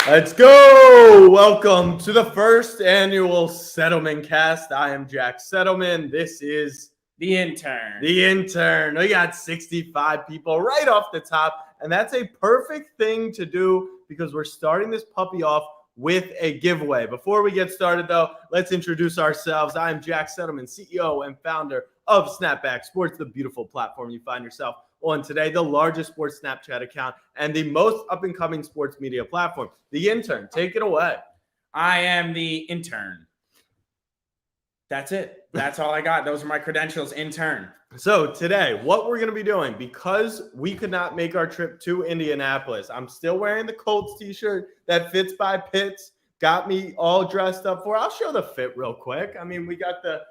Let's go! Welcome to the first annual Settleman cast. I am Jack Settleman. This is The intern. We got 65 people right off the top, and that's a perfect thing to do because we're starting this puppy off with a giveaway. Before we get started, though, let's introduce ourselves. I am Jack Settleman, CEO and founder of Snapback Sports, the beautiful platform you find yourself on today, the largest sports Snapchat account and the most up-and-coming sports media platform. The intern, take it away. I am the intern. That's it. That's all I got. Those are my credentials, intern. So today, what we're going to be doing, because we could not make our trip to Indianapolis, I'm still wearing the Colts t-shirt that fits by Pitts, got me all dressed up for. I'll show the fit real quick. I mean, we got the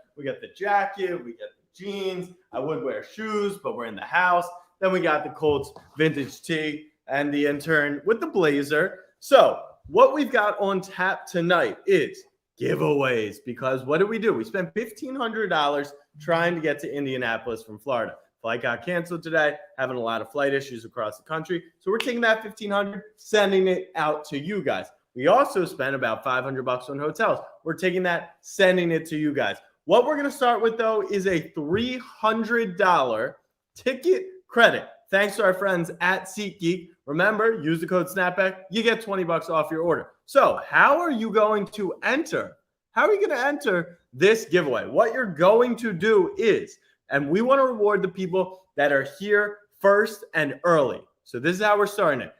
jacket, we got the jeans. I would wear shoes, but we're in the house. Then we got the Colts vintage tee and the intern with the blazer. So what we've got on tap tonight is giveaways, because what did we do? We spent $1,500 trying to get to Indianapolis from Florida. Flight got canceled today, having a lot of flight issues across the country. So we're taking that $1,500, sending it out to you guys. We also spent about $500 on hotels. We're taking that, sending it to you guys. What we're going to start with, though, is a $300 ticket credit. Thanks to our friends at SeatGeek. Remember, use the code SNAPBACK. You get $20 off your order. So how are you going to enter? How are you going to enter this giveaway? What you're going to do is, and we want to reward the people that are here first and early. So this is how we're starting it.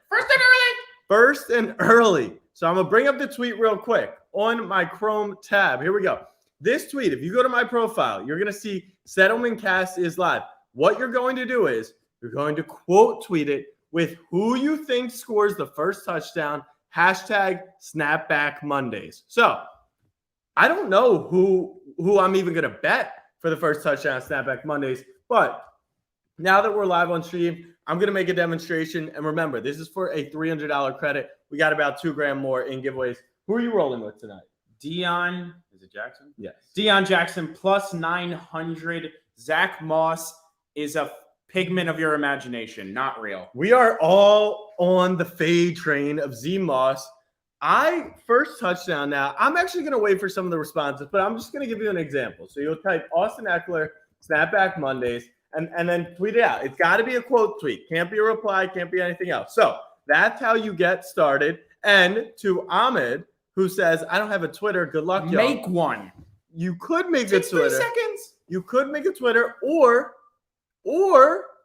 First and early. So I'm going to bring up the tweet real quick on my Chrome tab. Here we go. This tweet, if you go to my profile, you're going to see Settleman Cast is live. What you're going to do is you're going to quote tweet it with who you think scores the first touchdown, hashtag Snapback Mondays. So I don't know who I'm even going to bet for the first touchdown, Snapback Mondays, but now that we're live on stream, I'm going to make a demonstration. And remember, this is for a $300 credit. We got about $2,000 more in giveaways. Who are you rolling with tonight? Deion, is it Jackson? Yes. Deion Jackson plus 900. Zach Moss is a pigment of your imagination, not real. We are all on the fade train of Z Moss. First touchdown now. I'm actually going to wait for some of the responses, but I'm just going to give you an example. So you'll type Austin Eckler, Snapback Mondays, and then tweet it out. It's got to be a quote tweet. Can't be a reply. Can't be anything else. So that's how you get started. And to Ahmed, who says, I don't have a Twitter. Good luck, y'all. Make one. You could make a Twitter. 3 seconds. You could make a Twitter or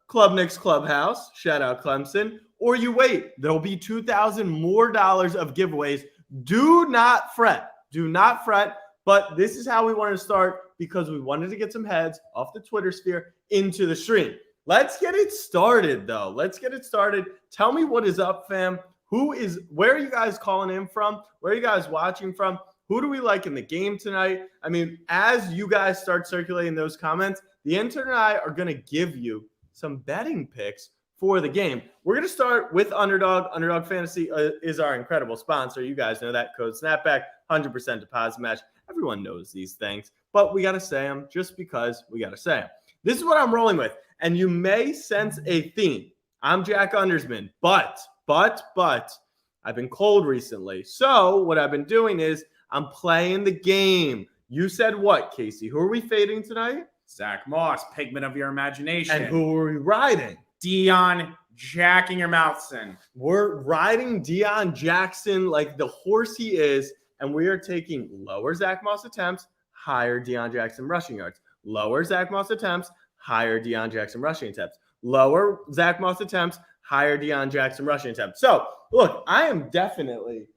Club Nick's Clubhouse. Shout out Clemson. Or you wait. There'll be $2,000 more of giveaways. Do not fret. Do not fret. But this is how we wanted to start because we wanted to get some heads off the Twitter sphere into the stream. Let's get it started, though. Let's get it started. Tell me what is up, fam. Where are you guys calling in from? Where are you guys watching from? Who do we like in the game tonight? I mean, as you guys start circulating those comments, the intern and I are going to give you some betting picks for the game. We're going to start with Underdog. Underdog Fantasy is our incredible sponsor. You guys know that code SNAPBACK, 100% deposit match. Everyone knows these things, but we got to say them just because we got to say them. This is what I'm rolling with, and you may sense a theme. I'm Jack Undersman, but I've been cold recently. So what I've been doing is I'm playing the game. You said what, Casey? Who are we fading tonight? Zach Moss, pigment of your imagination. And who are we riding? Deion Jacking your mouths in. We're riding Deion Jackson like the horse he is, and we are taking lower Zach Moss attempts, higher Deion Jackson rushing yards. Lower Zach Moss attempts, higher Deion Jackson rushing attempts. Lower Zach Moss attempts, higher Deion Jackson rushing attempts. So, look, I am definitely...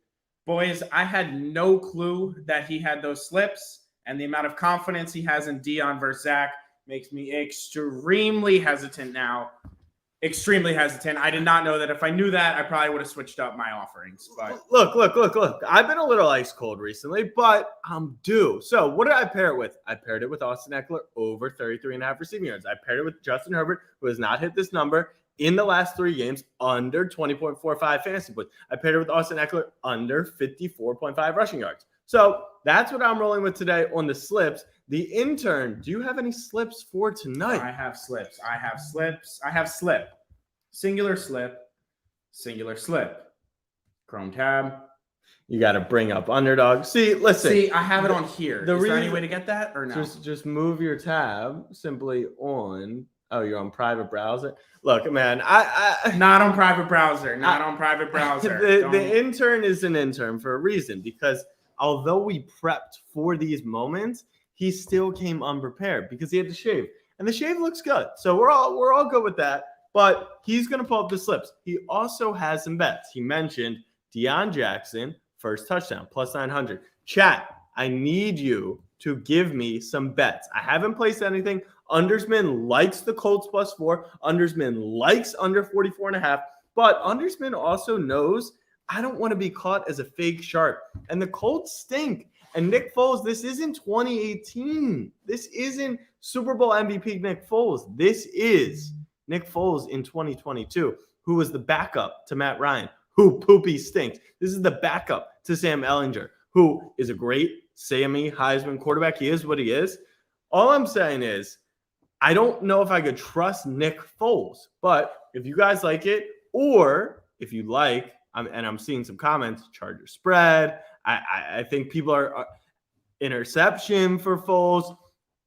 Boys, I had no clue that he had those slips, and the amount of confidence he has in Deion versus Zach makes me extremely hesitant now. Extremely hesitant. I did not know that. If I knew that, I probably would have switched up my offerings. But Look. I've been a little ice cold recently, but I'm due. So what did I pair it with? I paired it with Austin Eckler over 33.5 receiving yards. I paired it with Justin Herbert, who has not hit this number in the last 3 games, under 20.45 fantasy points. I paired it with Austin Eckler under 54.5 rushing yards. So that's what I'm rolling with today on the slips. The intern, do you have any slips for tonight? I have slips. I have slip. Singular slip. Singular slip. Chrome tab. You got to bring up underdog. See, listen. See, I have it on here. Is there any way to get that or no? Just move your tab simply on. Oh, you're on private browser. Look, man, I not on private browser. Not on private browser. The intern is an intern for a reason, because although we prepped for these moments, he still came unprepared because he had to shave, and the shave looks good. So we're all good with that. But he's gonna pull up the slips. He also has some bets. He mentioned Deion Jackson first touchdown plus 900. Chat, I need you to give me some bets. I haven't placed anything. Undersman likes the Colts plus 4. Undersman likes under 44.5. But Undersman also knows I don't want to be caught as a fake shark. And the Colts stink. And Nick Foles, this isn't 2018. This isn't Super Bowl MVP Nick Foles. This is Nick Foles in 2022, who was the backup to Matt Ryan, who poopy stinks. This is the backup to Sam Ehlinger, who is a great Sammy Heisman quarterback. He is what he is. All I'm saying is, I don't know if I could trust Nick Foles, but if you guys like it, or if you like, and I'm seeing some comments, Charger spread. I think people are interception for Foles.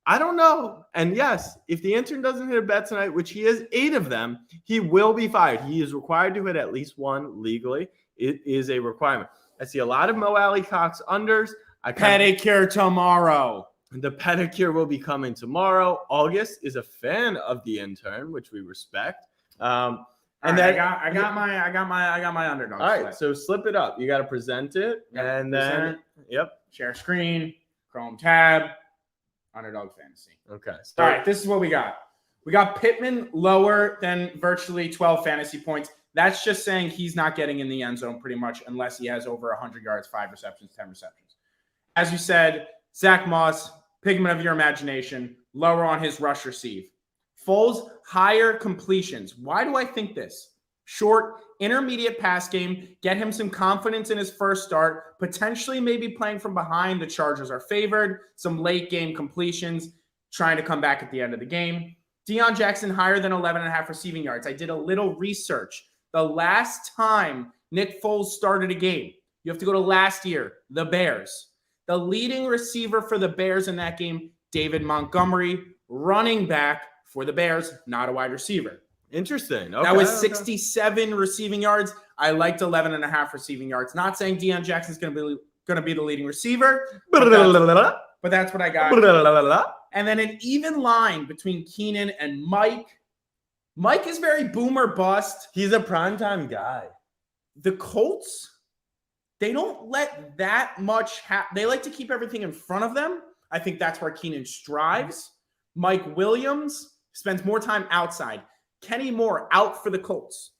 I don't know. And yes, if the intern doesn't hit a bet tonight, which he has 8 of them, he will be fired. He is required to hit at least one legally. It is a requirement. I see a lot of Mo Alley Cox unders. Pedicure tomorrow. The pedicure will be coming tomorrow. August is a fan of the intern, which we respect. And then I got my underdog. All right, so slip it up. You got to present it, and then share screen, Chrome tab, underdog fantasy. Okay. So, all right, this is what we got. We got Pittman lower than virtually 12 fantasy points. That's just saying he's not getting in the end zone pretty much unless he has over 100 yards, 5 receptions, 10 receptions. As you said, Zach Moss, pigment of your imagination, lower on his rush receive. Foles, higher completions. Why do I think this? Short, intermediate pass game, get him some confidence in his first start, potentially maybe playing from behind. The Chargers are favored. Some late game completions, trying to come back at the end of the game. Deion Jackson, higher than 11.5 receiving yards. I did a little research. The last time Nick Foles started a game, you have to go to last year, the Bears. The leading receiver for the Bears in that game, David Montgomery, running back for the Bears, not a wide receiver. Interesting. Okay, that was 67 receiving yards. I liked 11.5 receiving yards. Not saying Deion Jackson's going to be the leading receiver, but that's what I got. And then an even line between Keenan and Mike. Mike is very boomer bust. He's a primetime guy. The Colts, they don't let that much happen. They like to keep everything in front of them. I think that's where Keenan strives. Mike Williams spends more time outside. Kenny Moore out for the Colts.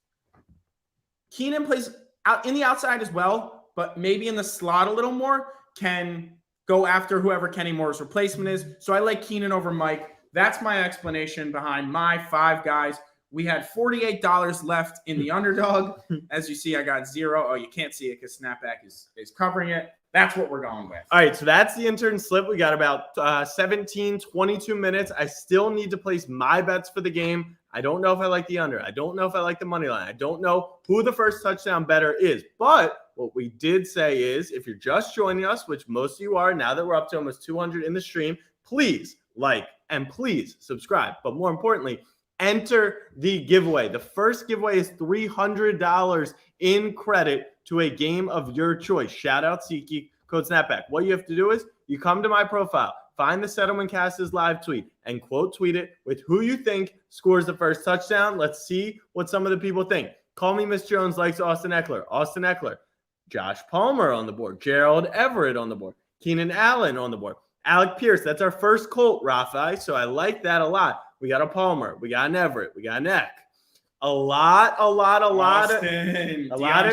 Keenan plays out in the outside as well, but maybe in the slot a little more. Can go after whoever Kenny Moore's replacement is. So I like Keenan over Mike. That's my explanation behind my 5 guys. We had $48 left in the underdog. As you see, I got 0. Oh, you can't see it because Snapback is covering it. That's what we're going with. All right, so that's the intern slip. We got about 17, 22 minutes. I still need to place my bets for the game. I don't know if I like the under. I don't know if I like the money line. I don't know who the first touchdown better is. But what we did say is, if you're just joining us, which most of you are, now that we're up to almost 200 in the stream, please like and please subscribe. But more importantly, enter the giveaway. The first giveaway is $300 in credit to a game of your choice. Shout out SeatGeek, code Snapback. What you have to do is you come to my profile, find the Settleman Cast's live tweet, and quote tweet it with who you think scores the first touchdown. Let's see what some of the people think. Call Me Miss Jones likes Austin Eckler. Austin Eckler. Josh Palmer on the board. Gerald Everett on the board. Keenan Allen on the board. Alec Pierce. That's our first Colt, Rafi. So I like that a lot. We got a Palmer. We got an Everett. We got an Eck. A lot of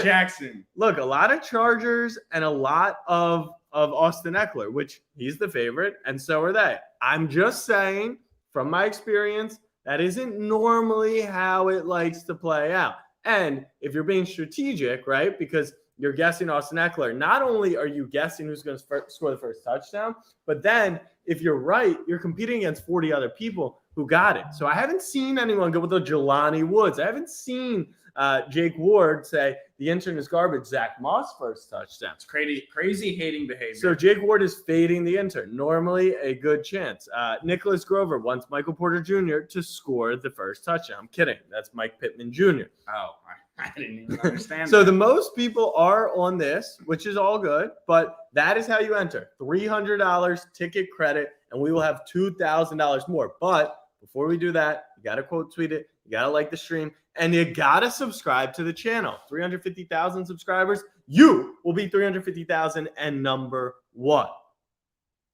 Jackson. Look, a lot of Chargers and a lot of Austin Eckler, which he's the favorite, and so are they. I'm just saying, from my experience, that isn't normally how it likes to play out. And if you're being strategic, right, because you're guessing Austin Eckler, not only are you guessing who's going to score the first touchdown, but then if you're right, you're competing against 40 other people who got it. So I haven't seen anyone go with the Jelani Woods. I haven't seen Jake Ward say the intern is garbage. Zach Moss first touchdown. It's crazy hating behavior. So Jake Ward is fading the intern. Normally a good chance. Nicholas Grover wants Michael Porter Jr. to score the first touchdown. I'm kidding. That's Mike Pittman Jr. Oh, I didn't even understand. So the most people are on this, which is all good, but that is how you enter. $300 ticket credit, and we will have $2,000 more. But before we do that, you got to quote tweet it. You got to like the stream. And you got to subscribe to the channel. 350,000 subscribers. You will be 350,000 and number one.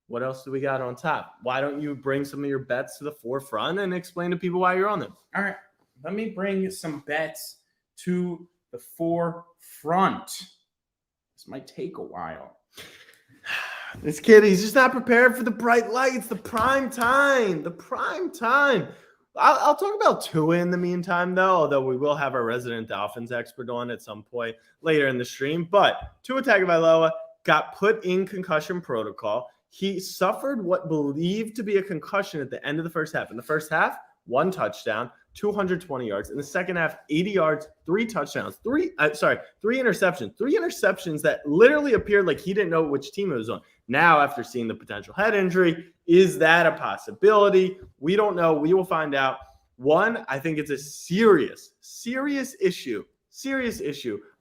What else do we got on top? Why don't you bring some of your bets to the forefront and explain to people why you're on them? All right. Let me bring some bets to the forefront. This might take a while. This kid, he's just not prepared for the bright lights, the prime time. I'll talk about Tua in the meantime, though, although we will have our resident Dolphins expert on at some point later in the stream. But Tua Tagovailoa got put in concussion protocol. He suffered what believed to be a concussion at the end of the first half. In the first half, 1 touchdown, 220 yards. In the second half, 80 yards, 3 touchdowns, 3 interceptions. 3 interceptions that literally appeared like he didn't know which team it was on. Now, after seeing the potential head injury, is that a possibility? We don't know. We will find out. One, I think it's a serious issue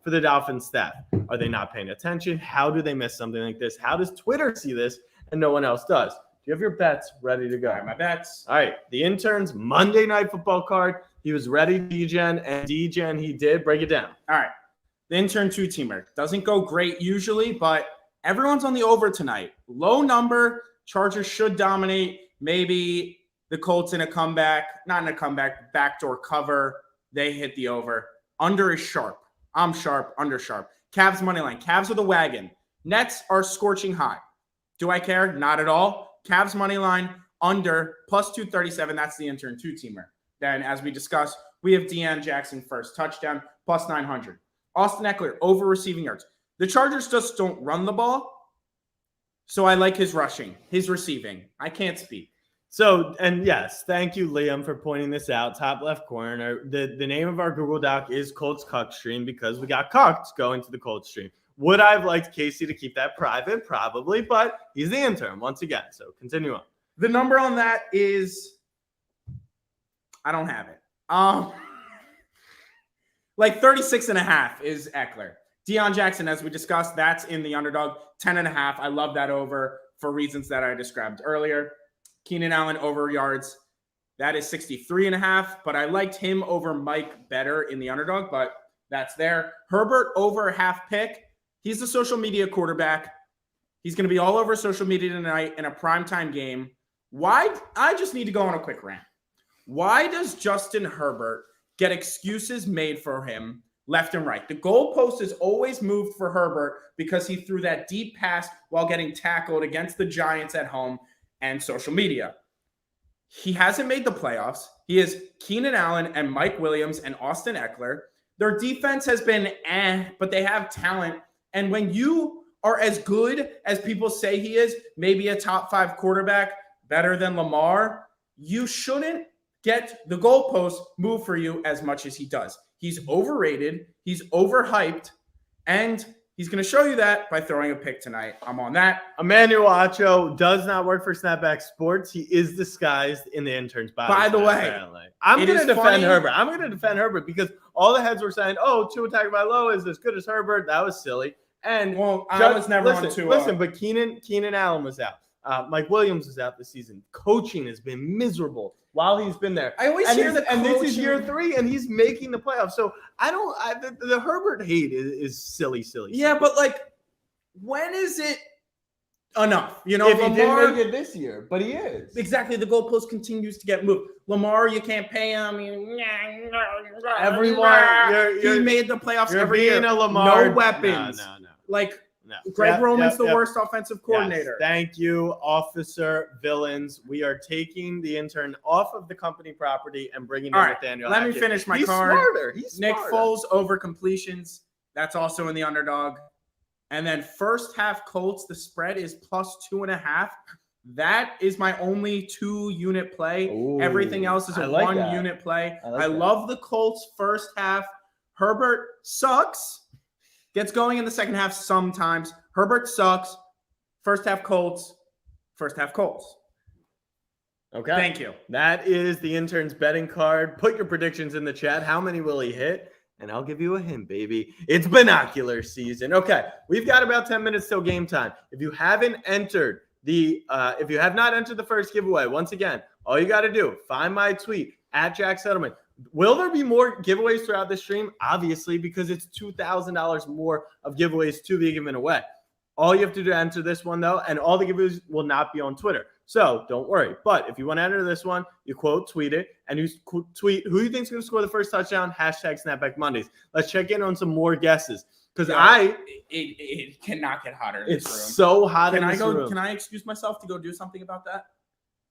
for the Dolphins staff. Are they not paying attention? How do they miss something like this? How does Twitter see this and no one else does? Do you have your bets ready to go? All right, my bets. All right, the intern's Monday Night Football card. He was ready, D-Gen, and D-Gen he did. Break it down. All right, the intern 2-teamer. Doesn't go great usually, but everyone's on the over tonight. Low number. Chargers should dominate. Maybe the Colts in a comeback. Not in a comeback. Backdoor cover. They hit the over. Under is sharp. I'm sharp. Under sharp. Cavs money line. Cavs are the wagon. Nets are scorching hot. Do I care? Not at all. Cavs money line under plus 237. That's the intern 2-teamer. Then, as we discussed, we have Deion Jackson first touchdown plus 900. Austin Eckler over receiving yards. The Chargers just don't run the ball, so I like his rushing, his receiving. I can't speak. So, and yes, thank you, Liam, for pointing this out. Top left corner. The name of our Google Doc is Colts Cuck Stream because we got cucked going to the Colts stream. Would I have liked Casey to keep that private? Probably, but he's the intern once again. So continue on. The number on that is, I don't have it. Like 36.5 is Eckler. Deion Jackson, as we discussed, that's in the underdog, 10.5. I love that over for reasons that I described earlier. Keenan Allen over yards, that is 63.5, but I liked him over Mike better in the underdog, but that's there. Herbert over half pick. He's the social media quarterback. He's going to be all over social media tonight in a primetime game. Why? I just need to go on a quick rant. Why does Justin Herbert get excuses made for him left and right? The goalpost is always moved for Herbert because he threw that deep pass while getting tackled against the Giants at home and social media. He hasn't made the playoffs. He is Keenan Allen and Mike Williams and Austin Eckler. Their defense has been but they have talent. And when you are as good as people say he is, maybe a top 5 quarterback, better than Lamar, you shouldn't get the goalpost moved for you as much as he does. He's overrated. He's overhyped. And he's going to show you that by throwing a pick tonight. I'm on that. Emmanuel Acho does not work for Snapback Sports. He is disguised in the intern's body. By the way, apparently. I'm going to defend Herbert. I'm going to defend Herbert because all the heads were saying, oh, Tua Tagovailoa is as good as Herbert. That was silly. And I was never on Tua. Listen, but Keenan Allen was out. Mike Williams was out this season. Coaching has been miserable while he's been there. I always hear that, and this is year 3, and he's making the playoffs. So the Herbert hate is silly. Yeah, but like, when is it enough? You know, if Lamar, he didn't make it this year, but he is. Exactly. The goalpost continues to get moved. Lamar, you can't pay him. Everyone, he made the playoffs every year. A Lamar, no weapons. No. Like, no. Greg Roman's the worst offensive coordinator. Yes. Thank you, Officer Villains. We are taking the intern off of the company property and bringing in Nathaniel. Let me finish my card. He's Nick smarter. Foles over completions. That's also in the underdog. And then first half Colts, the spread is plus 2.5. That is my only 2-unit play. Ooh, Everything else is a I like that. 1-unit play. I like I that. love the Colts first half. Herbert sucks. Gets going in the second half sometimes. Herbert sucks. First half Colts. First half Colts. Okay. Thank you. That is the intern's betting card. Put your predictions in the chat. How many will he hit? And I'll give you a hint, baby. It's binocular season. Okay, we've got about 10 minutes till game time. If you haven't entered if you have not entered the first giveaway, once again, all you got to do, find my tweet at Jack Settleman. Will there be more giveaways throughout the stream? Obviously, because it's $2,000 more of giveaways to be given away. All you have to do to enter this one, though, and all the giveaways will not be on Twitter. So don't worry. But if you want to enter this one, you tweet it, and you tweet who you think is going to score the first touchdown, hashtag Snapback Mondays. Let's check in on some more guesses. Because it cannot get hotter in this room. It's so hot in this room. Can I excuse myself to go do something about that?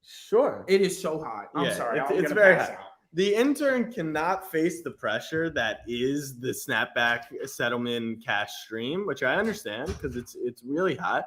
Sure. It is so hot. I'm sorry. It's very hot. The intern cannot face the pressure that is the Snapback Settleman cash stream, which I understand because it's really hot.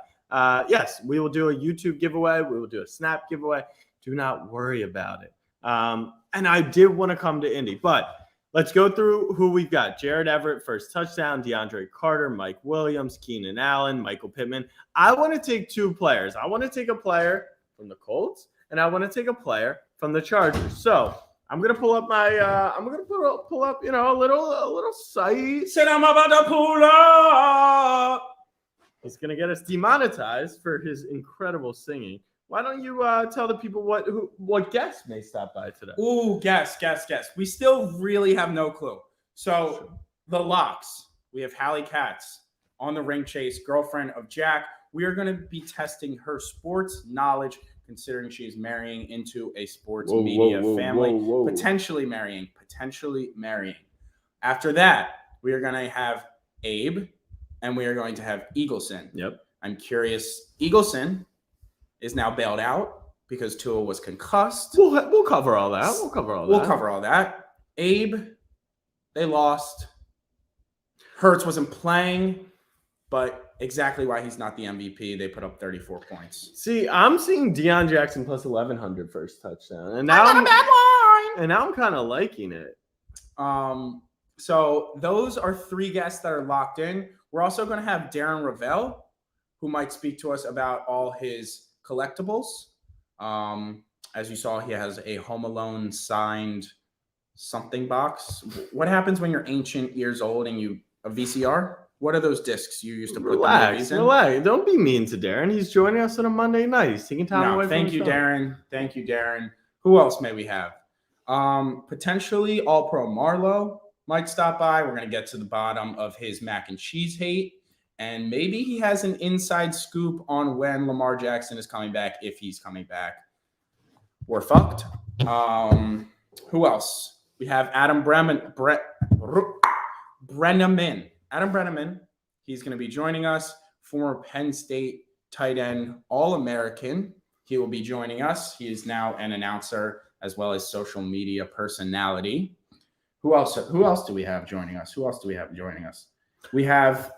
Yes, we will do a YouTube giveaway. We will do a Snap giveaway. Do not worry about it. And I did want to come to Indy, but let's go through who we've got. Jared Everett, first touchdown. DeAndre Carter, Mike Williams, Keenan Allen, Michael Pittman. I want to take 2 players. I want to take a player from the Colts, and I want to take a player from the Chargers. So I'm gonna pull up my. I'm gonna pull up. A little site. Said I'm about to pull up. He's gonna get us demonetized for his incredible singing. Why don't you tell the people what guests may stop by today? Ooh, guess. We still really have no clue. So the locks. We have Hallie Katz on the ring chase, girlfriend of Jack. We are going to be testing her sports knowledge, considering she is marrying into a sports media family. Potentially marrying. After that, we are going to have Abe, and we are going to have Eagleson. Yep. I'm curious. Eagleson is now bailed out because Tua was concussed. We'll cover all that. We'll cover all that. Abe, they lost. Hurts wasn't playing, but exactly why he's not the MVP. They put up 34 points. See, I'm seeing Deion Jackson plus 1,100 first touchdown, and now I got a bad line. And now I'm kind of liking it. So those are 3 guests that are locked in. We're also going to have Darren Ravel, who might speak to us about all his collectibles. As you saw, he has a Home Alone signed something box. What happens when you're ancient years old and you a VCR? What are those discs you used to put the movies in? Relax. Don't be mean to Darren. He's joining us on a Monday night. He's taking time away from Thank you, Darren. Who else may we have? Potentially All-Pro Marlowe might stop by. We're going to get to the bottom of his mac and cheese hate. And maybe he has an inside scoop on when Lamar Jackson is coming back, if he's coming back. We're fucked. Who else? We have Adam Brenneman. Adam Brenneman. He's going to be joining us. Former Penn State tight end, All-American. He will be joining us. He is now an announcer as well as social media personality. Who else do we have joining us? We have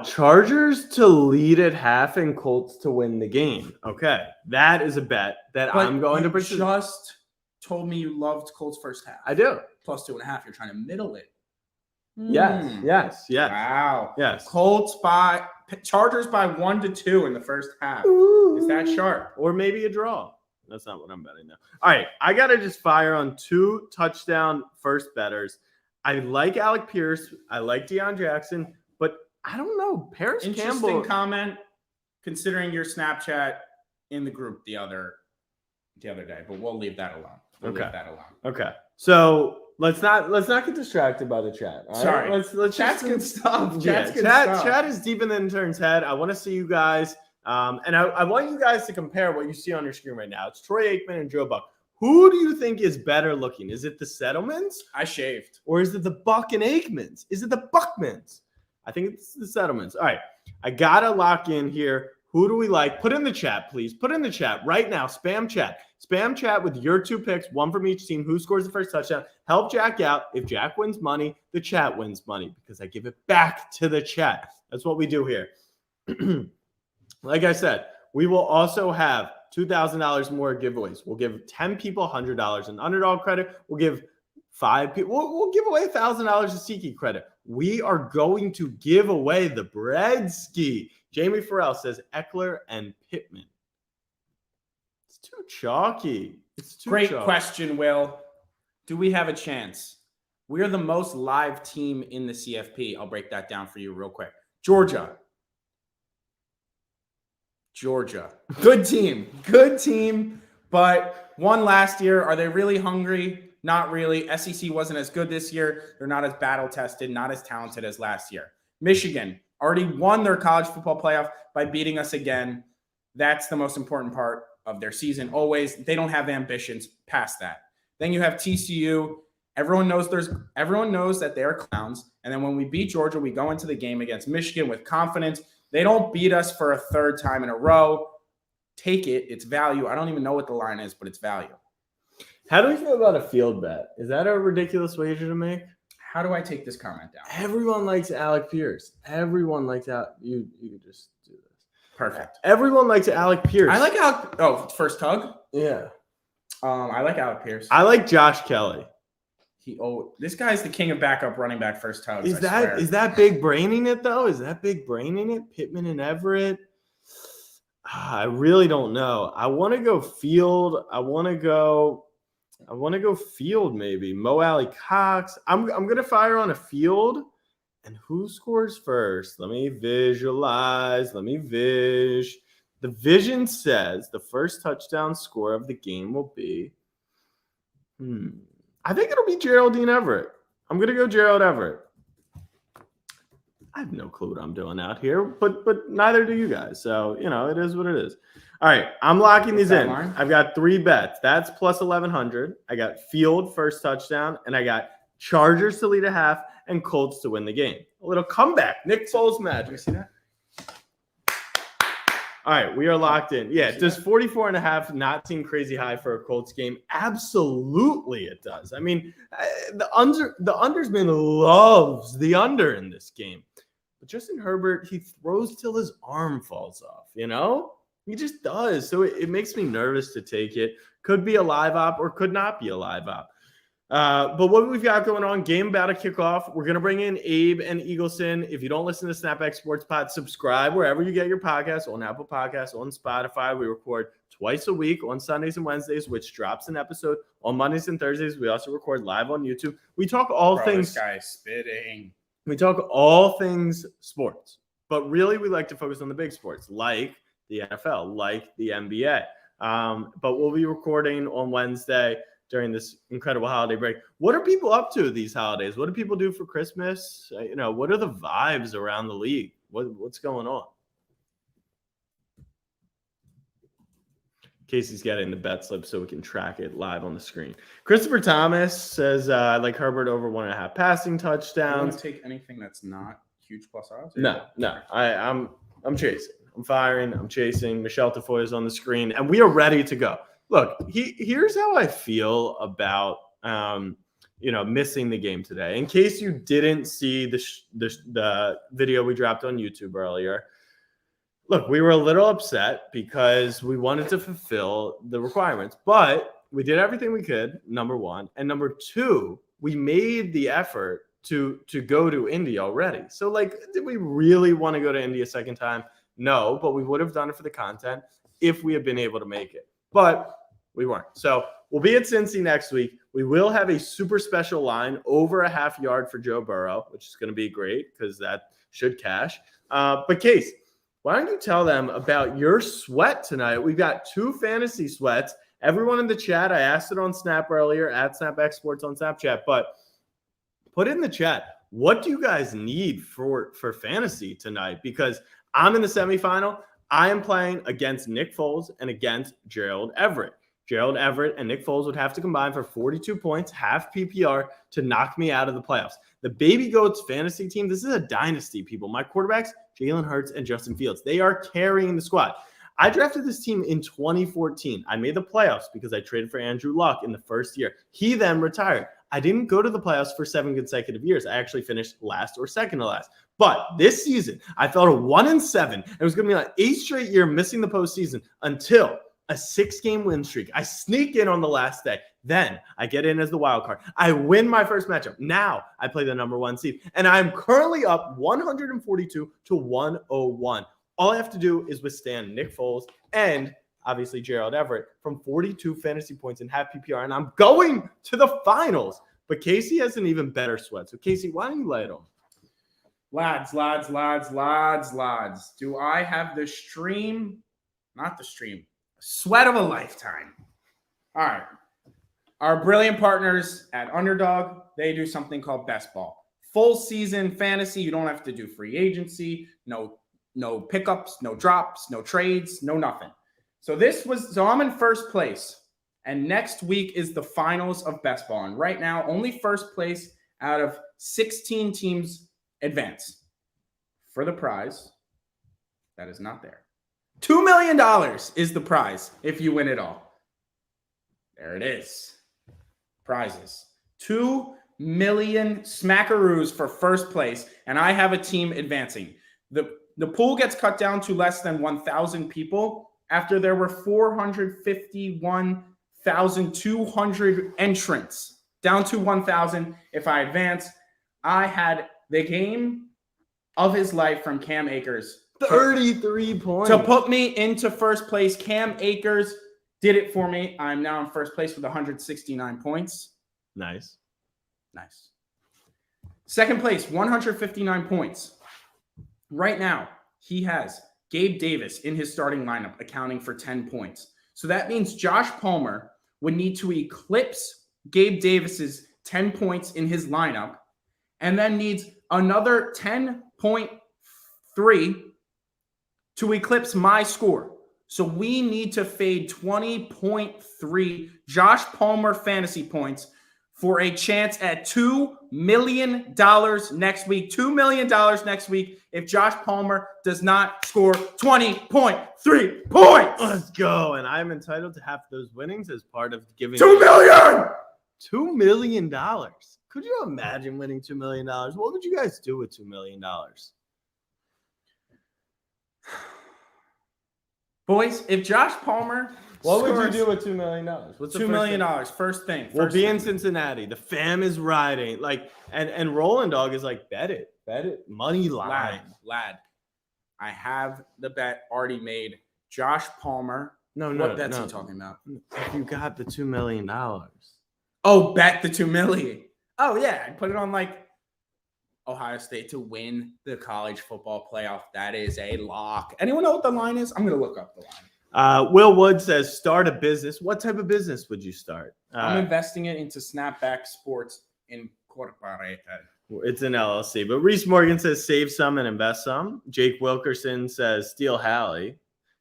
Chargers to lead at half and Colts to win the game. Okay, that is a bet that I'm going to pursue. Just told me you loved Colts first half. I do. Plus 2.5. You're trying to middle it. Yes. Wow. Yes. Chargers by 1-2 in the first half. Ooh. Is that sharp? Or maybe a draw. That's not what I'm betting now. All right, I gotta just fire on 2 touchdown first betters. I like Alec Pierce. I like Deion Jackson, but I don't know. Paris Interesting Campbell. Comment, considering your Snapchat in the group the other day, but we'll leave that alone. Okay. So let's not get distracted by the chat. All Sorry. Right? Let's Chat's good stuff. Chat is deep in the intern's head. I want to see you guys. And I want you guys to compare what you see on your screen right now. It's Troy Aikman and Joe Buck. Who do you think is better looking? Is it the Settlemans? I shaved. Or is it the Buck and Aikmans? Is it the Buckmans? I think it's the Settlemans. All right. I got to lock in here. Who do we like? Put in the chat, please. Put in the chat right now. Spam chat. Spam chat with your 2 picks, 1 from each team. Who scores the first touchdown? Help Jack out. If Jack wins money, the chat wins money because I give it back to the chat. That's what we do here. Like I said, we will also have $2,000 more giveaways. We'll give 10 people $100 in underdog credit. We'll give 5 people. We'll give away $1,000 of SeatGeek credit. We are going to give away the breadski. Jamie Farrell says Eckler and Pittman. It's too chalky. It's too Great chalky. question, Will. Do we have a chance? We are the most live team in the CFP. I'll break that down for you real quick. Georgia. Good team, but won last year. Are they really hungry? Not really. SEC wasn't as good this year. They're not as battle-tested, not as talented as last year. Michigan already won their college football playoff by beating us again. That's the most important part of their season. Always, they don't have ambitions past that. Then you have TCU. Everyone knows that they're clowns. And then when we beat Georgia, we go into the game against Michigan with confidence. They don't beat us for a third time in a row. Take it. It's value. I don't even know what the line is, but it's value. How do we feel about a field bet? Is that a ridiculous wager to make? How do I take this comment down? Everyone likes Alec Pierce. Everyone likes you can just do this. Perfect. Everyone likes Alec Pierce. I like Alec. Oh, first tug? Yeah. I like Alec Pierce. I like Josh Kelly. This guy's the king of backup running back first tugs. Is that big braining it though? Is that big braining it? Pittman and Everett? I really don't know. I want to go field. I want to go field maybe. Mo Alley Cox. I'm gonna fire on a field. And who scores first? Let me visualize. The vision says the first touchdown score of the game will be. I think it'll be Geraldine Everett. I'm gonna go Gerald Everett. I have no clue what I'm doing out here, but neither do you guys. So it is what it is. All right, I'm locking these in. Line? I've got 3 bets. That's plus 1,100. I got field first touchdown, and I got Chargers to lead a half and Colts to win the game. A little comeback. Nick Foles magic. You see that? All right, we are locked in. Yeah, does 44.5 not seem crazy high for a Colts game? Absolutely it does. I mean, the undersman loves the under in this game. But Justin Herbert, he throws till his arm falls off, He just does. So it makes me nervous to take it. Could be a live op or could not be a live op. But what we've got going on, game about to kick off. We're going to bring in Abe and Eagleson. If you don't listen to Snapback Sports Pod, subscribe wherever you get your podcasts, on Apple Podcasts, on Spotify. We record twice a week on Sundays and Wednesdays, which drops an episode on Mondays and Thursdays. We also record live on YouTube. We talk all things. This guy's spitting. We talk all things sports, but really we like to focus on the big sports like the NFL, like the NBA. But we'll be recording on Wednesday during this incredible holiday break. What are people up to these holidays? What do people do for Christmas? What are the vibes around the league? What's going on? Casey's getting the bet slip so we can track it live on the screen. Christopher Thomas says, I like Herbert over 1.5 passing touchdowns. Do you want to take anything that's not huge plus odds? No. I'm chasing. I'm firing. I'm chasing. Michelle Tafoy is on the screen, and we are ready to go. Look, here's how I feel about missing the game today. In case you didn't see the video we dropped on YouTube earlier, look, we were a little upset because we wanted to fulfill the requirements, but we did everything we could, number one. And number two, we made the effort to go to Indy already. So, did we really want to go to Indy a second time? No, but we would have done it for the content if we had been able to make it. But we weren't. So we'll be at Cincy next week. We will have a super special line over a half yard for Joe Burrow, which is going to be great because that should cash. But Case, why don't you tell them about your sweat tonight? We've got 2 fantasy sweats. Everyone in the chat, I asked it on Snap earlier, at Snapback Sports on Snapchat, but put in the chat, what do you guys need for fantasy tonight? Because I'm in the semifinal. I am playing against Nick Foles and against Gerald Everett. Gerald Everett and Nick Foles would have to combine for 42 points, half PPR, to knock me out of the playoffs. The Baby Goats fantasy team, this is a dynasty, people. My quarterbacks, Jalen Hurts and Justin Fields, they are carrying the squad. I drafted this team in 2014. I made the playoffs because I traded for Andrew Luck in the first year. He then retired. I didn't go to the playoffs for 7 consecutive years. I actually finished last or second to last. But this season, I fell to 1-7. It was going to be like 8 straight year missing the postseason until a 6-game win streak. I sneak in on the last day. Then I get in as the wild card. I win my first matchup. Now I play the number 1 seed. And I'm currently up 142 to 101. All I have to do is withstand Nick Foles and obviously Gerald Everett from 42 fantasy points in half PPR. And I'm going to the finals. But Casey has an even better sweat. So Casey, why don't you lay it on? Lads. Do I have the stream? Not the stream. Sweat of a lifetime. All right. Our brilliant partners at Underdog, they do something called Best Ball. Full season fantasy. You don't have to do free agency. No pickups, no drops, no trades, no nothing. So I'm in first place. And next week is the finals of Best Ball. And right now, only first place out of 16 teams advance. For the prize, that is not there. $2 million is the prize if you win it all. There it is. Prizes. 2 million smackaroos for first place, and I have a team advancing. The pool gets cut down to less than 1,000 people after there were 451,200 entrants. Down to 1,000 if I advance. I had the game of his life from Cam Akers. 33 points. To put me into first place, Cam Akers did it for me. I'm now in first place with 169 points. Nice. Second place, 159 points. Right now, he has Gabe Davis in his starting lineup, accounting for 10 points. So that means Josh Palmer would need to eclipse Gabe Davis's 10 points in his lineup, and then needs another 10.3 to eclipse my score. So we need to fade 20.3 Josh Palmer fantasy points for a chance at $2 million next week. $2 million next week if Josh Palmer does not score 20.3 points. Let's go. And I'm entitled to half those winnings as part of giving $2 million. $2 million. Could you imagine winning $2 million? What would you guys do with $2 million? Boys, if Josh Palmer What would you do with $2 million? What's the $2 million? First thing. We'll be in Cincinnati. The fam is riding. And Roland Dog is like, bet it. Money line. Lad. I have the bet already made. Josh Palmer. What bet's he talking about? If you got the $2 million. Oh, bet the $2 million. Oh, yeah. I put it on Ohio State to win the college football playoff. That is a lock. Anyone know what the line is? I'm going to look up the line. Will Wood says, start a business. What type of business would you start? I'm investing it into Snapback Sports Incorporated. It's an LLC. But Reese Morgan says, save some and invest some. Jake Wilkerson says, steal Hallie.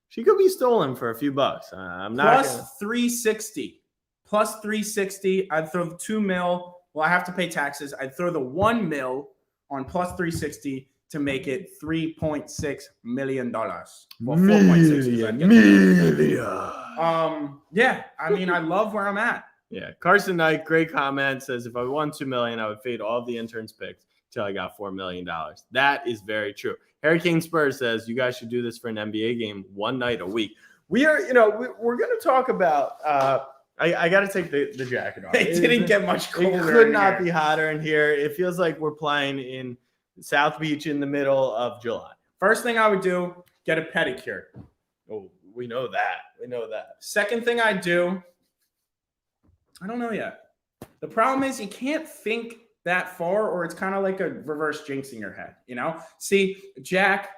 She could be stolen for a few bucks. I'm not plus 360. Plus 360. I'd throw the $2 million. Well, I have to pay taxes. I'd throw the $1 million on plus 360 to make it $3.6 million. Well, 4.6 million. Yeah, I mean, I love where I'm at. Yeah, Carson Knight, great comment, says if I won $2 million, I would fade all of the interns' picks until I got $4 million. That is very true. Harry King Spurs says you guys should do this for an NBA game one night a week. We are, we're going to talk about. I got to take the jacket off. It didn't get much colder. It could not be hotter in here. It feels like we're playing in South Beach in the middle of July. First thing I would do, get a pedicure. Oh, we know that. Second thing I do, I don't know yet. The problem is you can't think that far, or it's kind of like a reverse jinx in your head, See, Jack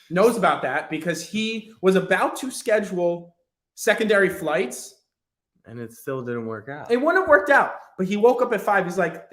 knows about that because he was about to schedule secondary flights. And it still didn't work out. It wouldn't have worked out, but he woke up at 5. He's like,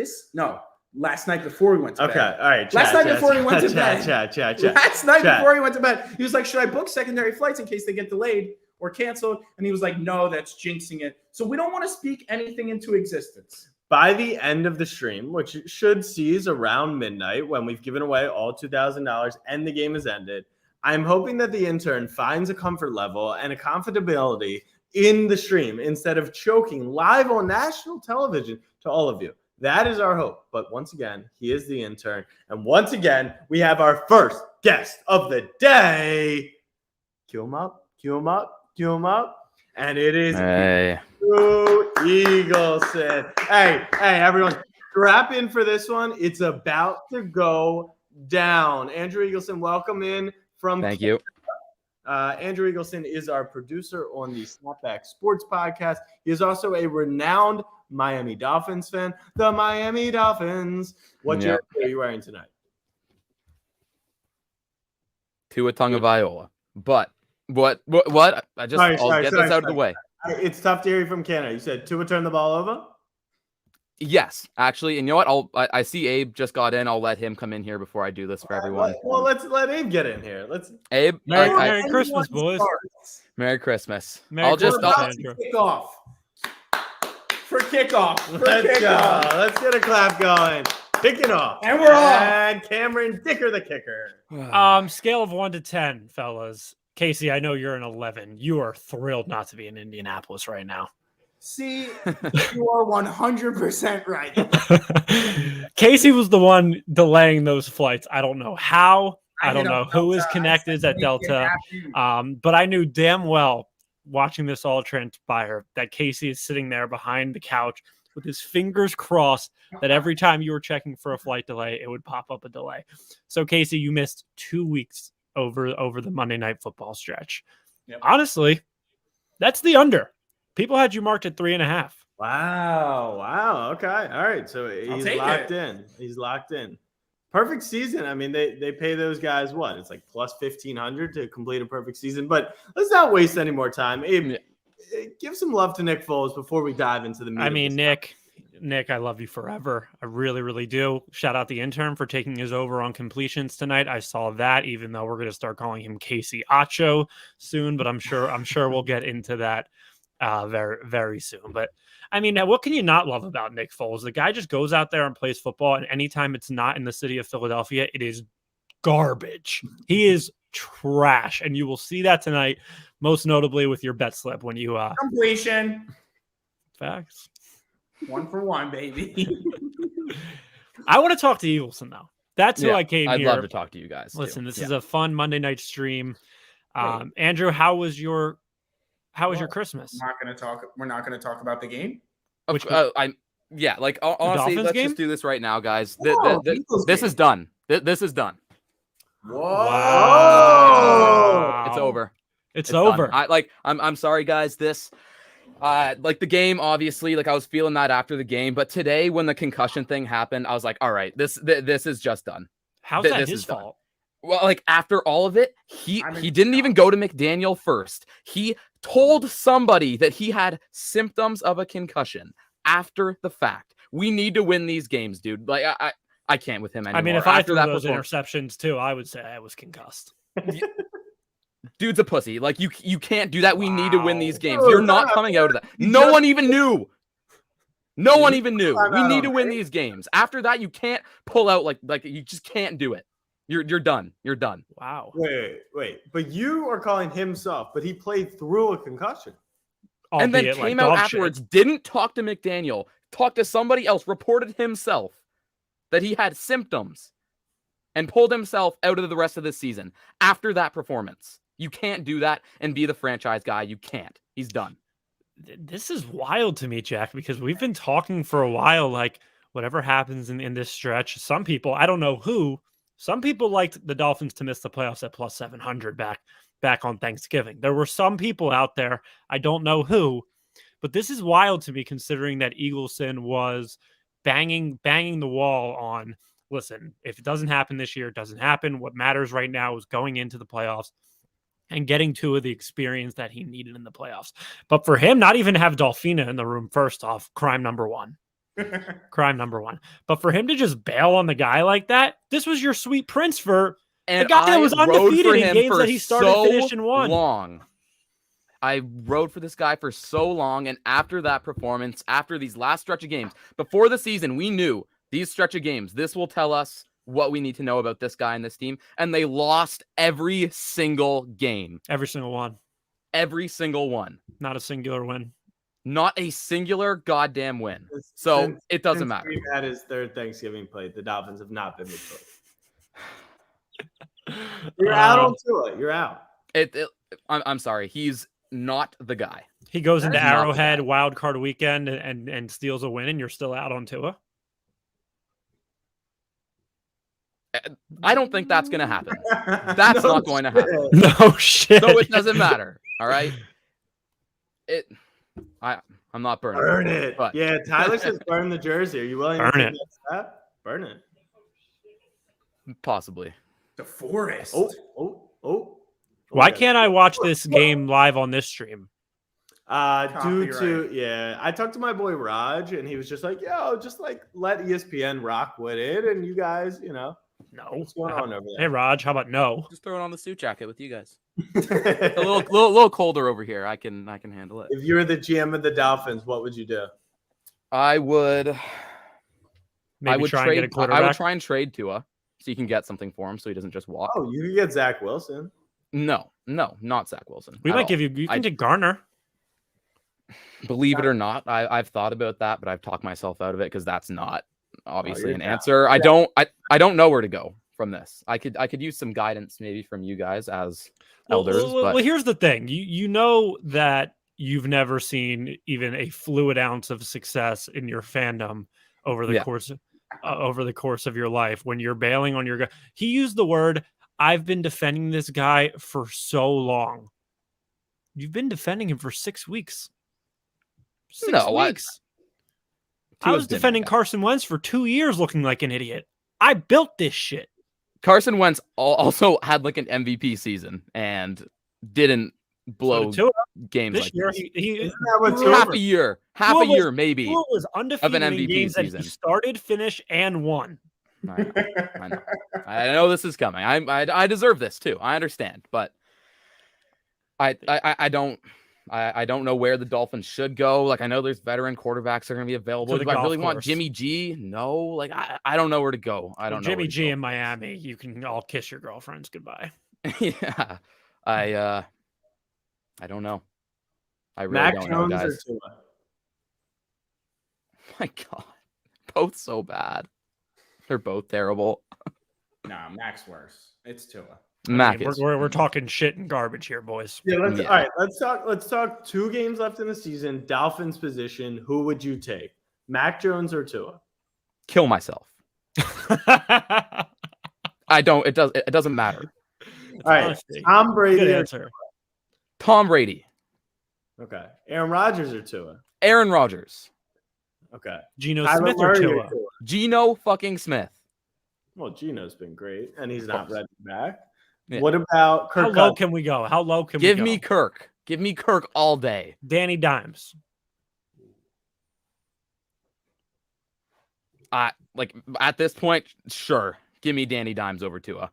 last night before he went to bed. Okay, all right. Last night before he went to bed. Before he went to bed, he was like, should I book secondary flights in case they get delayed or canceled? And he was like, no, that's jinxing it. So we don't want to speak anything into existence. By the end of the stream, which should cease around midnight when we've given away all $2,000 and the game is ended, I'm hoping that the intern finds a comfort level and a comfortability in the stream instead of choking live on national television to all of you. That is our hope. But once again, he is the intern. And once again, we have our first guest of the day. Cue him up. And it is Hey. Andrew Eagleson. Hey, everyone, strap in for this one. It's about to go down. Andrew Eagleson, welcome in from Thank you. Andrew Eagleson is our producer on the Snapback Sports Podcast. He is also a renowned Miami Dolphins fan. The Miami Dolphins. What jersey are you wearing tonight? Tua Tagovailoa. But what? I'll get this out of the way. It's tough to hear you from Canada. You said Tua turned the ball over? Yes, actually, and you know what? I see Abe just got in. I'll let him come in here before I do this for everyone. Well, let's let Abe get in here. Abe, Merry Christmas, boys. Merry Christmas. Merry Christmas, Andrew. Kickoff. For kickoff. Let's go. Let's get a clap going. Kicking off. And we're off. And Cameron Dicker, the kicker. Scale of 1 to 10, fellas. Casey, I know you're an 11. You are thrilled not to be in Indianapolis right now. See, you are 100% right. Casey was the one delaying those flights. I don't know how. I don't know who is connected at Delta. But I knew damn well, watching this all transpire, that Casey is sitting there behind the couch with his fingers crossed that every time you were checking for a flight delay, it would pop up a delay. So, Casey, you missed 2 weeks over the Monday Night Football stretch. Yep. Honestly, that's the under. People had you marked at 3.5. Wow. Okay. All right. So he's locked in. He's locked in. Perfect season. I mean, they pay those guys what? It's like plus 1,500 to complete a perfect season. But let's not waste any more time. Abe, give some love to Nick Foles before we dive into the meat. I mean, Nick, I love you forever. I really, really do. Shout out the intern for taking his over on completions tonight. I saw that, even though we're going to start calling him Casey Acho soon, but I'm sure we'll get into that very, very soon. But I mean, what can you not love about Nick Foles? The guy just goes out there and plays football, and anytime it's not in the city of Philadelphia, it is garbage. He is trash, and you will see that tonight, most notably with your bet slip when you completion. Facts. 1 for 1, baby. I want to talk to Eagleson, though. That's who I came I'd here. I'd love to talk to you guys. Listen, this is a fun Monday night stream. Andrew, how was your Christmas? We're not going to talk about the game. Honestly, let's game? just do this right now, guys. This is done. This is done. Whoa! Wow. It's over. It's over. Done. I'm sorry, guys. This, the game, obviously, I was feeling that after the game, but today when the concussion thing happened, I was like, all right, this is just done. How's that his fault? Well, after all of it, he didn't even go to McDaniel first. He told somebody that he had symptoms of a concussion after the fact. We need to win these games, dude. I can't with him anymore. I mean, if I threw those interceptions too, I would say I was concussed. Dude's a pussy. You can't do that. We need to win these games. You're not coming out of that. No one even knew. No one even knew. We need to win these games. After that, you can't pull out you just can't do it. You're done. You're done. Wow. Wait. But you are calling him soft, but he played through a concussion. And then came out afterwards, didn't talk to McDaniel, talked to somebody else, reported himself that he had symptoms, and pulled himself out of the rest of the season after that performance. You can't do that and be the franchise guy. You can't. He's done. This is wild to me, Jack, because we've been talking for a while, whatever happens in this stretch, some people, I don't know who, some people liked the Dolphins to miss the playoffs at plus 700 back on Thanksgiving. There were some people out there, I don't know who, but this is wild to me considering that Eagleson was banging the wall on, listen, if it doesn't happen this year, it doesn't happen. What matters right now is going into the playoffs and getting Tua the experience that he needed in the playoffs. But for him, not even have Dolphina in the room, first off, crime number one. Crime number one. But for him to just bail on the guy like that, this was your sweet prince for a guy that was undefeated in games that he started, finished, and won. I rode for this guy for so long, and after that performance, after these last stretch of games, before the season, we knew these stretch of games, this will tell us what we need to know about this guy and this team, and they lost every single game. Every single one. Every single one. Not a singular win. Not a singular goddamn win. So it doesn't matter. We've had his third Thanksgiving plate. The Dolphins have not been victorious. You're out on Tua. You're out. I'm sorry. He's not the guy. He goes That into is not the Arrowhead guy. wild card weekend and steals a win, and you're still out on Tua. I don't think that's going to happen. That's No not going to happen. No shit. So it doesn't matter. All right. I'm not burning. Burn it. But Yeah, Tyler says burn the jersey. Are you willing to Burn take it. that step? Burn it. possibly. DeForest. Oh. Why can't I watch this game live on this stream? I talked to my boy Raj, and he was just like, "Yo, just like let ESPN rock with it, and you guys, No. what's going on over Hey there?" Raj, how about no? Just throw it on the suit jacket with you guys. A little colder over here. I can handle it. If you were the GM of the Dolphins, what would you do? I would. Maybe I would try trade. and get a quarterback. I would try and trade Tua, so you can get something for him, so he doesn't just walk. Oh, you could get Zach Wilson. No, not Zach Wilson. We at might all. give you. You can get Garner. Believe it or not, I've thought about that, but I've talked myself out of it because that's not obviously an down. answer. I don't know where to go from this. I could use some guidance maybe from you guys as elders. Well, here's the thing. You know that you've never seen even a fluid ounce of success in your fandom over the course of your life when you're bailing on your guy. He used the word, "I've been defending this guy for so long." You've been defending him for 6 weeks. 6 weeks. I was defending Carson Wentz for 2 years looking like an idiot. I built this shit. Carson Wentz also had like an MVP season and didn't blow games this like year. this. He half a year maybe. Tua was undefeated of an in MVP games season. that he started, finished, and won. I know. I know this is coming. I deserve this too. I understand, but I don't know where the Dolphins should go. Like, I know there's veteran quarterbacks that are going to be available. Do I really want Jimmy G? No. Like, I don't know where to go. I don't know. Jimmy G in Miami, you can all kiss your girlfriends goodbye. Yeah. I don't know. I really Mac don't Jones know, guys. or Tua? Oh my God. Both so bad. They're both terrible. Nah, Mac's worse. It's Tua. Mac we're talking shit and garbage here, boys. Yeah, all right. Let's talk 2 games left in the season. Dolphins position. Who would you take? Mac Jones or Tua? Kill myself. I don't. It doesn't matter. All right. Honesty. Tom Brady. Good answer. Tom Brady. Okay. Aaron Rodgers or Tua? Aaron Rodgers. Okay. Geno Kyler Smith or Murray Tua? Geno fucking Smith. Well, Geno's been great, and he's not ready back. Yeah. What about Kirk How low Cousins? can we go? How low can we Give go? me Kirk. Give me Kirk all day. Danny Dimes. Like at this point, sure. Give me Danny Dimes over Tua.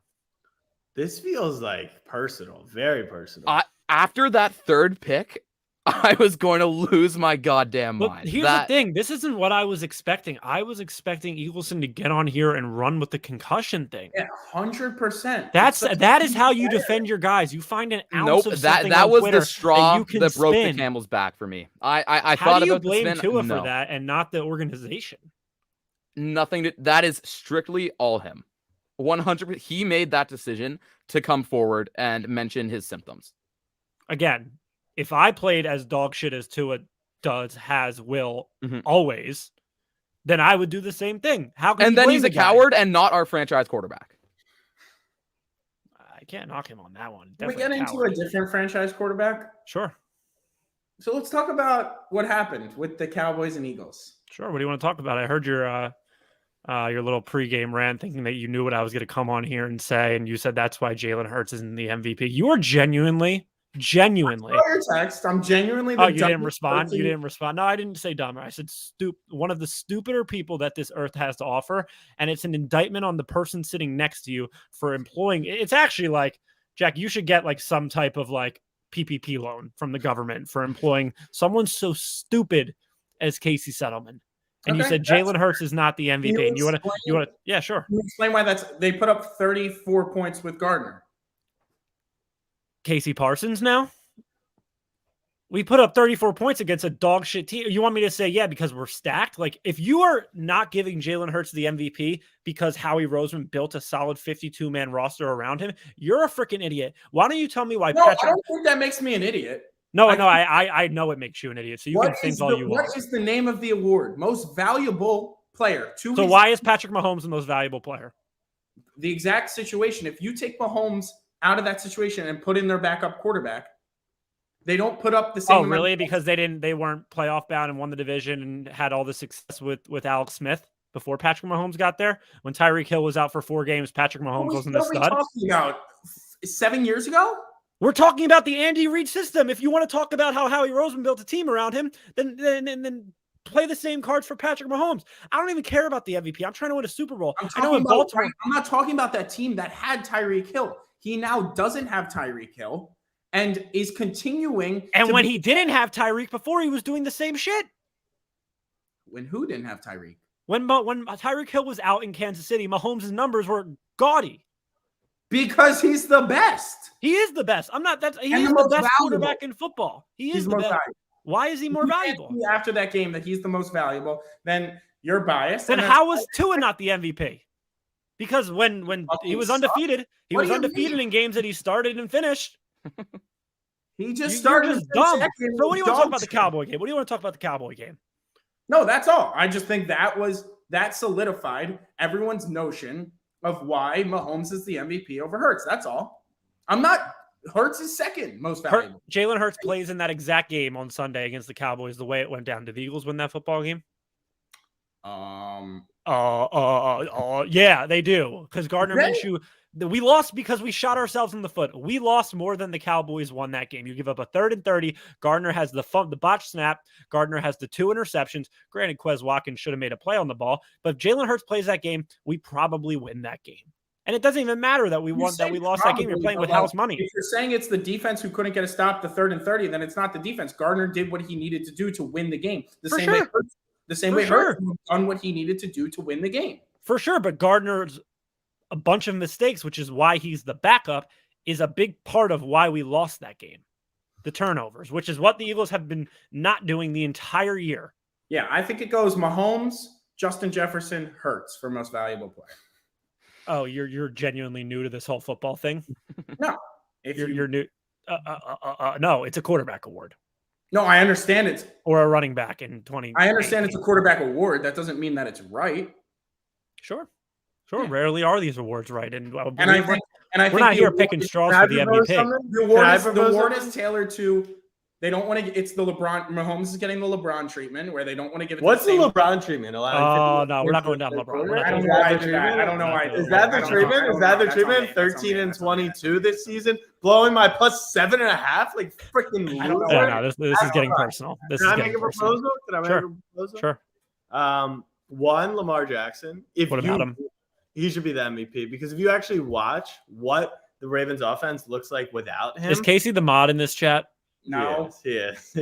This feels like personal, very personal. After that third pick, I was going to lose my goddamn mind. But here's the thing. This isn't what I was expecting. I was expecting Eagleson to get on here and run with the concussion thing. Yeah, 100%. That is how you defend your guys. You find an ounce of something that on was Twitter the straw that broke the spin. camel's back for me. I How thought do you about blame the spin. Tua No. for that and not the organization? Nothing. That is strictly all him. 100%. He made that decision to come forward and mention his symptoms. Again, if I played as dog shit as Tua will always, then I would do the same thing. How can and then he's a coward and not our franchise quarterback. I can't knock him on that one. Can we get into a different franchise quarterback? Sure. So let's talk about what happened with the Cowboys and Eagles. Sure. What do you want to talk about? I heard your little pregame rant thinking that you knew what I was going to come on here and say, and you said that's why Jalen Hurts isn't the MVP. You are genuinely. I saw your text. I'm genuinely. Oh, you didn't respond. You didn't respond. No, I didn't say dumber. I said one of the stupider people that this earth has to offer, and it's an indictment on the person sitting next to you for employing. It's actually like, Jack, you should get like some type of like PPP loan from the government for employing someone so stupid as Casey Settleman. And you said Jalen Hurts is not the MVP. And you want to, yeah, sure. Can you explain why they put up 34 points with Gardner. Casey Parsons now? We put up 34 points against a dog shit team. You want me to say, yeah, because we're stacked? Like, if you are not giving Jalen Hurts the MVP because Howie Roseman built a solid 52-man roster around him, you're a freaking idiot. Why don't you tell me why I don't think that makes me an idiot. I know it makes you an idiot. So you can think all you want. What is the name of the award? Most valuable player. So why is Patrick Mahomes the most valuable player? The exact situation. If you take Mahomes out of that situation and put in their backup quarterback, they don't put up the same. Oh, really? Because they weren't playoff bound and won the division and had all the success with Alex Smith before Patrick Mahomes got there. When Tyreek Hill was out for 4 games, Patrick Mahomes wasn't a stud. What are we talking about? 7 years ago? We're talking about the Andy Reid system. If you want to talk about how Howie Roseman built a team around him, then play the same cards for Patrick Mahomes. I don't even care about the MVP. I'm trying to win a Super Bowl. I'm not talking about that team that had Tyreek Hill. He now doesn't have Tyreek Hill and is continuing. And when he didn't have Tyreek before, he was doing the same shit. When who didn't have Tyreek? When Tyreek Hill was out in Kansas City, Mahomes' numbers were gaudy. Because he's the best. He is the best. He's the best quarterback in football. He's the best. Valuable. Why is he more valuable? After that game that he's the most valuable, then you're biased. Then how was Tua not the MVP? Because when he was undefeated, he was undefeated in games that he started and finished. He just started. You're just dumb. So what do you want to talk about the Cowboy game? What do you want to talk about the Cowboy game? No, that's all. I just think that solidified everyone's notion of why Mahomes is the MVP over Hurts. That's all. Hurts is second most valuable. Jalen Hurts plays in that exact game on Sunday against the Cowboys the way it went down. Did the Eagles win that football game? Yeah, they do. Because Gardner Minshew, we lost because we shot ourselves in the foot. We lost more than the Cowboys won that game. You give up a 3rd and 30. Gardner has the botched snap. Gardner has the 2 interceptions. Granted, Quez Watkins should have made a play on the ball. But if Jalen Hurts plays that game, we probably win that game. And it doesn't even matter that we lost that game. You're playing with house money. If you're saying it's the defense who couldn't get a stop the 3rd and 30, then it's not the defense. Gardner did what he needed to do to win the game. The same way Hurts done what he needed to do to win the game. For sure, but Gardner's a bunch of mistakes, which is why he's the backup, is a big part of why we lost that game. The turnovers, which is what the Eagles have been not doing the entire year. Yeah, I think it goes Mahomes, Justin Jefferson, Hurts for most valuable player. Oh, you're genuinely new to this whole football thing? No. You're new. No, it's a quarterback award. No, I understand it's or a running back in 20. I understand it's a quarterback award. That doesn't mean that it's right. Sure. Yeah. Rarely are these awards right, and I think we're not here picking straws for the MVP. The award is tailored to. They don't want to. It's the LeBron. Mahomes is getting the LeBron treatment, where they don't want to give it. What's the LeBron treatment? Oh no, we're not going down LeBron. I don't know why. Is that the treatment? Is that the treatment? 13 and 22 this season, blowing my +7.5, like freaking. No, this is getting personal. Can I make a proposal? Sure. One, Lamar Jackson. What about him? He should be the MVP, because if you actually watch what the Ravens offense looks like without him. Is Casey the mod in this chat? No. Yes.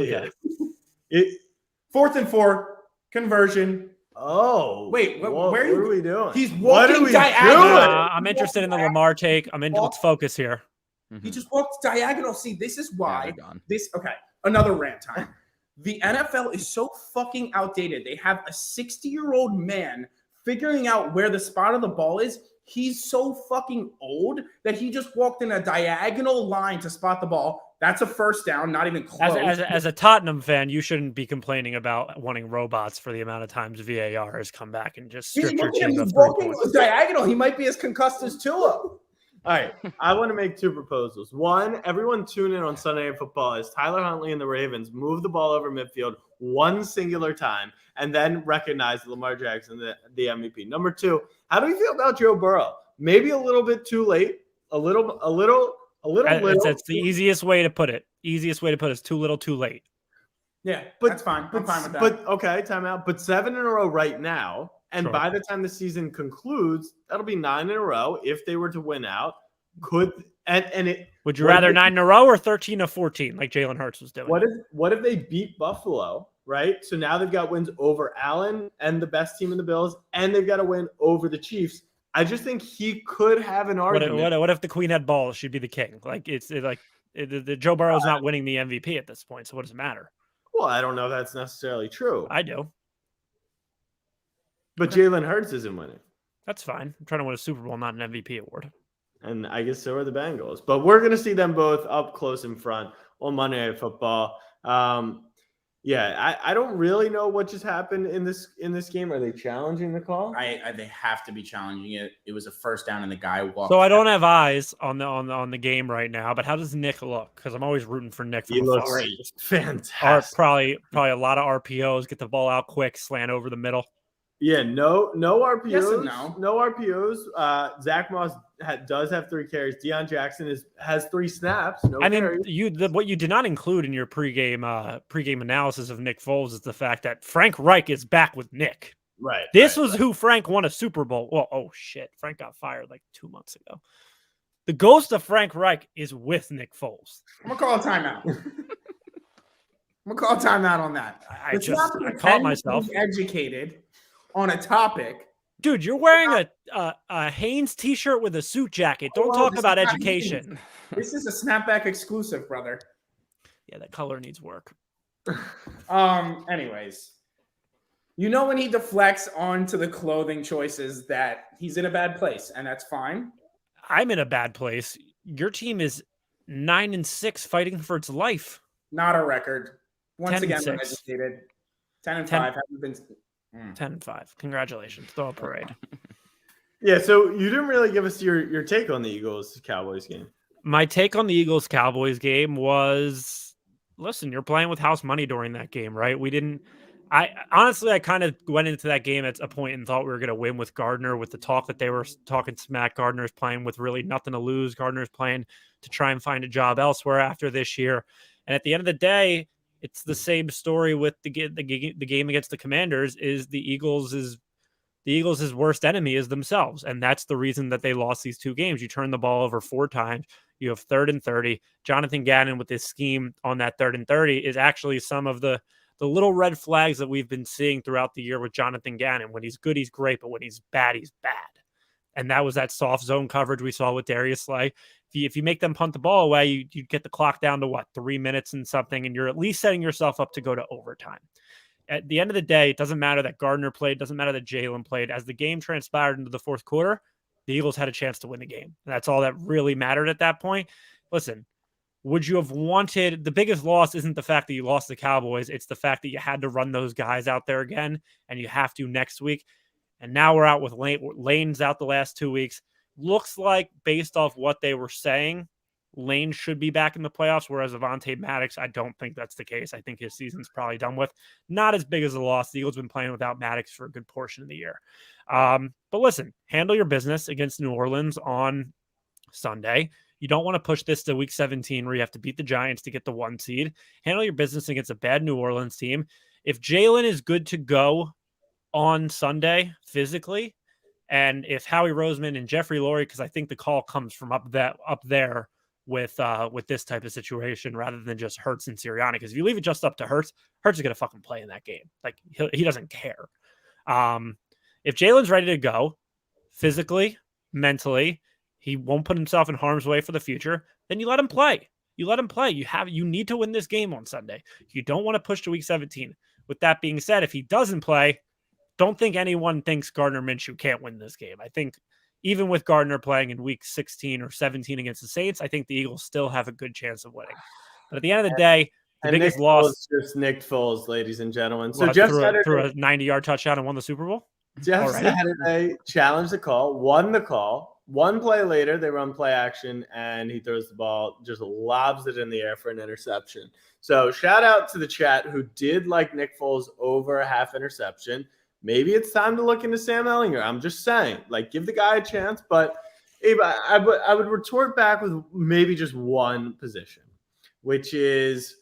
4th and 4 conversion. Oh. Wait, what are we doing? He's walking diagonal. I'm interested in the Lamar take. Let's focus here. He just walked diagonal. See, this is why. Another rant time. The NFL is so fucking outdated. They have a 60-year-old man figuring out where the spot of the ball is. He's so fucking old that he just walked in a diagonal line to spot the ball. That's a first down, not even close. As a Tottenham fan, you shouldn't be complaining about wanting robots for the amount of times VAR has come back and just stripped your team of 3 points. He's diagonal. He might be as concussed as Tua. All right, I want to make 2 proposals. One, everyone tune in on Sunday Night Football as Tyler Huntley and the Ravens move the ball over midfield one singular time, and then recognize Lamar Jackson, the MVP. Number 2, how do we feel about Joe Burrow? Maybe a little bit too late, a little. That's the easiest way to put it. Easiest way to put it is too little, too late. Yeah, that's fine. I'm fine with that. But okay, timeout. But 7 in a row right now. And by the time the season concludes, that'll be 9 in a row. If they were to win out, would you rather 9 in a row or 13 of 14 like Jalen Hurts was doing? What if they beat Buffalo, right? So now they've got wins over Allen and the best team in the Bills, and they've got a win over the Chiefs. I just think he could have an argument. What if the Queen had balls? She'd be the king. The Joe Burrow's not winning the MVP at this point. So what does it matter? Well, I don't know if that's necessarily true. I do. But Jalen Hurts isn't winning. That's fine. I'm trying to win a Super Bowl, not an MVP award. And I guess so are the Bengals. But we're going to see them both up close in front on Monday Night Football. I don't really know what just happened in this game. Are they challenging the call? They have to be challenging it. It was a first down and the guy walked. So I don't have eyes on the game right now, but how does Nick look? Because I'm always rooting for Nick. He looks fantastic. Probably a lot of RPOs. Get the ball out quick, slant over the middle. Yeah, no RPOs. Yes and no. No RPOs. Zach Moss does have 3 carries. Deion Jackson has 3 snaps. What you did not include in your pregame analysis of Nick Foles is the fact that Frank Reich is back with Nick. Right. This was who Frank won a Super Bowl. Well, oh shit, Frank got fired like 2 months ago. The ghost of Frank Reich is with Nick Foles. I'm gonna call a timeout. On that. I caught myself educated on a topic. Dude, you're wearing a Hanes t-shirt with a suit jacket. Don't talk about education. This is a snapback exclusive, brother. Yeah, that color needs work. Anyways, when he deflects onto the clothing choices that he's in a bad place, and that's fine. I'm in a bad place. Your team is 9-6 fighting for its life. Not a record. Once again, I'm educated. 10-5 haven't been 10-5. Congratulations. Throw a parade. Yeah, so you didn't really give us your take on the Eagles-Cowboys game. My take on the Eagles-Cowboys game was, listen, you're playing with house money during that game, right? I kind of went into that game at a point and thought we were going to win with Gardner, with the talk that they were talking smack. Gardner's playing with really nothing to lose. Gardner's playing to try and find a job elsewhere after this year. And at the end of the day, it's the same story with the game against the Commanders. Is the Eagles' worst enemy is themselves, and that's the reason that they lost these 2 games. You turn the ball over 4 times. You have 3rd and 30. Jonathan Gannon with this scheme on that 3rd and 30 is actually some of the little red flags that we've been seeing throughout the year with Jonathan Gannon. When he's good, he's great, but when he's bad, he's bad. And that was that soft zone coverage we saw with Darius Slay. If you make them punt the ball away, you get the clock down to 3 minutes and something, and you're at least setting yourself up to go to overtime. At the end of the day, it doesn't matter that Gardner played, doesn't matter that Jalen played. As the game transpired into the 4th quarter, the Eagles had a chance to win the game. And that's all that really mattered at that point. Listen, would you have wanted, the biggest loss isn't the fact that you lost the Cowboys, it's the fact that you had to run those guys out there again, and you have to next week. And now we're out with Lane's out the last 2 weeks. Looks like, based off what they were saying, Lane should be back in the playoffs, whereas Avonte Maddox, I don't think that's the case. I think his season's probably done with. Not as big as a loss. The Eagles have been playing without Maddox for a good portion of the year. But listen, handle your business against New Orleans on Sunday. You don't want to push this to week 17 where you have to beat the Giants to get the 1 seed. Handle your business against a bad New Orleans team. If Jalen is good to go on Sunday physically, and if Howie Roseman and Jeffrey Lurie, because I think the call comes from up there with this type of situation rather than just Hurts and Sirianni. Because if you leave it just up to Hurts is going to fucking play in that game. Like he doesn't care. If Jalen's ready to go physically, mentally, he won't put himself in harm's way for the future, then you let him play. You need to win this game on Sunday. You don't want to push to week 17. With that being said, if he doesn't play, don't think anyone thinks Gardner Minshew can't win this game. I think even with Gardner playing in week 16 or 17 against the Saints, I think the Eagles still have a good chance of winning. But at the end of the day, the biggest loss is Nick Foles, ladies and gentlemen. So Jeff threw a 90-yard touchdown and won the Super Bowl? Jeff Saturday challenged the call, won the call. 1 play later, they run play action, and he throws the ball, just lobs it in the air for an interception. So shout out to the chat who did like Nick Foles over a half interception. Maybe it's time to look into Sam Ehlinger. I'm just saying, give the guy a chance. But Abe, I would retort back with maybe just one position, which is,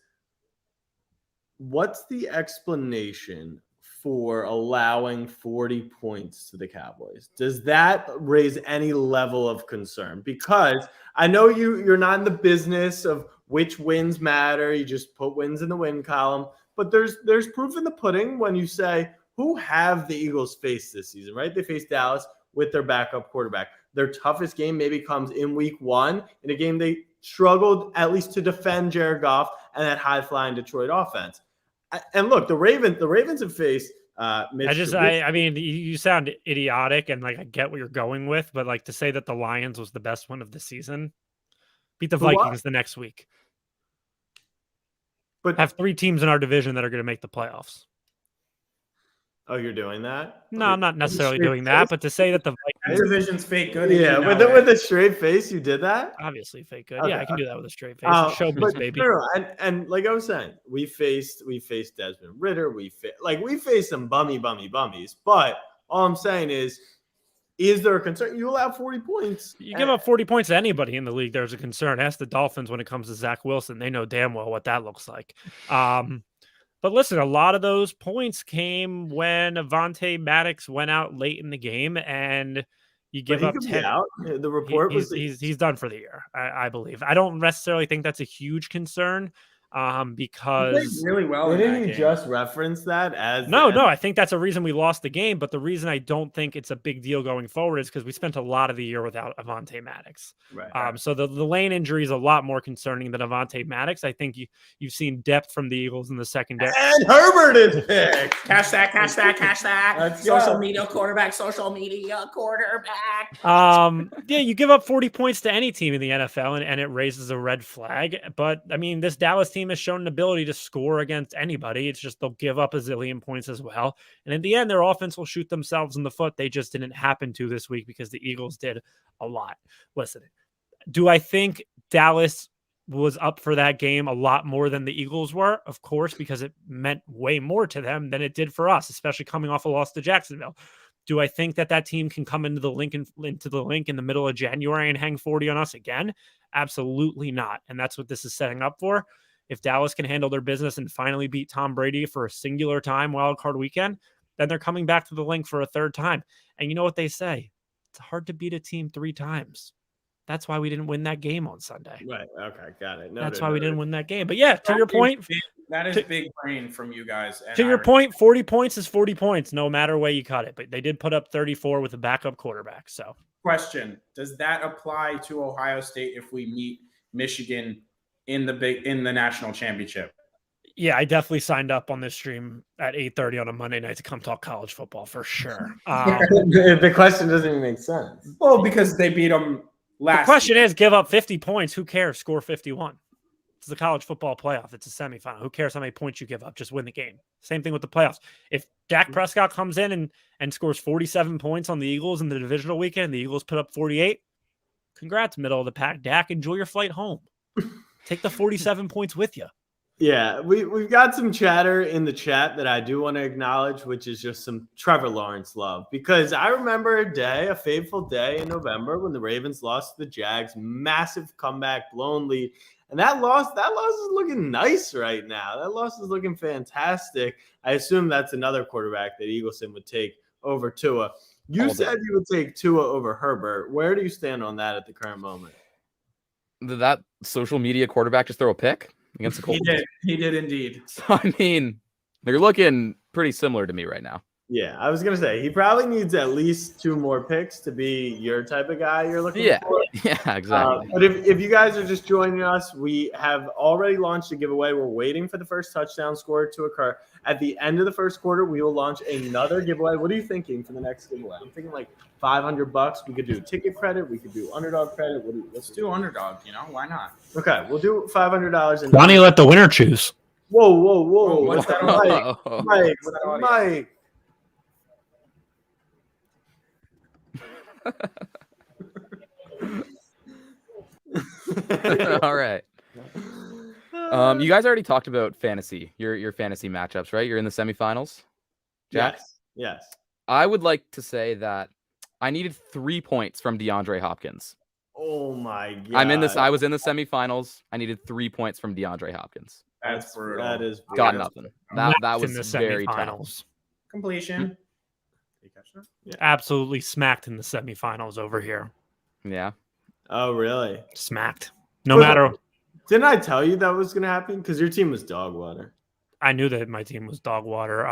what's the explanation for allowing 40 points to the Cowboys? Does that raise any level of concern? Because I know you're not in the business of which wins matter. You just put wins in the win column. But there's proof in the pudding when you say, who have the Eagles faced this season, right? They faced Dallas with their backup quarterback. Their toughest game maybe comes in week 1 in a game they struggled at least to defend Jared Goff and that high-flying Detroit offense. And look, the Ravens have faced Mitch I mean, you sound idiotic, and like I get what you're going with, but like to say that the Lions was the best one of the season, beat the Vikings the next week, but have 3 teams in our division that are going to make the playoffs. Oh, you're doing that? No, I'm not necessarily doing that, but to say that the Vikings division's fake good. Yeah, with a straight face, you did that? Obviously fake good. Okay, yeah, I can do that with a straight face. Showbiz, baby. No, and like I was saying, we faced Desmond Ridder. We faced some bummies. But all I'm saying is there a concern? You allow 40 points. You give up 40 points to anybody in the league, there's a concern. Ask the Dolphins when it comes to Zach Wilson. They know damn well what that looks like. But listen, a lot of those points came when Avonte Maddox went out late in the game, and you give up 10. Out. The report was he's done for the year, I believe. I don't necessarily think that's a huge concern. Because really well. Didn't you just reference that as no, I think that's a reason we lost the game. But the reason I don't think it's a big deal going forward is because we spent a lot of the year without Avonte Maddox. Right. So the lane injury is a lot more concerning than Avonte Maddox. I think you've seen depth from the Eagles in the secondary. And Herbert is picked. Cash that. Let's social go. media quarterback. Yeah, you give up 40 points to any team in the NFL, and it raises a red flag. But I mean, this Dallas team has shown an ability to score against anybody. It's just they'll give up a zillion points as well. And in the end, their offense will shoot themselves in the foot. They just didn't happen to this week because the Eagles did a lot. Listen, do I think Dallas was up for that game a lot more than the Eagles were? Of course, because it meant way more to them than it did for us, especially coming off a loss to Jacksonville. Do I think that team can come into the link in the middle of January and hang 40 on us again? Absolutely not. And that's what this is setting up for. If Dallas can handle their business and finally beat Tom Brady for a singular time wildcard weekend, then they're coming back to the link for a third time. And you know what they say? It's hard to beat a team 3 times. That's why we didn't win that game on Sunday. Right. Okay. Got it. That's why we didn't win that game. But yeah, to your point. That is big brain from you guys. To your point, 40 points is 40 points, no matter way you cut it. But they did put up 34 with a backup quarterback. So, question: does that apply to Ohio State if we meet Michigan in the national championship? Yeah, I definitely signed up on this stream at 8:30 on a Monday night to come talk college football for sure. The question doesn't even make sense. Well, because they beat them last. The question is, give up 50 points. Who cares? Score 51. It's the college football playoff. It's a semifinal. Who cares how many points you give up? Just win the game. Same thing with the playoffs. If Dak Prescott comes in and scores 47 points on the Eagles in the divisional weekend, the Eagles put up 48. Congrats, middle of the pack. Dak, enjoy your flight home. Take the 47 points with you. Yeah, we've got some chatter in the chat that I do want to acknowledge, which is just some Trevor Lawrence love. Because I remember a fateful day in November when the Ravens lost to the Jags, massive comeback, blown lead. And that loss is looking nice right now. That loss is looking fantastic. I assume that's another quarterback that Eagleson would take over Tua. You said you would take Tua over Herbert. Where do you stand on that at the current moment? Did that social media quarterback just throw a pick against the Colts? He did indeed. So, I mean, they're looking pretty similar to me right now. Yeah, I was going to say, he probably needs at least 2 more picks to be your type of guy you're looking for. Yeah, exactly. But if you guys are just joining us, we have already launched a giveaway. We're waiting for the first touchdown score to occur. At the end of the first quarter, we will launch another giveaway. What are you thinking for the next giveaway? I'm thinking like $500. We could do ticket credit. We could do underdog credit. Let's do underdog, why not? Okay, we'll do $500. Why don't you let the winner choose? Whoa. What's that? Mike. All right. You guys already talked about fantasy, your fantasy matchups, right? You're in the semifinals, Jack? Yes. I would like to say that I needed 3 points from DeAndre Hopkins. Oh my God. I was in the semifinals. I needed 3 points from DeAndre Hopkins. That's brutal. That is got nothing. That was very tough. Completion. Yeah. Absolutely smacked in the semifinals over here. Yeah. Oh, really? Smacked. No matter. Didn't I tell you that was going to happen? Because your team was dog water. I knew that my team was dog water.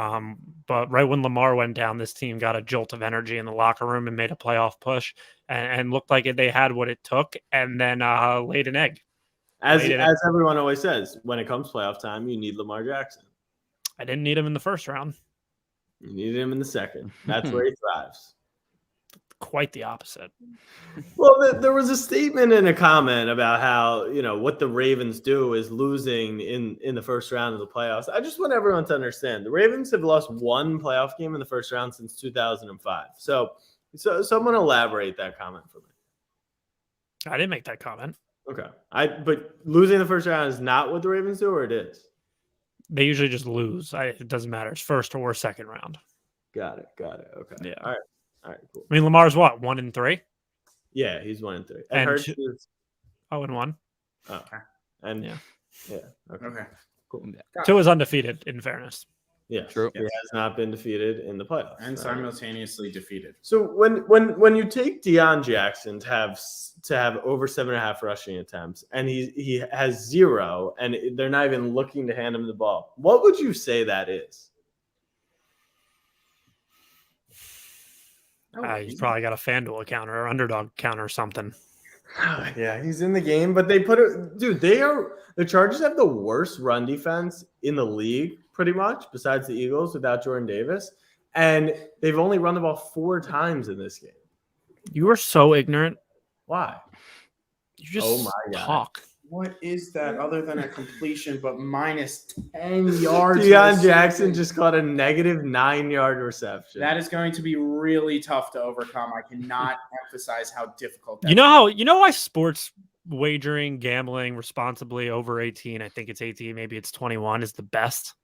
But right when Lamar went down, this team got a jolt of energy in the locker room and made a playoff push and looked like they had what it took and then laid an egg. As everyone always says, when it comes playoff time, you need Lamar Jackson. I didn't need him in the first round. You needed him in the second. That's where he thrives. Quite the opposite. Well, there was a statement in a comment about how, what the Ravens do is losing in the first round of the playoffs. I just want everyone to understand the Ravens have lost one playoff game in the first round since 2005. So someone elaborate that comment for me. I didn't make that comment. Okay. But losing the first round is not what the Ravens do, or it is? They usually just lose. It doesn't matter. It's first or second round. Got it. Okay. Yeah. All right, cool. I mean, Lamar's what, 1-3? Yeah, he's 1-3. And Hurts is 0-1. Oh, and yeah. Okay. Cool. Yeah. Tua is undefeated, in fairness. Yeah, true. He has not been defeated in the playoffs and simultaneously defeated. So when you take Deion Jackson to have over 7.5 rushing attempts, and he has 0, and they're not even looking to hand him the ball, what would you say that is? He's probably got a FanDuel account or Underdog account or something. Yeah, he's in the game, but they put it. Dude, the Chargers have the worst run defense in the league, pretty much, besides the Eagles without Jordan Davis, and they've only run the ball 4 times in this game. You are so ignorant. Why? You just talk. What is that other than a completion, but minus 10 yards? Deion Jackson just caught a negative 9-yard reception. That is going to be really tough to overcome. I cannot emphasize how difficult that You know why sports wagering, gambling responsibly over 18, I think it's 18, maybe it's 21, is the best?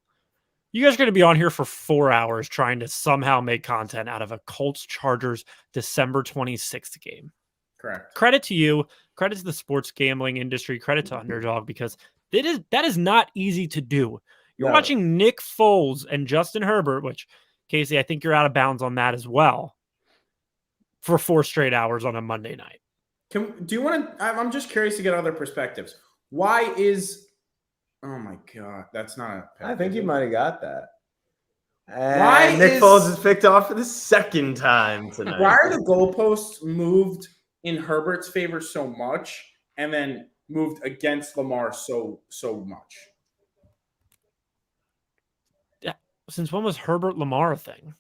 You guys are going to be on here for 4 hours trying to somehow make content out of a Colts Chargers December 26th game. Correct. Credit to you. Credit to the sports gambling industry. Credit to Underdog, because that is not easy to do. You're watching Nick Foles and Justin Herbert, which, Casey, I think you're out of bounds on that as well, for 4 straight hours on a Monday night. Do you want to? I'm just curious to get other perspectives. Why is? Oh my God, that's not a. I think you might have got that. And Nick Foles is picked off for the second time tonight. Why are the goalposts moved in Herbert's favor so much, and then moved against Lamar so much? Yeah. Since when was Herbert Lamar a thing?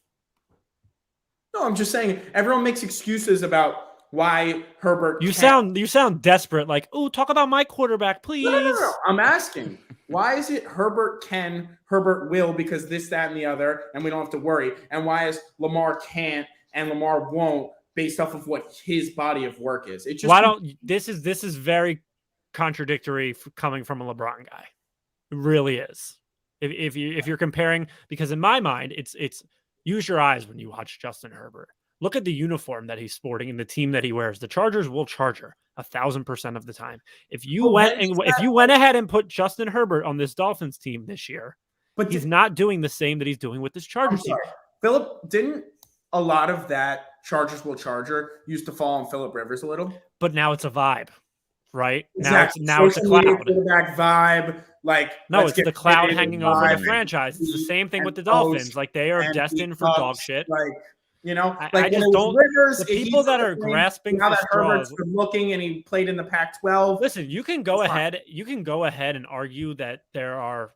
No, I'm just saying everyone makes excuses about why Herbert. You sound desperate. Like, oh, talk about my quarterback, please. No. I'm asking, why is it Herbert can, Herbert will, because this, that, and the other, and we don't have to worry? And why is Lamar can't and Lamar won't, based off of what his body of work is? It just this is very contradictory coming from a LeBron guy. It really is. If you're comparing, because in my mind, it's use your eyes when you watch Justin Herbert. Look at the uniform that he's sporting and the team that he wears. The Chargers will charger 1,000% of the time. If you went ahead and put Justin Herbert on this Dolphins team this year, but he's not doing the same that he's doing with this Chargers team. Philip, didn't a lot of that Chargers will charger used to fall on Philip Rivers a little? But now it's a vibe, right? Exactly. Now it's a cloud. Quarterback vibe. No, it's the cloud hanging over the franchise. It's the same thing with the Dolphins. Like, they are destined for dog shit. I just don't. Rivers, the people that are grasping for straws. Good looking, and he played in the Pac-12. Listen, you can go ahead and argue that there are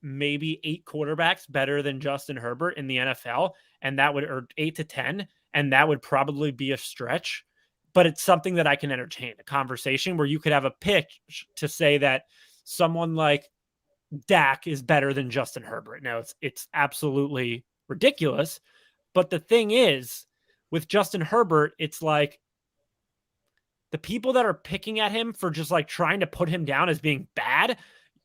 maybe 8 quarterbacks better than Justin Herbert in the NFL, and that would, or 8 to 10, and that would probably be a stretch. But it's something that I can entertain, a conversation where you could have a pitch to say that someone like Dak is better than Justin Herbert. Now, it's absolutely ridiculous. But the thing is, with Justin Herbert, it's like the people that are picking at him for just like trying to put him down as being bad,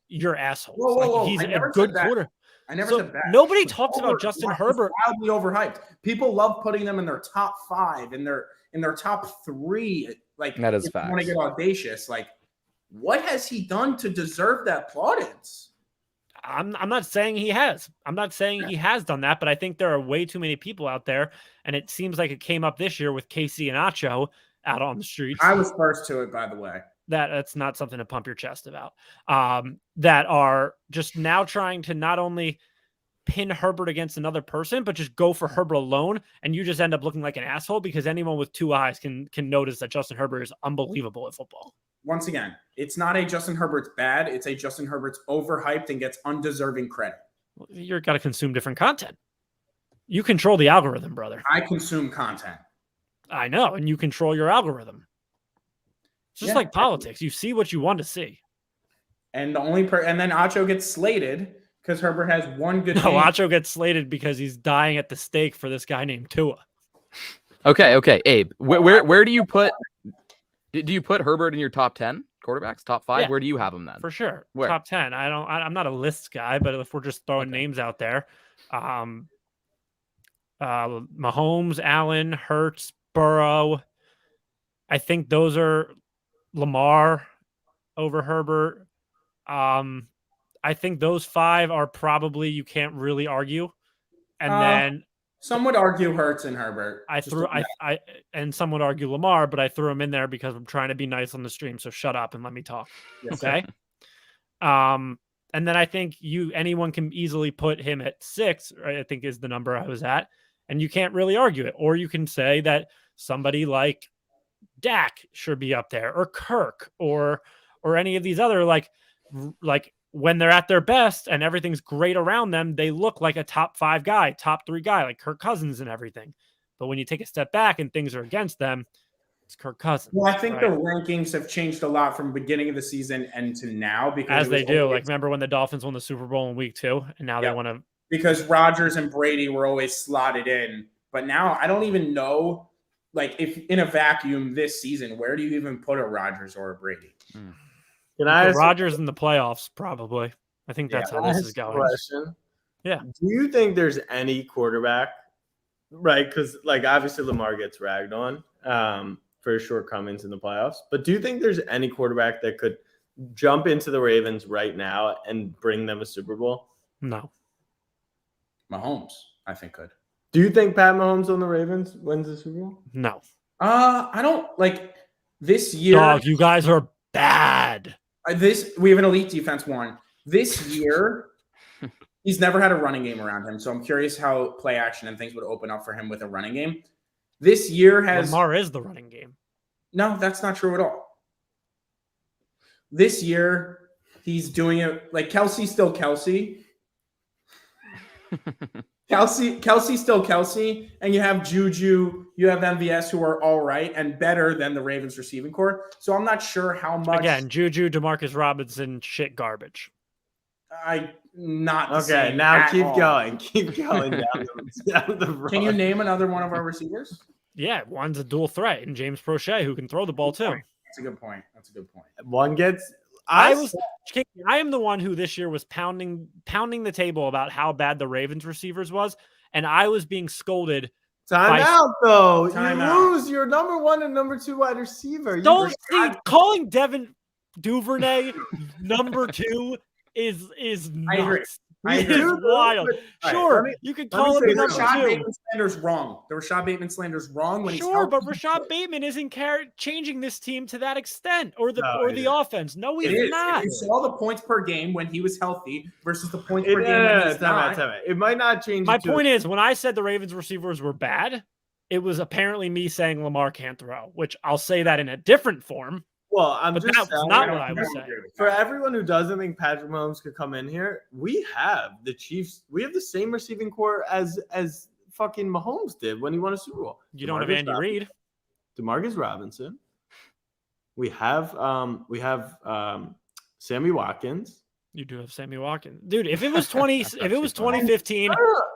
you're assholes. Whoa. He's a good quarter. I never said that. Nobody talks about Justin Herbert. Wildly overhyped. People love putting them in their top 5, in their top 3. Like, that is facts. Want to get audacious. Like, what has he done to deserve that plaudits? I'm not saying he has. I'm not saying he has done that, but I think there are way too many people out there, and it seems like it came up this year with Casey and Acho out on the streets. I was first to it, by the way. That's not something to pump your chest about. That are just now trying to not only pin Herbert against another person, but just go for Herbert alone, and you just end up looking like an asshole because anyone with 2 eyes can notice that Justin Herbert is unbelievable at football. Once again, it's not a Justin Herbert's bad. It's a Justin Herbert's overhyped and gets undeserving credit. You've got to consume different content. You control the algorithm, brother. I consume content. I know, and you control your algorithm. It's just like politics. You see what you want to see. And the only and then Acho gets slated because Herbert has one good game. Acho gets slated because he's dying at the stake for this guy named Tua. Okay, Abe. Where do you put? Do you put Herbert in your top 10 quarterbacks? Top 5? Yeah, where do you have him then? For sure. Where? Top 10. I'm not a list guy, but if we're just throwing names out there, Mahomes, Allen, Hurts, Burrow. I think those are Lamar over Herbert. I think those 5 are probably, you can't really argue. And then some would argue Hurts and Herbert. And some would argue Lamar, but I threw him in there because I'm trying to be nice on the stream. So shut up and let me talk. Yes, okay. And then I think anyone can easily put him at 6, right? I think is the number I was at, and you can't really argue it. Or you can say that somebody like Dak should be up there, or Kirk, or any of these other like when they're at their best and everything's great around them, they look like a top 5 guy, top 3 guy, like Kirk Cousins and everything. But when you take a step back and things are against them, it's Kirk Cousins. Well, I think the rankings have changed a lot from beginning of the season and to now. Because they do. Like, remember when the Dolphins won the Super Bowl in week 2, and now they want to. Because Rodgers and Brady were always slotted in. But now I don't even know, like, if in a vacuum this season, where do you even put a Rodgers or a Brady? Can I ask Rodgers in the playoffs? Probably. I think that's how this is going. Question. Yeah. Do you think there's any quarterback, right? Because like obviously Lamar gets ragged on for his shortcomings in the playoffs, but do you think there's any quarterback that could jump into the Ravens right now and bring them a Super Bowl? No. Mahomes, I think could. Do you think Pat Mahomes on the Ravens wins the Super Bowl? No. I don't like this year. Dog, you guys are bad. We have an elite defense one. This year, he's never had a running game around him. So I'm curious how play action and things would open up for him with a running game. This year has Lamar is the running game. No, that's not true at all. This year, he's doing it like Kelsey's still Kelsey. Kelsey's still Kelsey, and you have Juju, you have MVS who are all right and better than the Ravens receiving core. So I'm not sure how much. Again, Juju, Demarcus Robinson, shit garbage. Not okay. Now keep going down the road. Can you name another one of our receivers? Yeah, one's a dual threat, and James Prochet who can throw the ball too. That's a good point. One gets. I am the one who this year was pounding the table about how bad the Ravens receivers was, and I was being scolded. Time out, though. Time you out. lose your number 1 and number 2 wide receiver. Don't see calling Devin Duvernay number 2 is nuts. I agree. It's wild. Sure, you could call him number 2. Rashad Bateman slander's wrong. The Rashad Bateman slander's wrong when he's but Rashad Bateman isn't changing this team to that extent, or the offense. No, he's not. You saw the points per game when he was healthy versus the points per game when he's not. It might not change. My point is, when I said the Ravens receivers were bad, it was apparently me saying Lamar can't throw, which I'll say that in a different form. Well, that's not what I was saying. For everyone who doesn't think Patrick Mahomes could come in here, we have the Chiefs. We have the same receiving core as fucking Mahomes did when he won a Super Bowl. You don't have Andy Reid, Demarcus Robinson. We have Sammy Watkins. You do have Sammy Watkins, dude. If it was 2015,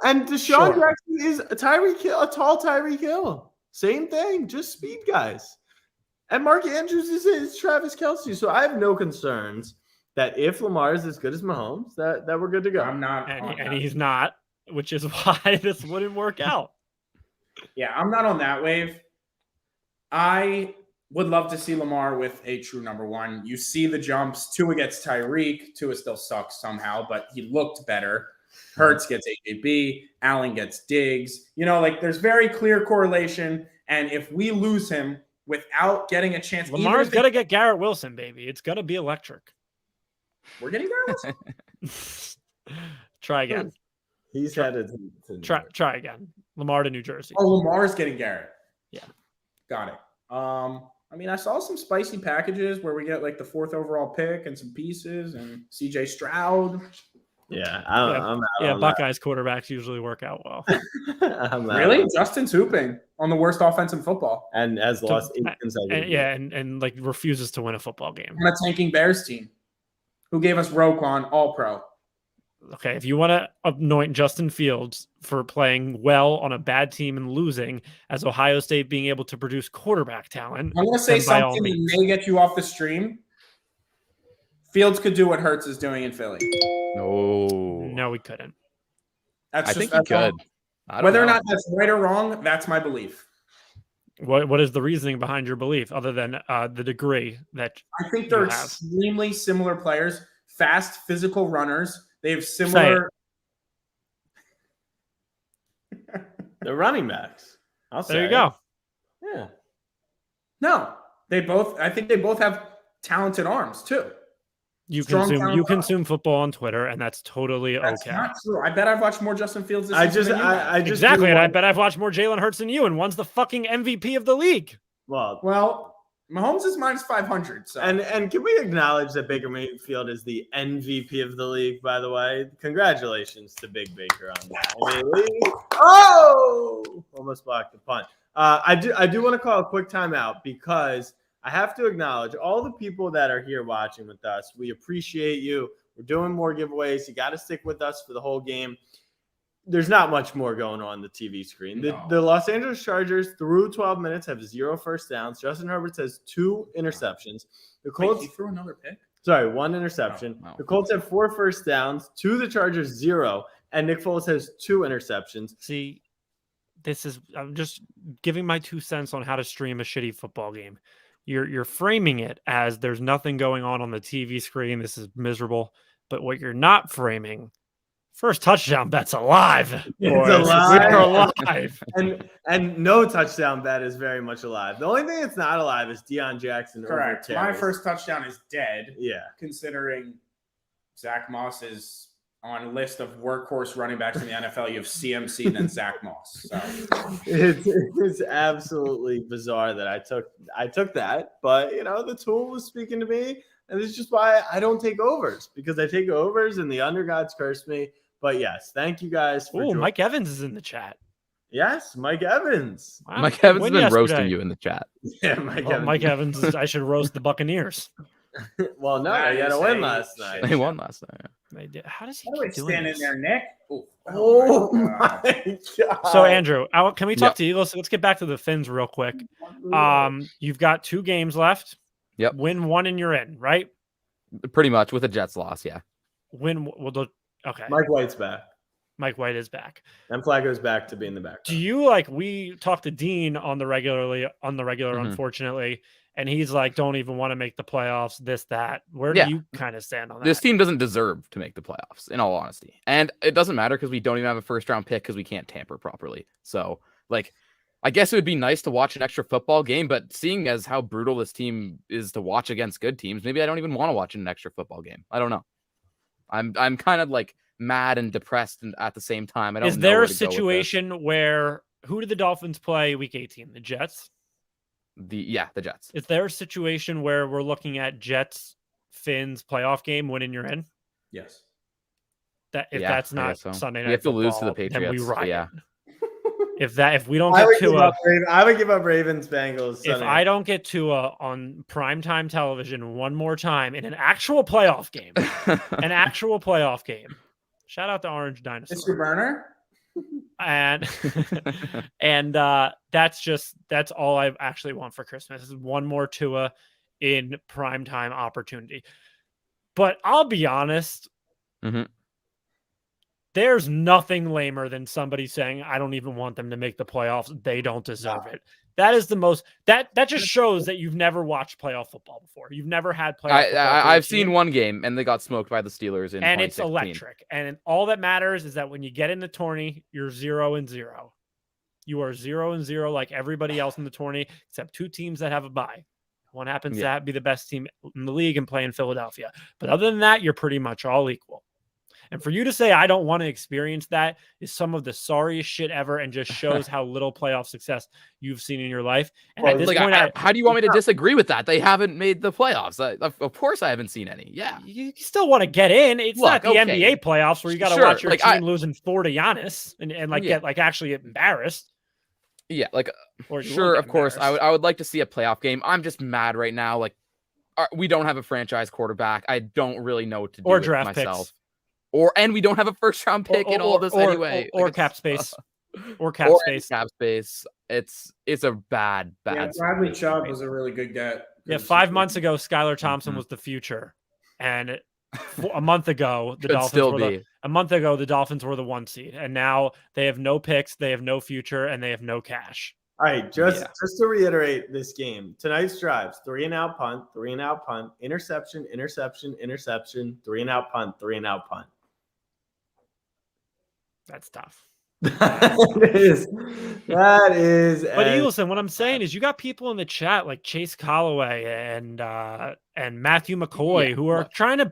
and Deshaun Jackson is a tall Tyreek Hill. Same thing, just speed guys. And Mark Andrews is Travis Kelce. So I have no concerns that if Lamar is as good as Mahomes, that we're good to go. I'm not. And he's not, which is why this wouldn't work out. Yeah, I'm not on that wave. I would love to see Lamar with a true number 1. You see the jumps. Tua gets Tyreek. Tua still sucks somehow, but he looked better. Hurts gets AJB. Allen gets Diggs. There's very clear correlation. And if we lose him without getting a chance, Lamar's got to get Garrett Wilson, baby. It's going to be electric. We're getting Garrett Wilson. Try again. He's headed to try again. Lamar to New Jersey. Oh, Lamar's getting Garrett. Yeah. Got it. I saw some spicy packages where we get like the 4th overall pick and some pieces and CJ Stroud. Yeah, I'm out on Buckeyes quarterbacks usually work out well. Really? Justin's hooping on the worst offense in football. And has lost 8 consecutive. And like refuses to win a football game. On a tanking Bears team who gave us Roquan All-Pro. Okay, if you want to anoint Justin Fields for playing well on a bad team and losing, as Ohio State being able to produce quarterback talent, I'm going to say something that may get you off the stream. Fields could do what Hurts is doing in Philly. No, he couldn't. I think he could. Whether or not that's right or wrong, that's my belief. What is the reasoning behind your belief, other than the degree that I think they're extremely similar players, fast, physical runners. They have similar. They're running backs. There you go. Yeah. No, I think they both have talented arms too. You consume football on Twitter, and that's totally that's okay. Not true. I bet I've watched more Justin Fields this season. Exactly, and I bet I've watched more Jalen Hurts than you, and one's the fucking MVP of the league. Well, Mahomes is minus 500. So. And can we acknowledge that Baker Mayfield is the MVP of the league? By the way, congratulations to Big Baker on that. Almost blocked the punt. I do want to call a quick timeout because I have to acknowledge all the people that are here watching with us. We appreciate you. We're doing more giveaways. You got to stick with us for the whole game. There's not much more going on the TV screen. No. The Los Angeles Chargers through 12 minutes have 0 first downs. Justin Herbert has 2 interceptions. The Colts he threw another pick? Sorry, 1 interception. Oh. The Colts have 4 first downs. To the Chargers, 0. And Nick Foles has 2 interceptions. See, I'm just giving my 2 cents on how to stream a shitty football game. You're framing it as there's nothing going on the TV screen. This is miserable. But what you're not framing, first touchdown bet's alive. It's alive. We're alive. And no touchdown bet is very much alive. The only thing that's not alive is Deion Jackson. Correct. My first touchdown is dead. Yeah. Considering Zach Moss is on a list of workhorse running backs in the NFL, you have CMC then Zach Moss. So it's absolutely bizarre that I took that, but the tool was speaking to me, and this is just why I don't take overs, because I take overs and the undergods curse me. But yes, thank you guys for Mike Evans is in the chat. Yes, Mike Evans. Wow. Mike Evans has been roasting you in the chat. Yeah, Mike Evans. I should roast the Buccaneers. Well, no, they got a win last night. They won last night. They did. How does he keep doing this? In there, Nick? Oh my God. So Andrew, can we talk to you? Let's get back to the Fins real quick. You've got 2 games left. Yep. Win 1 and you're in, right? Pretty much with a Jets loss, yeah. Okay. Mike White's back. Mike White is back. And Flacco's back to be in the back. Do you we talked to Dean on the regular, unfortunately, and he's like, don't even want to make the playoffs, this, that. Where do you kind of stand on that? This team doesn't deserve to make the playoffs, in all honesty. And it doesn't matter because we don't even have a first-round pick because we can't tamper properly. So, I guess it would be nice to watch an extra football game, but seeing as how brutal this team is to watch against good teams, maybe I don't even want to watch an extra football game. I don't know. I'm kind of mad and depressed and at the same time. I don't know. Is there a situation where who did the Dolphins play week 18? The Jets? The Jets. Is there a situation where we're looking at Jets Fins playoff game winning you're in? Yes. That's not Sunday night, we have to lose to the Patriots. Then we riot. Yeah. If we don't get Tua, I would give up Ravens Bengals. If I don't get Tua on primetime television one more time in an actual playoff game, shout out to Orange Dinosaur, Mr. Burner, and that's all I actually want for Christmas is one more Tua in primetime opportunity. But I'll be honest. Mm-hmm. There's nothing lamer than somebody saying, I don't even want them to make the playoffs. They don't deserve it. That is the most that just shows that you've never watched playoff football before. You've never had playoff football. I've seen one game and they got smoked by the Steelers in 2016. And it's electric. And all that matters is that when you get in the tourney, you're 0-0. You are 0-0 like everybody else in the tourney, except 2 teams that have a bye. One happens to be the best team in the league and play in Philadelphia. But other than that, you're pretty much all equal. And for you to say I don't want to experience that is some of the sorriest shit ever, and just shows how little playoff success you've seen in your life. And at this point, how do you want me to disagree with that? They haven't made the playoffs. Of course, I haven't seen any. Yeah, you still want to get in. It's not the NBA playoffs where you got to watch your team losing 4 to Giannis and get actually embarrassed. Yeah, sure, of course, I would like to see a playoff game. I'm just mad right now. Like, we don't have a franchise quarterback. I don't really know what to do or with draft myself. Picks. And we don't have a first round pick in all this anyway. Or cap space. Cap space. It's a bad. Yeah, Bradley Chubb was a really good get. Yeah, 5 months ago, Skylar Thompson was the future, and a month ago, the Dolphins were the 1 seed, and now they have no picks, they have no future, and they have no cash. All right, just to reiterate this game, tonight's drives: 3-and-out punt, 3-and-out punt, interception, 3-and-out punt, 3-and-out punt. That's tough. That is. But Eagleson, what I'm saying is, you got people in the chat like Chase Calloway and Matthew McCoy who are trying to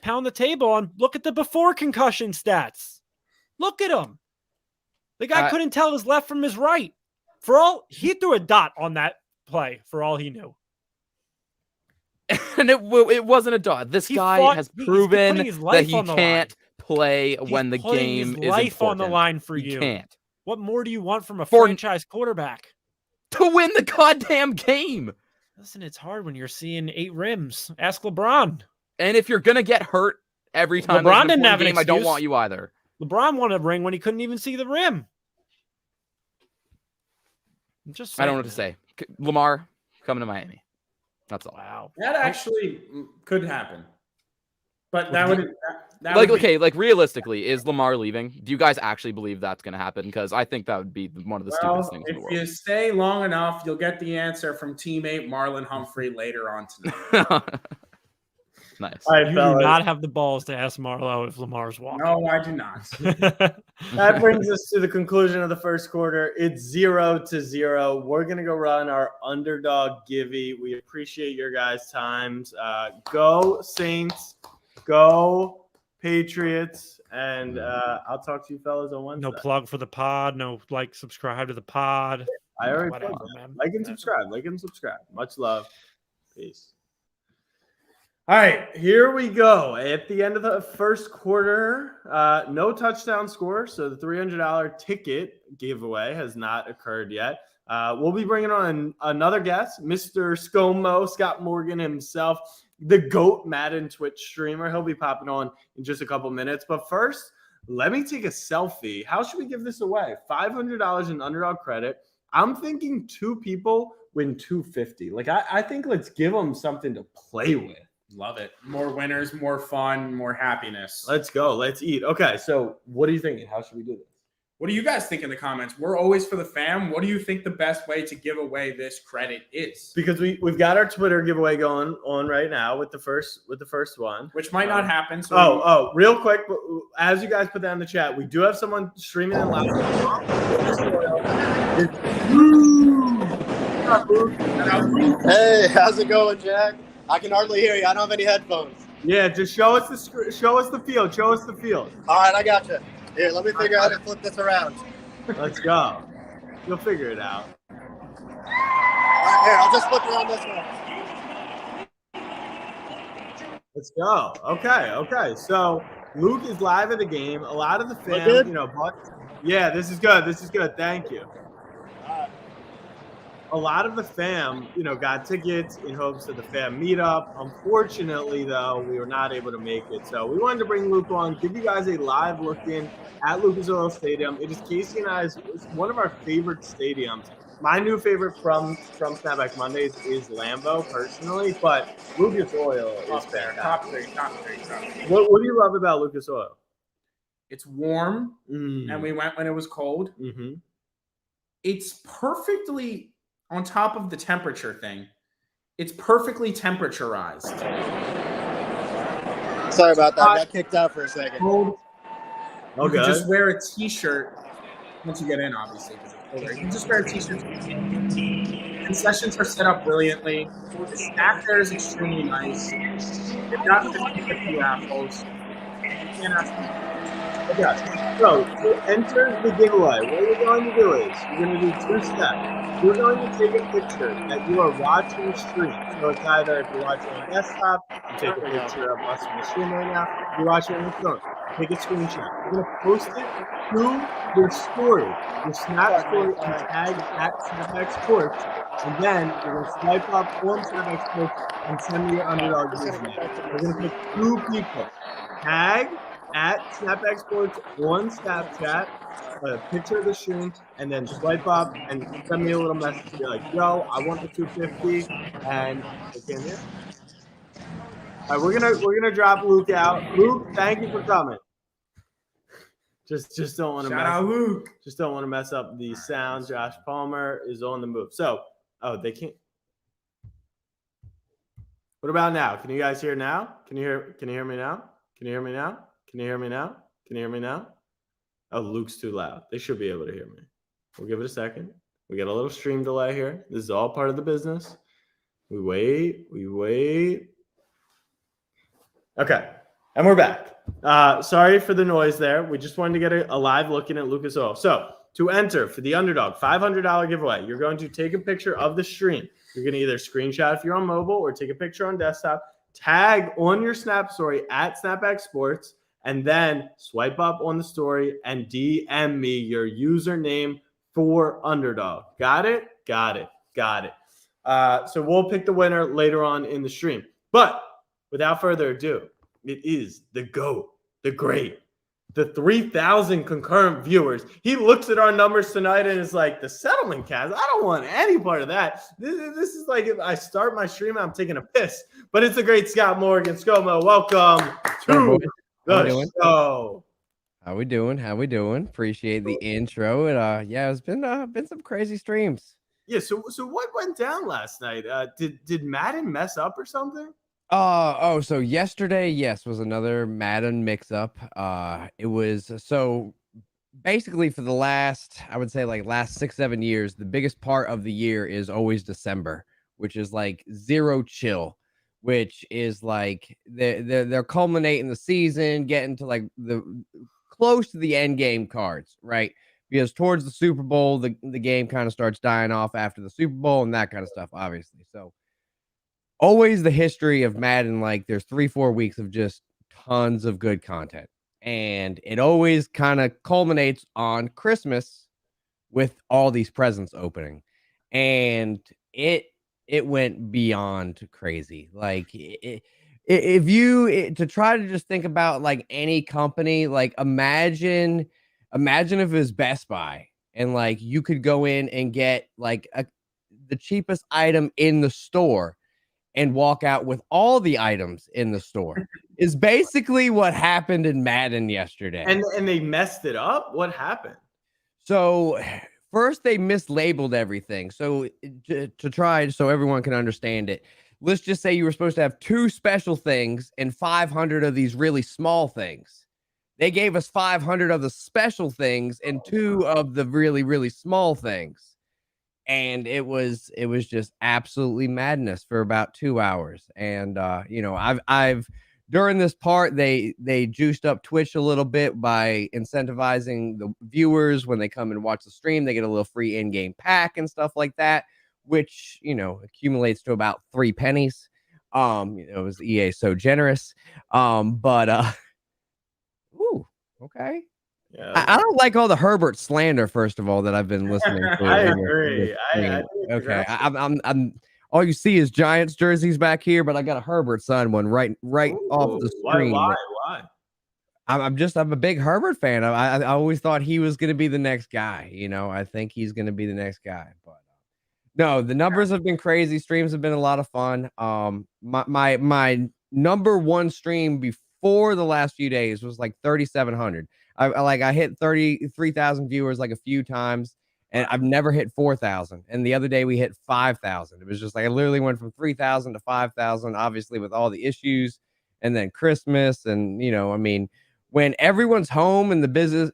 pound the table on. Look at the before concussion stats. Look at him. The guy couldn't tell his left from his right. He threw a dot on that play for all he knew. And it wasn't a dot. This guy has proven that he can't play when the game is life important. On the line for you. He can't. What more do you want from a franchise quarterback? To win the goddamn game. Listen, it's hard when you're seeing 8 rims. Ask LeBron. And if you're going to get hurt every time LeBron didn't have an excuse. I don't want you either. LeBron won a ring when he couldn't even see the rim. I don't know what to say. Lamar coming to Miami. That's all. Wow. That actually could happen. But that would realistically, is Lamar leaving? Do you guys actually believe that's going to happen? Because I think that would be one of the stupidest things in the world. If you stay long enough, you'll get the answer from teammate Marlon Humphrey later on tonight. Nice. All right, you do not have the balls to ask Marlo if Lamar's walking. No, I do not. That brings us to the conclusion of the first quarter. It's 0-0. We're going to go run our underdog givey. We appreciate your guys' times. Go Saints. Go Patriots. And I'll talk to you fellas on Wednesday. No plug for the pod. No subscribe to the pod. I already plugged that. Like and subscribe. Much love. Peace. All right, here we go. At the end of the first quarter, no touchdown score, so the $300 ticket giveaway has not occurred yet. We'll be bringing on another guest, Mr. ScoMo, Scott Morgan himself, the GOAT Madden Twitch streamer. He'll be popping on in just a couple minutes. But first, let me take a selfie. How should we give this away? $500 in underdog credit. I'm thinking 2 people win $250. I think let's give them something to play with. Love it. More winners, more fun, more happiness. Let's go. Let's eat. Okay, so what are you thinking? How should we do this? What do you guys think in the comments? We're always for the fam. What do you think the best way to give away this credit is? Because we've got our Twitter giveaway going on right now with the first one, which might not happen. So real quick, as you guys put that in the chat, we do have someone streaming in live. Hey, how's it going, Jack? I can hardly hear you. I don't have any headphones. Yeah, just show us the field. Show us the field. All right, I got you. Here, let me figure out how to flip this around. Let's go. You'll figure it out. All right, here, I'll just flip around this one. Let's go. Okay. So Luke is live at the game. A lot of the fans, yeah, this is good. Thank you. A lot of the fam, got tickets in hopes of the fam meetup. Unfortunately, though, we were not able to make it. So we wanted to bring Luke on, give you guys a live look in at Lucas Oil Stadium. It is Casey and I's one of our favorite stadiums. My new favorite from Snapback Mondays is Lambeau, personally, but Lucas Oil is fantastic. Top three. What do you love about Lucas Oil? It's warm, and we went when it was cold. Mm-hmm. It's perfectly... on top of the temperature thing, it's perfectly temperaturized. Sorry about that. I got kicked out for a second. You can just wear a t-shirt once you get in, obviously. You can just wear a t-shirt. Concessions are set up brilliantly. The staff there is extremely nice. They've got 50 raffles. can't ask me. Okay. So to enter the giveaway, what you're going to do is you're going to do 2 steps. You're going to take a picture that you are watching the stream. So it's either if you're watching on desktop, you take a picture of us on the stream right now. If you're watching on your phone, take a screenshot. You're going to post it to your story, your Snap story, and tag at Snapback Sports. And then you're going to swipe up on Snapback Sports and send me your underdog username. We're going to pick 2 people. Tag at Snapback Sports on Snapchat, a picture of the stream, and then swipe up and send me a little message. Be like, yo, I want the 250, and it's in there. All right, we're gonna drop Luke out. Luke, thank you for coming. Just don't want to Shout out Luke. Just don't want to mess up the sound. Josh Palmer is on the move. So, they can't. What about now? Can you guys hear now? Can you hear me now? Can you hear me now? Can you hear me now? Can you hear me now? Oh, Luke's too loud. They should be able to hear me. We'll give it a second. We got a little stream delay here. This is all part of the business. We wait. Okay, and we're back. Sorry for the noise there. We just wanted to get a live looking at Lucas Oil. So to enter for the underdog $500 giveaway, you're going to take a picture of the stream. You're going to either screenshot if you're on mobile or take a picture on desktop, tag on your Snap story at Snapback Sports, and then swipe up on the story and DM me your username for underdog. Got it? Got it. So we'll pick the winner later on in the stream. But without further ado, it is the GOAT, the great, the 3,000 concurrent viewers. He looks at our numbers tonight and is like, the Settleman cast, I don't want any part of that. This is like if I start my stream, I'm taking a piss. But it's the great Scott Morgan. ScoMo, welcome to the show. How we doing? Appreciate the intro. And it's been some crazy streams. Yeah, so what went down last night? Did Madden mess up or something? So yesterday, yes, was another Madden mix-up. It was so basically for the last 6-7 years, the biggest part of the year is always December, which is like zero chill, which is like they're culminating the season, getting to like the close to the end game cards, right? Because towards the Super Bowl, the game kind of starts dying off after the Super Bowl and that kind of stuff, obviously. So always the history of Madden, like there's 3-4 weeks of just tons of good content. And it always kind of culminates on Christmas with all these presents opening. And it went beyond crazy. Like if you to try to just think about like any company, like imagine if it was Best Buy and like you could go in and get like the cheapest item in the store and walk out with all the items in the store is basically what happened in Madden yesterday. And they messed it up? What happened? So first they mislabeled everything. So to try so everyone can understand it, let's just say you were supposed to have 2 special things and 500 of these really small things. They gave us 500 of the special things and 2 of the really, really small things. And it was just absolutely madness for about 2 hours. And I've during this part they juiced up Twitch a little bit by incentivizing the viewers when they come and watch the stream. They get a little free in-game pack and stuff like that, which accumulates to about 3 pennies. It was EA so generous. Okay. Yeah, I don't like all the Herbert slander, first of all, that I've been listening to. I agree. Okay. I'm all you see is Giants jerseys back here, but I got a Herbert signed one right off the screen. Why? I'm a big Herbert fan. I always thought he was going to be the next guy. I think he's going to be the next guy. But no, the numbers have been crazy. Streams have been a lot of fun. My number one stream before the last few days was like 3,700. I hit 33,000 viewers like a few times, and I've never hit 4,000. And the other day we hit 5,000. It was just like I literally went from 3,000 to 5,000, obviously with all the issues, and then Christmas, and when everyone's home and the business,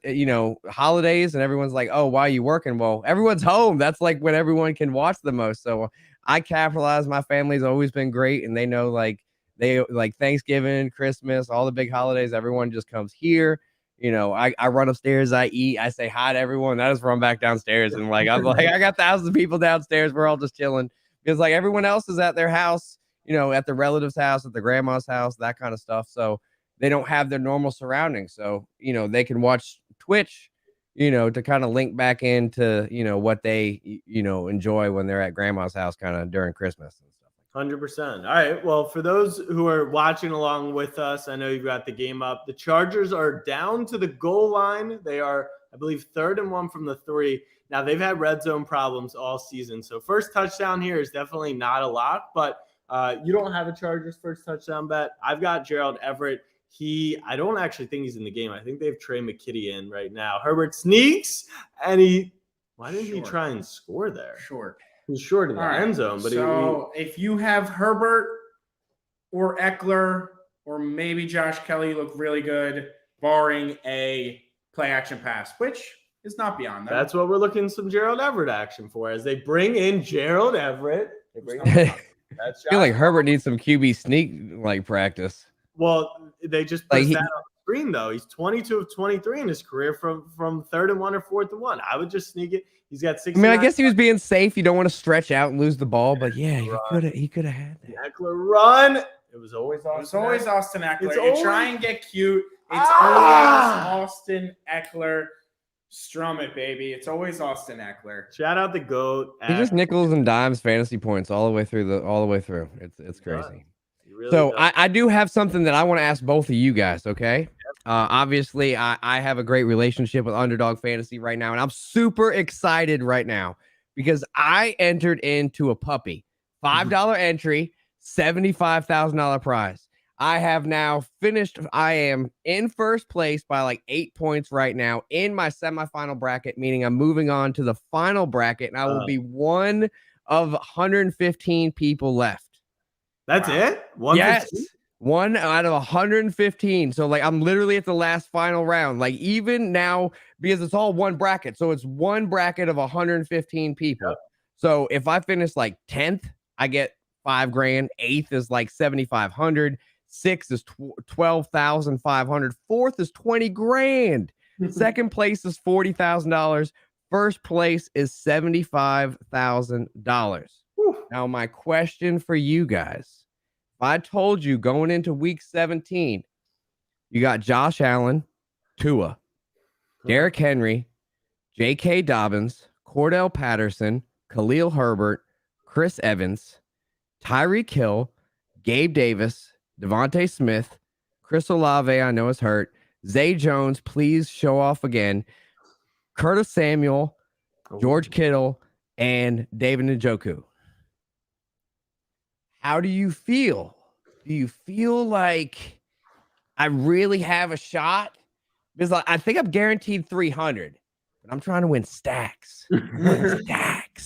holidays, and everyone's like, oh, why are you working? Well, everyone's home. That's like when everyone can watch the most. So I capitalize. My family's always been great, and they know like They like Thanksgiving, Christmas, all the big holidays. Everyone just comes here. I run upstairs, I eat, I say hi to everyone. I just run back downstairs and I'm like, I got thousands of people downstairs. We're all just chilling because like everyone else is at their house, at the relative's house, at the grandma's house, that kind of stuff. So they don't have their normal surroundings. So, they can watch Twitch, to kind of link back into, what they, enjoy when they're at grandma's house kind of during Christmas and stuff. 100%. All right. Well, for those who are watching along with us, I know you've got the game up. The Chargers are down to the goal line. They are, I believe, 3rd and 1 from the 3. Now, they've had red zone problems all season. So first touchdown here is definitely not a lock, but you don't have a Chargers first touchdown bet. I've got Gerald Everett. I don't actually think he's in the game. I think they have Trey McKitty in right now. Herbert sneaks, and why didn't he try and score there? Short. He's short of the end zone. But if you have Herbert or Eckler or maybe Josh Kelly look really good, barring a play action pass, which is not beyond that. That's what we're looking some Gerald Everett action for as they bring in Gerald Everett. I feel like Herbert needs some QB sneak practice. Well, they just put that on the screen though. He's 22 of 23 in his career from 3rd and 1 or 4th and 1. I would just sneak it. He's got 6. I guess he was being safe. You don't want to stretch out and lose the ball, but yeah, he could have had that. Eckler run. It was always Austin Eckler. You try and get cute. It's always Austin Eckler. Strum it, baby. It's always Austin Eckler. Shout out the GOAT. He just nickels and dimes fantasy points all the way through. It's crazy. Really so I do have something that I want to ask both of you guys, okay? Obviously, I have a great relationship with Underdog Fantasy right now, and I'm super excited right now because I entered into a puppy. $5 entry, $75,000 prize. I have now finished. I am in first place by 8 points right now in my semifinal bracket, meaning I'm moving on to the final bracket, and I will be one of 115 people left. That's it? Yes. 1 out of 115. So I'm literally at the last final round. Even now, because it's all one bracket. So it's one bracket of 115 people. Yep. So if I finish 10th, I get $5,000. 8th is 7,500. 6th is 12,500. 4th is 20 grand. Second place is $40,000. First place is $75,000. Now, my question for you guys, if I told you going into week 17, you got Josh Allen, Tua, Derrick Henry, J.K. Dobbins, Cordell Patterson, Khalil Herbert, Chris Evans, Tyreek Hill, Gabe Davis, Devontae Smith, Chris Olave, I know is hurt, Zay Jones, please show off again, Curtis Samuel, George Kittle, and David Njoku. How do you feel? Do you feel like I really have a shot? Because I think I'm guaranteed 300, but I'm trying to win stacks.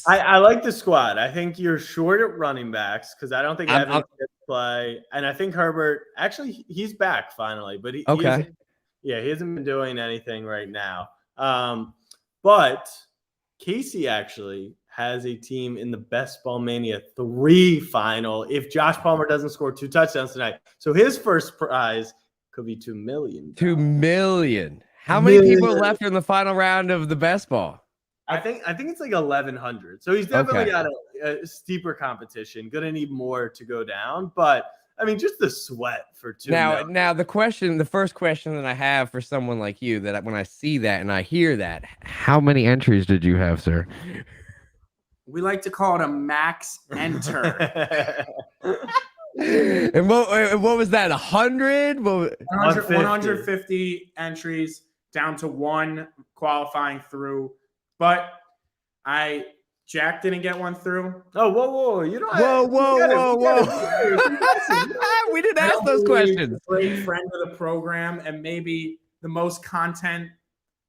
I like the squad. I think you're short at running backs because I don't think Evans gets play. And I think Herbert, actually, he's back finally, but he hasn't been doing anything right now. But Casey actually has a team in the Best Ball Mania 3 final if Josh Palmer doesn't score 2 touchdowns tonight. So his first prize could be $2 million. $2 million. How many people are left in the final round of the Best Ball? I think it's 1,100. So he's definitely got a steeper competition. Gonna need more to go down, but just the sweat for $2 million. Now the first question that I have for someone like you, that when I see that and I hear that, how many entries did you have, sir? We like to call it a max enter. And what was that? 100? 150 entries down to 1 qualifying through. But Jack didn't get one through. Oh, whoa. You don't Whoa. We didn't ask those questions. Great friend of the program and maybe the most content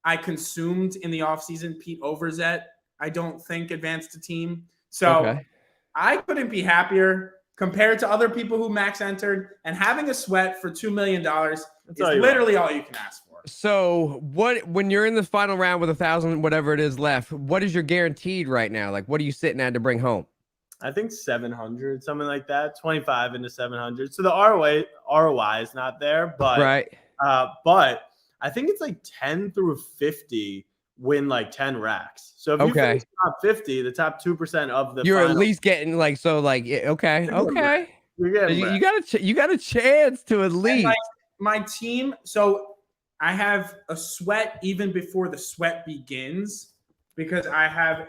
I consumed in the offseason, Pete Overzet, I don't think advanced a team. So I couldn't be happier compared to other people who max entered, and having a sweat for $2 million is literally all you can ask for. So when you're in the final round with 1,000, whatever it is left, what is your guaranteed right now? What are you sitting at to bring home? I think 700, something like that, 25 into 700. So the ROI is not there, but Right. But I think it's like 10 through 50 win like 10 racks. So if you finish top 50, the top 2% of the you're final, at least getting like so like okay. you're getting You got a chance to at least. My team. So I have a sweat even before the sweat begins because I have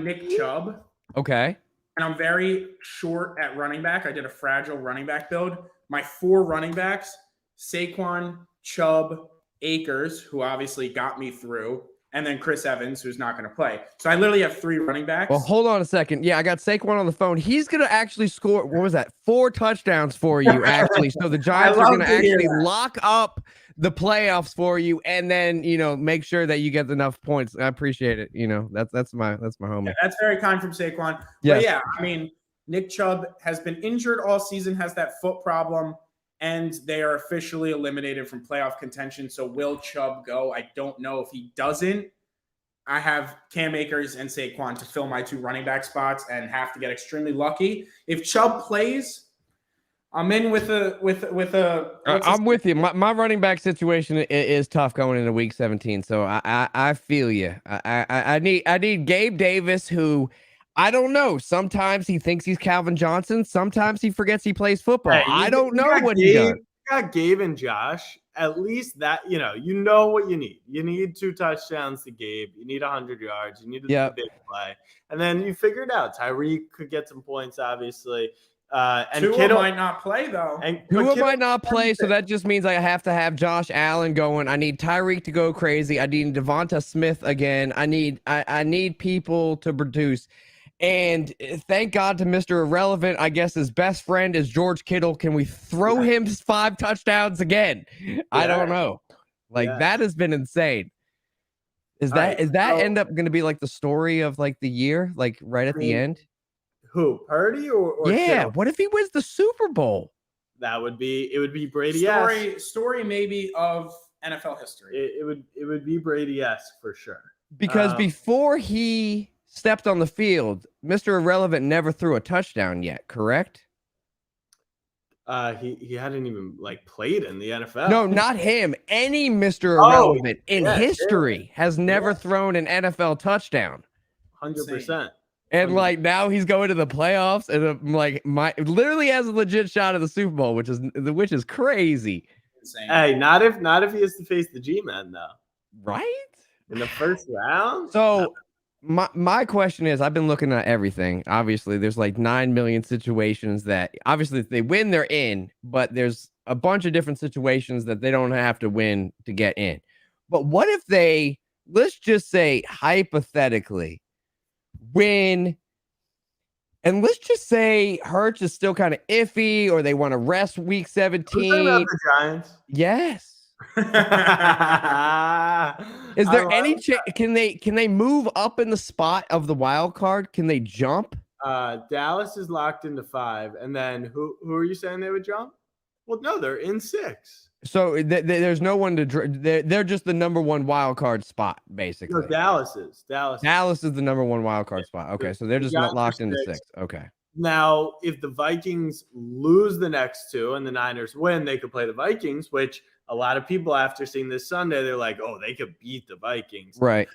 Nick Chubb. Okay. And I'm very short at running back. I did a fragile running back build. My 4 running backs, Saquon, Chubb, Akers, who obviously got me through, and then Chris Evans, who's not going to play. So I literally have 3 running backs. Well, hold on a second. Yeah, I got Saquon on the phone. He's going to actually score, what was that? 4 touchdowns for you, actually. So the Giants are going to actually lock up the playoffs for you and then, make sure that you get enough points. I appreciate it. That's my homie. Yeah, that's very kind from Saquon. Yes. But yeah, I mean, Nick Chubb has been injured all season, has that foot problem, and they are officially eliminated from playoff contention. So will Chubb go? I don't know if he doesn't. I have Cam Akers and Saquon to fill my 2 running back spots and have to get extremely lucky. If Chubb plays, I'm in with a. I'm with you. My running back situation is tough going into week 17. So I feel you. I need Gabe Davis, who I don't know. Sometimes he thinks he's Calvin Johnson. Sometimes he forgets he plays football. Hey, I don't know what he does. You got Gabe and Josh. At least that you know what you need. You need 2 touchdowns to Gabe. You need 100 yards. You need a big play, and then you figure it out. Tyreek could get some points, obviously. And Tua Kittle might not play though. Tua might not play, so that just means I have to have Josh Allen going. I need Tyreek to go crazy. I need Devonta Smith again. I need people to produce. And thank God to Mr. Irrelevant. I guess his best friend is George Kittle. Can we throw him 5 touchdowns again? Yeah. I don't know. That has been insane. Is that end up going to be like the story of like the year, like right at the end? Who, Purdy or yeah? Kittle? What if he wins the Super Bowl? It would be Brady. Story maybe of NFL history. It would be Brady-esque for sure. Because before he stepped on the field, Mr. Irrelevant never threw a touchdown yet, correct? He hadn't even played in the NFL. No, not him. Any Mr. Irrelevant in history has never thrown an NFL touchdown. 100%. And now he's going to the playoffs, and literally has a legit shot at the Super Bowl, which is crazy. Insane. Hey, not if he has to face the G-Men though. Right? In the first round? So my question is, I've been looking at everything. Obviously, there's 9 million situations that obviously if they win, they're in, but there's a bunch of different situations that they don't have to win to get in. But what if they, let's just say hypothetically, win, and let's just say Hurts is still kind of iffy, or they want to rest week 17. About the Giants? Yes. Is there any chance? Can they move up in the spot of the wild card? Can they jump? Dallas is locked into 5, and then who are you saying they would jump? Well, no, they're in 6. So there's no one to. They're just the number 1 wild card spot, basically. No, Dallas is the number 1 wild card spot. Okay, so they're just not locked into 6. Okay. Now, if the Vikings lose the next 2 and the Niners win, they could play the Vikings, which a lot of people after seeing this Sunday, they're like, oh, they could beat the Vikings. Right.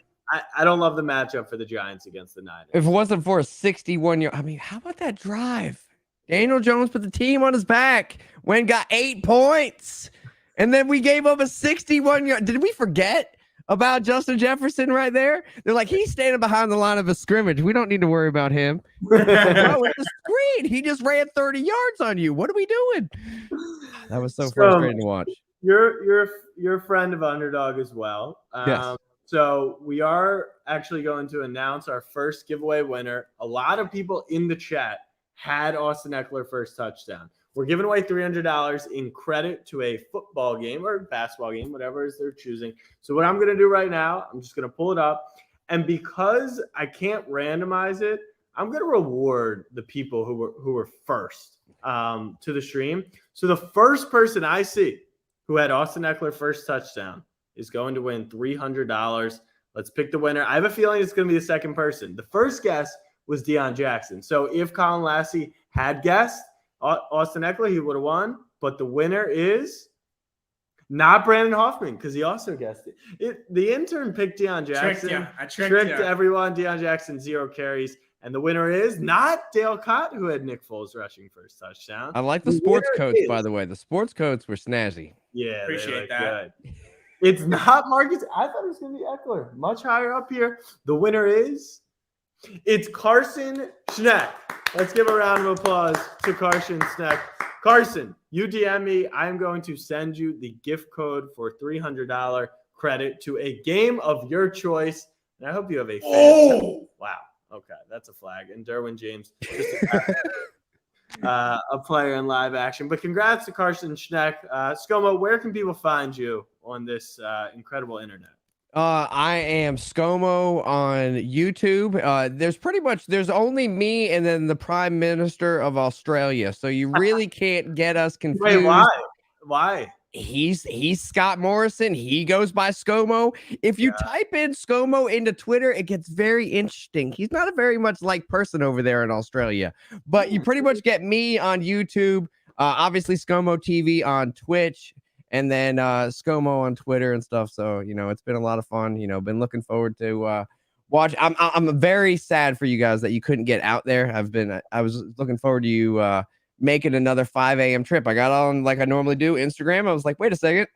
I don't love the matchup for the Giants against the Niners. If it wasn't for a 61-yard, how about that drive? Daniel Jones put the team on his back, got 8 points, and then we gave up a 61-yard. Did we forget about Justin Jefferson right there? They're like, he's standing behind the line of a scrimmage. We don't need to worry about him. No, it's a screen. He just ran 30 yards on you. What are we doing? That was so frustrating to watch. You're a friend of Underdog as well. Yes. So we are actually going to announce our first giveaway winner. A lot of people in the chat had Austin Eckler first touchdown. We're giving away $300 in credit to a football game or basketball game, whatever it is they're choosing. So what I'm going to do right now, I'm just going to pull it up. And because I can't randomize it, I'm going to reward the people who were first to the stream. So the first person I see who had Austin Eckler first touchdown is going to win $300. Let's pick the winner. I have a feeling it's going to be the second person. The first guess was Deion Jackson. So if Colin Lassie had guessed Austin Eckler, he would have won. But the winner is not Brandon Hoffman, because he also guessed it. The intern picked Deion Jackson. I tricked everyone. Deion Jackson, 0 carries. And the winner is not Dale Cott, who had Nick Foles rushing for his touchdown. I like the sports coats, by the way. The sports coats were snazzy. Yeah, appreciate that. Good. It's not Marcus. I thought it was going to be Eckler. Much higher up here. The winner is it's Carson Schneck. Let's give a round of applause to Carson Schneck. Carson, you DM me. I am going to send you the gift code for $300 credit to a game of your choice. And I hope you have a fantastic. Wow. Okay, that's a flag. And Derwin James, just a player in live action. But congrats to Carson Schneck. ScoMo, where can people find you on this incredible internet? I am ScoMo on YouTube. There's only me and then the Prime Minister of Australia. So you really can't get us confused. Wait, why? Why? He's Scott Morrison. He goes by ScoMo. If you type in ScoMo into Twitter, it gets very interesting. He's not a very much like person over there in Australia, but you pretty much get me on YouTube. Obviously ScoMo TV on Twitch, and then ScoMo on Twitter and stuff. So it's been a lot of fun. Been looking forward to watch. I'm very sad for you guys that you couldn't get out there. I was looking forward to you making another 5 a.m. trip. I got on like I normally do Instagram. I was like, wait a second,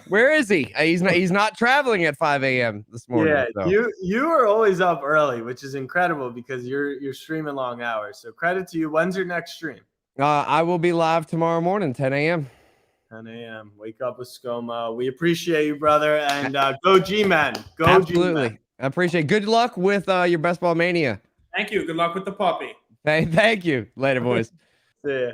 where is he? He's not traveling at 5 a.m. this morning. Yeah, so. you are always up early, which is incredible because you're streaming long hours. So credit to you. When's your next stream? I will be live tomorrow morning, 10 a.m. 10 a.m. Wake up with ScoMo. We appreciate you, brother, and go G-Men. Go Absolutely. G-Men. I appreciate it. Good luck with your Best Ball Mania. Thank you. Good luck with the puppy. Hey, thank you. Later, boys. Yeah.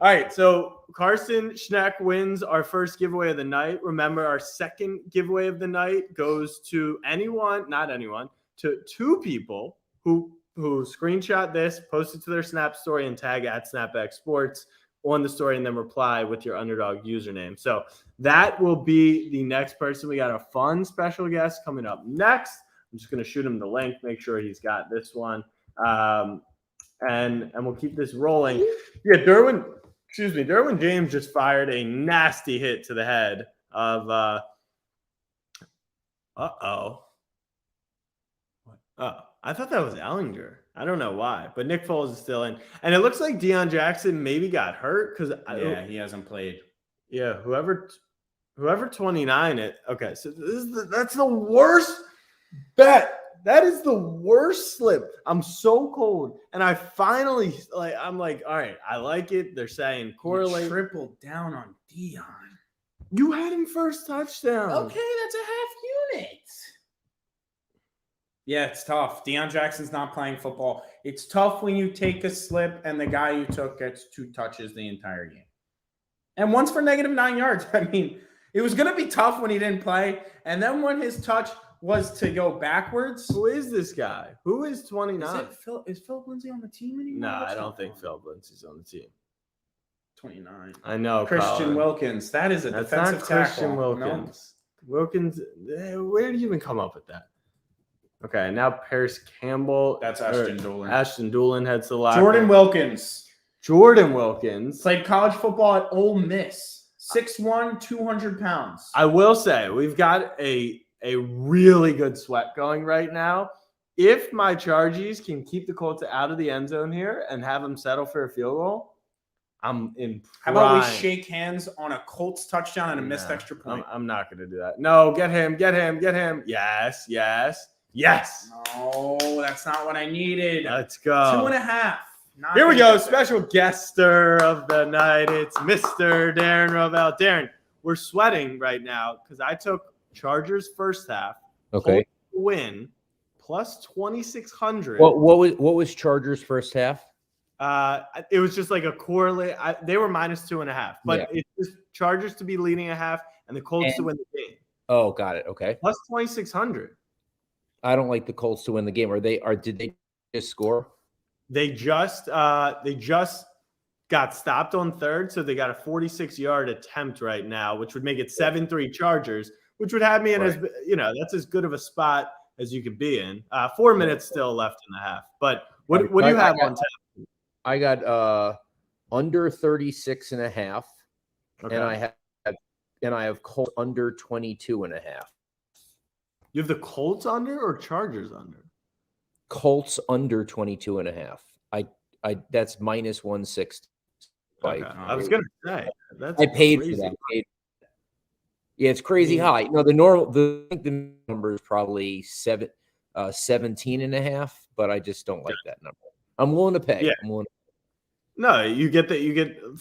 All right, so Carson Schneck wins our first giveaway of the night. Remember, our second giveaway of the night goes to to 2 people who screenshot this, post it to their Snap story, and tag at Snapback Sports on the story, and then reply with your underdog username. So that will be the next person. We got a fun special guest coming up next. I'm just going to shoot him the link, make sure he's got this one. And we'll keep this rolling. Yeah, Derwin James just fired a nasty hit to the head of I thought that was Ellinger. I don't know why, but Nick Foles is still in. And it looks like Deion Jackson maybe got hurt because he hasn't played. Yeah, whoever 29 it. Okay, so that's the worst bet. That is the worst slip. I'm so cold. And I finally, I'm like, all right, I like it. They're saying correlate. You tripled down on Deion. You had him first touchdown. Okay, that's a half unit. Yeah, it's tough. Deion Jackson's not playing football. It's tough when you take a slip and the guy you took gets 2 touches the entire game. And one's for -9 yards. I mean, it was going to be tough when he didn't play. And then when his touch was to go backwards. Who is this guy? Who is 29? Is Philip Lindsay on the team anymore? No, I don't think Philip Lindsay's on the team. 29. I know. Christian Colin. Wilkins. That is a That's defensive not Christian tackle. Wilkins. No? Wilkins, where did you even come up with that? Okay, now Paris Campbell. That's Ashton Doolin. Ashton Doolin heads the locker. Jordan Wilkins. Played Played college football at Ole Miss. 6'1", 200 pounds. I will say, we've got a really good sweat going right now. If my Chargies can keep the Colts out of the end zone here and have them settle for a field goal, I'm in prime. How about we shake hands on a Colts touchdown and a missed extra point? I'm not going to do that. No, get him. Yes. No, that's not what I needed. Let's go. 2.5. Here we go. Special guester of the night. It's Mr. Darren Rovell. Darren, we're sweating right now because I took Chargers first half. Okay. Win plus 2,600. What was Chargers first half? It was just like a correlate. They were -2.5, but it's just Chargers to be leading a half and the Colts to win the game. Oh, got it. Okay. Plus 2,600. I don't like the Colts to win the game. Did they just score? They just got stopped on third, so they got a 46-yard attempt right now, which would make it 7-3 Chargers, which would have me in that's as good of a spot as you could be in. 4 minutes still left in the half, but What do you have I on tap? I got under 36.5, Okay. and I have Colts under 22.5. You have the Colts under or Chargers under? Colts under 22.5. I that's minus 160. Okay. I was gonna say that's I paid crazy. for that. Yeah, it's crazy Yeah. high. No, I think the number is probably 17.5, but I just don't like that number. I'm willing to pay. Yeah. I'm willing No, you get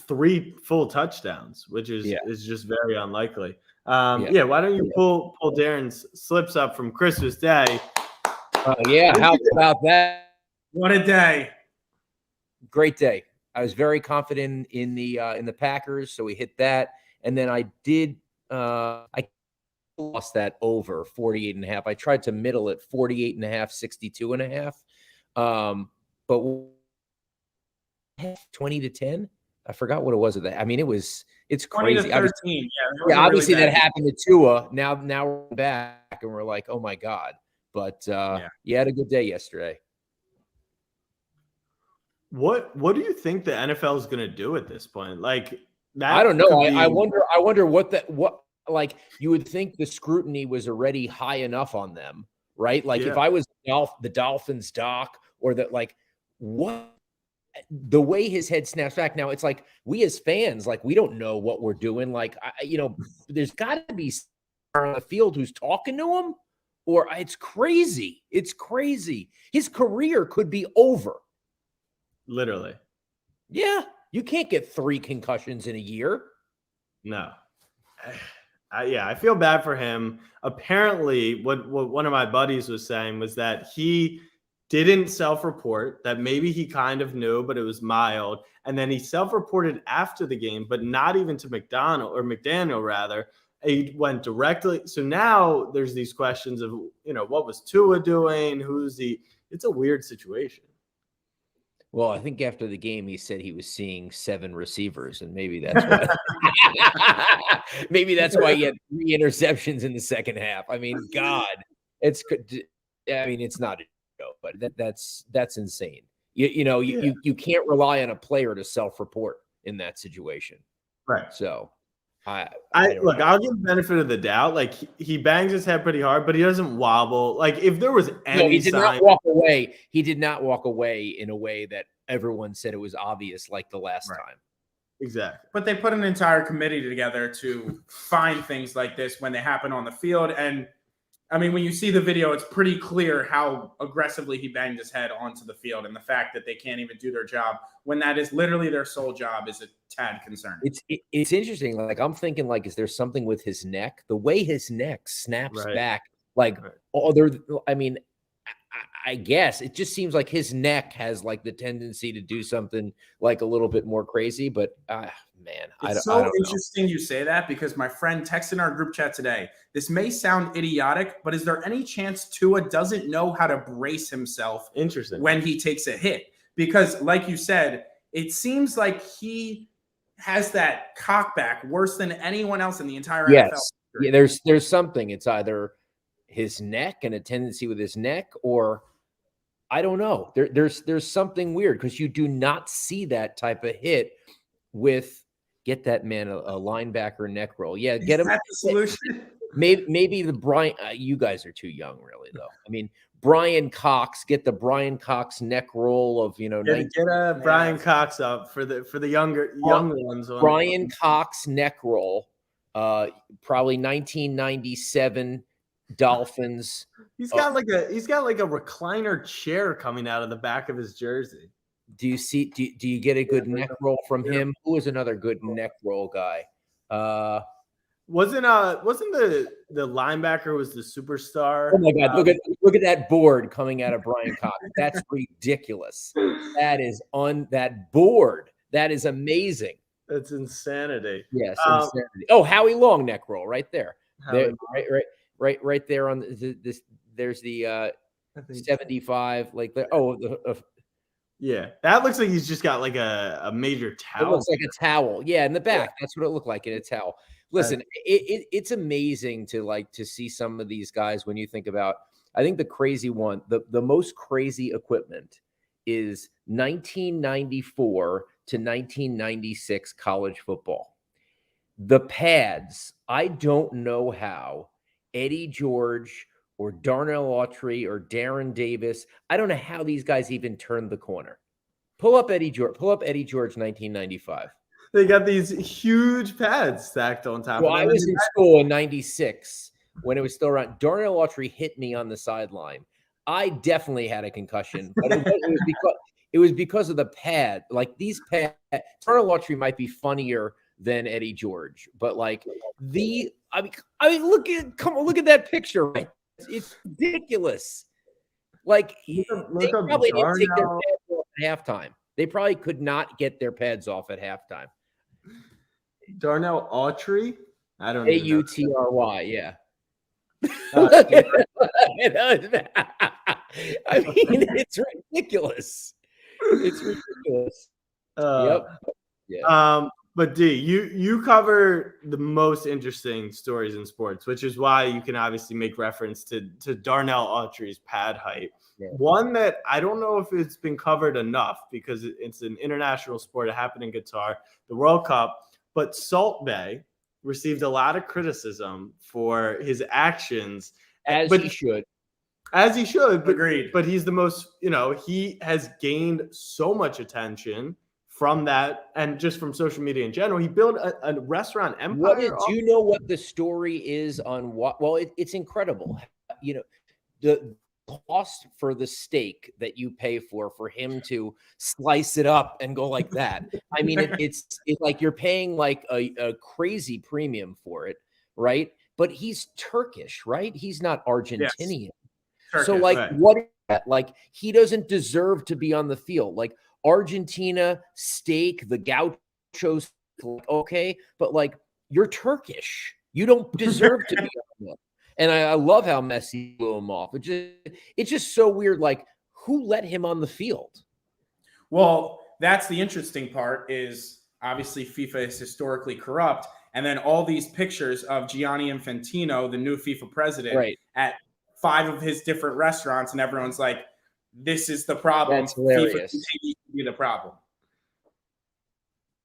3 full touchdowns, which is Yeah. just very unlikely. Yeah. Why don't you pull Darren's slips up from Christmas Day? yeah, how about that? What a day. Great day. I was very confident in the Packers, so we hit that. And then I lost that over 48.5. I tried to middle it 48.5, 62.5. But 20-10. I forgot what it was of that. I mean, it's 20 to crazy. 13. Obviously really that happened to Tua. Now we're back and we're like, oh my God. But you had a good day yesterday. What do you think the NFL is going to do at this point? Like, I don't know. I wonder what like you would think the scrutiny was already high enough on them, right? Like if I was the Dolphins doc or that, like, what the way his head snaps back now, it's like we as fans, like, we don't know what we're doing. Like, there's got to be someone on the field who's talking to him, or it's crazy. It's crazy. His career could be over. Literally. Yeah. You can't get 3 concussions in a year. No. I feel bad for him. Apparently, what one of my buddies was saying was that he didn't self-report, that maybe he kind of knew, but it was mild. And then he self-reported after the game, but not even to McDaniel rather. He went directly. So now there's these questions of, what was Tua doing? It's a weird situation. Well, I think after the game, he said he was seeing 7 receivers, and maybe that's why. Maybe that's why he had 3 interceptions in the second half. I mean, God, it's not a joke, but that's insane. You can't rely on a player to self-report in that situation, right? So, I'll give the benefit of the doubt. Like, he bangs his head pretty hard, but he doesn't wobble. Like, if there was any he did not walk away. He did not walk away in a way that everyone said it was obvious, like the last time. Exactly. But they put an entire committee together to find things like this when they happen on the field. And I mean, when you see the video, it's pretty clear how aggressively he banged his head onto the field, and the fact that they can't even do their job when that is literally their sole job is a tad concerning. It's interesting. Like, I'm thinking, like, is there something with his neck? The way his neck snaps back, like, I guess it just seems like his neck has, like, the tendency to do something like a little bit more crazy. But it's so interesting you say that, because my friend texted in our group chat today. This may sound idiotic, but is there any chance Tua doesn't know how to brace himself when he takes a hit? Because, like you said, it seems like he has that cockback worse than anyone else in the entire NFL. Yeah, there's something. It's either his neck and a tendency with his neck, or I don't know. There's something weird, because you do not see that type of hit with, get that man a linebacker neck roll. Yeah, get him. Is that the solution? Maybe the Brian. You guys are too young, really, though. I mean, Brian Cox, get the Brian Cox neck roll of get Brian Cox up for the young ones. Brian Cox neck roll, probably 1997 Dolphins. He's got like a recliner chair coming out of the back of his jersey. Do you see? Do you get a good neck roll from him? Who is another good neck roll guy? Wasn't the linebacker was the superstar? Oh my God! Look at that board coming out of Brian Cox. That's ridiculous. That is on that board. That is amazing. That's insanity. Yes, insanity. Oh, Howie Long neck roll right there. Right there on this. There's the 75. Like yeah, that looks like he's just got like a major towel. It looks like a towel. Yeah, in the back. Yeah. That's what it looked like, in a towel. Listen, it's amazing to see some of these guys when you think about. I think the crazy one, the most crazy equipment is 1994 to 1996 college football. The pads, I don't know how Eddie George or Darnell Autry or Darren Davis, I don't know how these guys even turned the corner. Pull up Eddie George, 1995. They got these huge pads stacked on top Well, of them. I was in school in 96 when it was still around. Darnell Autry hit me on the sideline. I definitely had a concussion, but it was because of the pad. Like these pads, Darnell Autry might be funnier than Eddie George, but like I mean, look at that picture. Right? It's ridiculous. Like they probably didn't take their pads off at halftime. They probably could not get their pads off at halftime. Darnell Autry? I don't know. Autry, yeah. I mean, it's ridiculous. It's ridiculous. Yep. Yeah. But D, you cover the most interesting stories in sports, which is why you can obviously make reference to Darnell Autry's pad height. Yeah. One that I don't know if it's been covered enough because it's an international sport. It happened in Qatar, the World Cup. But Salt Bae received a lot of criticism for his actions. As he should. Agreed. But he's the most, he has gained so much attention from that and just from social media in general. He built a restaurant empire. Do you know what the story is on what? Well, it's incredible. The cost for the steak that you pay for him to slice it up and go like that. I mean, it's like you're paying like a crazy premium for it, right? But he's Turkish, right? He's not Argentinian. Yes. Turkish, so like, right. What is that? Like, he doesn't deserve to be on the field. Like Argentina steak, the gauchos, okay, but like you're Turkish. You don't deserve to be on the. And I love how Messi blew him off. It's just so weird. Like, who let him on the field? Well, that's the interesting part is obviously FIFA is historically corrupt. And then all these pictures of Gianni Infantino, the new FIFA president, right. at 5 of his different restaurants. And everyone's like, this is the problem. That's hilarious. FIFA continues to be the problem.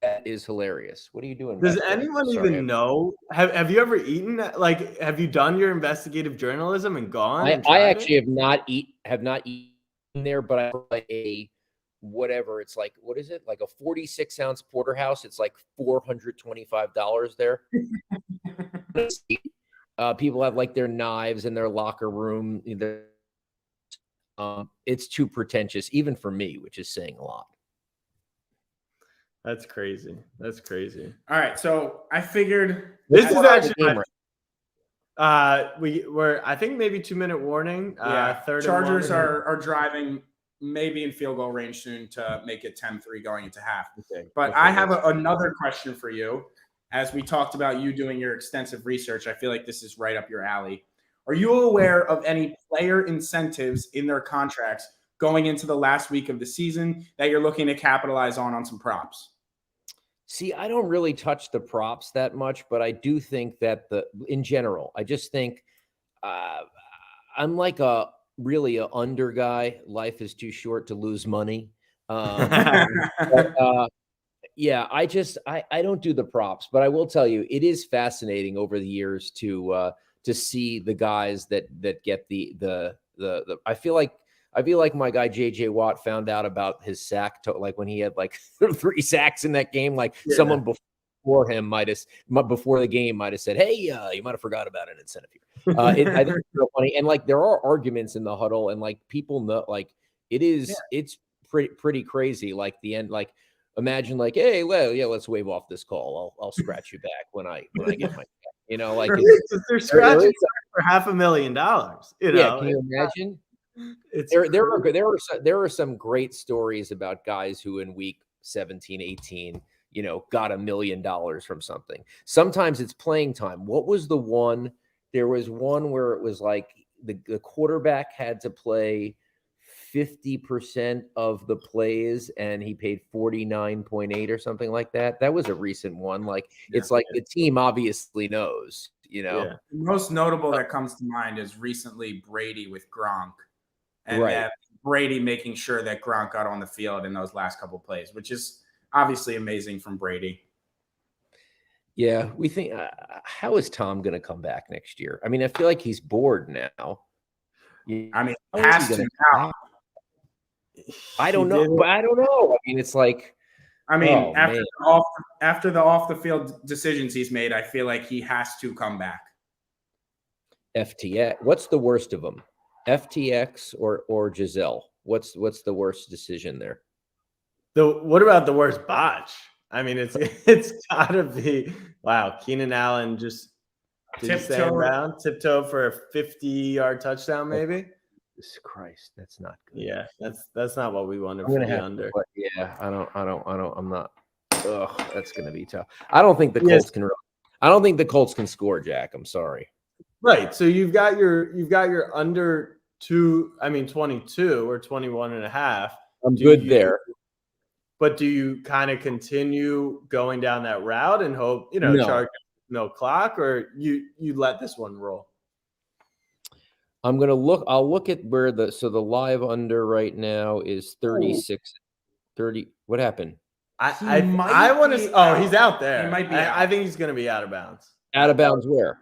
That is hilarious. What are you doing? Does anyone even know? Have you ever eaten? Like, have you done your investigative journalism and gone? I actually have not eaten there, but I like a whatever. It's like, what is it? Like a 46-ounce porterhouse. It's like $425 there. People have like their knives in their locker room. It's too pretentious, even for me, which is saying a lot. That's crazy. All right, so I figured this is actually we're I think maybe 2-minute warning. Chargers are driving maybe in field goal range soon to make it 10-3 going into half. Okay. But I have another question for you. As we talked about you doing your extensive research, I feel like this is right up your alley. Are you aware of any player incentives in their contracts going into the last week of the season that you're looking to capitalize on some props? See, I don't really touch the props that much, but I do think that in general, I just think I'm like a under guy. Life is too short to lose money. Yeah, I don't do the props, but I will tell you, it is fascinating over the years to see the guys that get the I feel like my guy JJ Watt found out about his sack like when he had like 3 sacks in that game. Like someone before him before the game might have said, "Hey, you might have forgot about an incentive here." I think it's real funny, and like there are arguments in the huddle, and like people know, like it's pretty crazy. Like the end, like imagine like, "Hey, well, yeah, let's wave off this call. I'll scratch you back when I get my." Like they're scratching for $500,000. Yeah, can you imagine? There are some great stories about guys who in week 17, 18, got $1 million from something. Sometimes it's playing time. What was the one? There was one where it was like the quarterback had to play 50% of the plays and he paid 49.8 or something like that. That was a recent one. Like it's like the team obviously knows, The most notable that comes to mind is recently Brady with Gronk. And right. Brady making sure that Gronk got on the field in those last couple plays, which is obviously amazing from Brady. Yeah, we think how is Tom going to come back next year? I mean, I feel like he's bored now. I mean, has to now. I don't know, but I don't know. I mean, it's like, I mean, after the off the field decisions he's made, I feel like he has to come back. FTX. What's the worst of them? FTX or Giselle? What's the worst decision there? What about the worst botch? I mean, it's gotta be Keenan Allen just tiptoe for a 50-yard touchdown, maybe. Jesus Christ, that's not good. Yeah, that's not what we wanted for the under. Yeah, I'm not. Ugh, that's gonna be tough. I don't think the Colts can. I don't think the Colts can score, Jack. I'm sorry. Right. So you've got your under 22 or 21.5. I'm good there. But do you kind of continue going down that route and hope, Chargers no clock, or you let this one roll? I'm gonna look. I'll look at where the live under right now is 36. 30. What happened? I want to. Oh, he's out there. He might be. I think he's going to be out of bounds. Out of bounds where?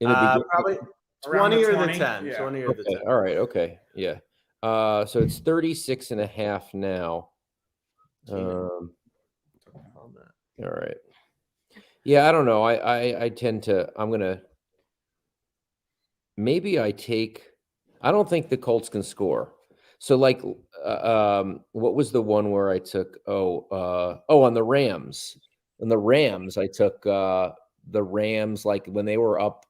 Probably 20 or the 10. Yeah. 20 or the 10. All right. Okay. Yeah. So it's 36.5 now. All right. Yeah, I don't know. I tend to. I don't think the Colts can score. So what was the one where I took? On the Rams. On the Rams, I took the Rams like when they were up.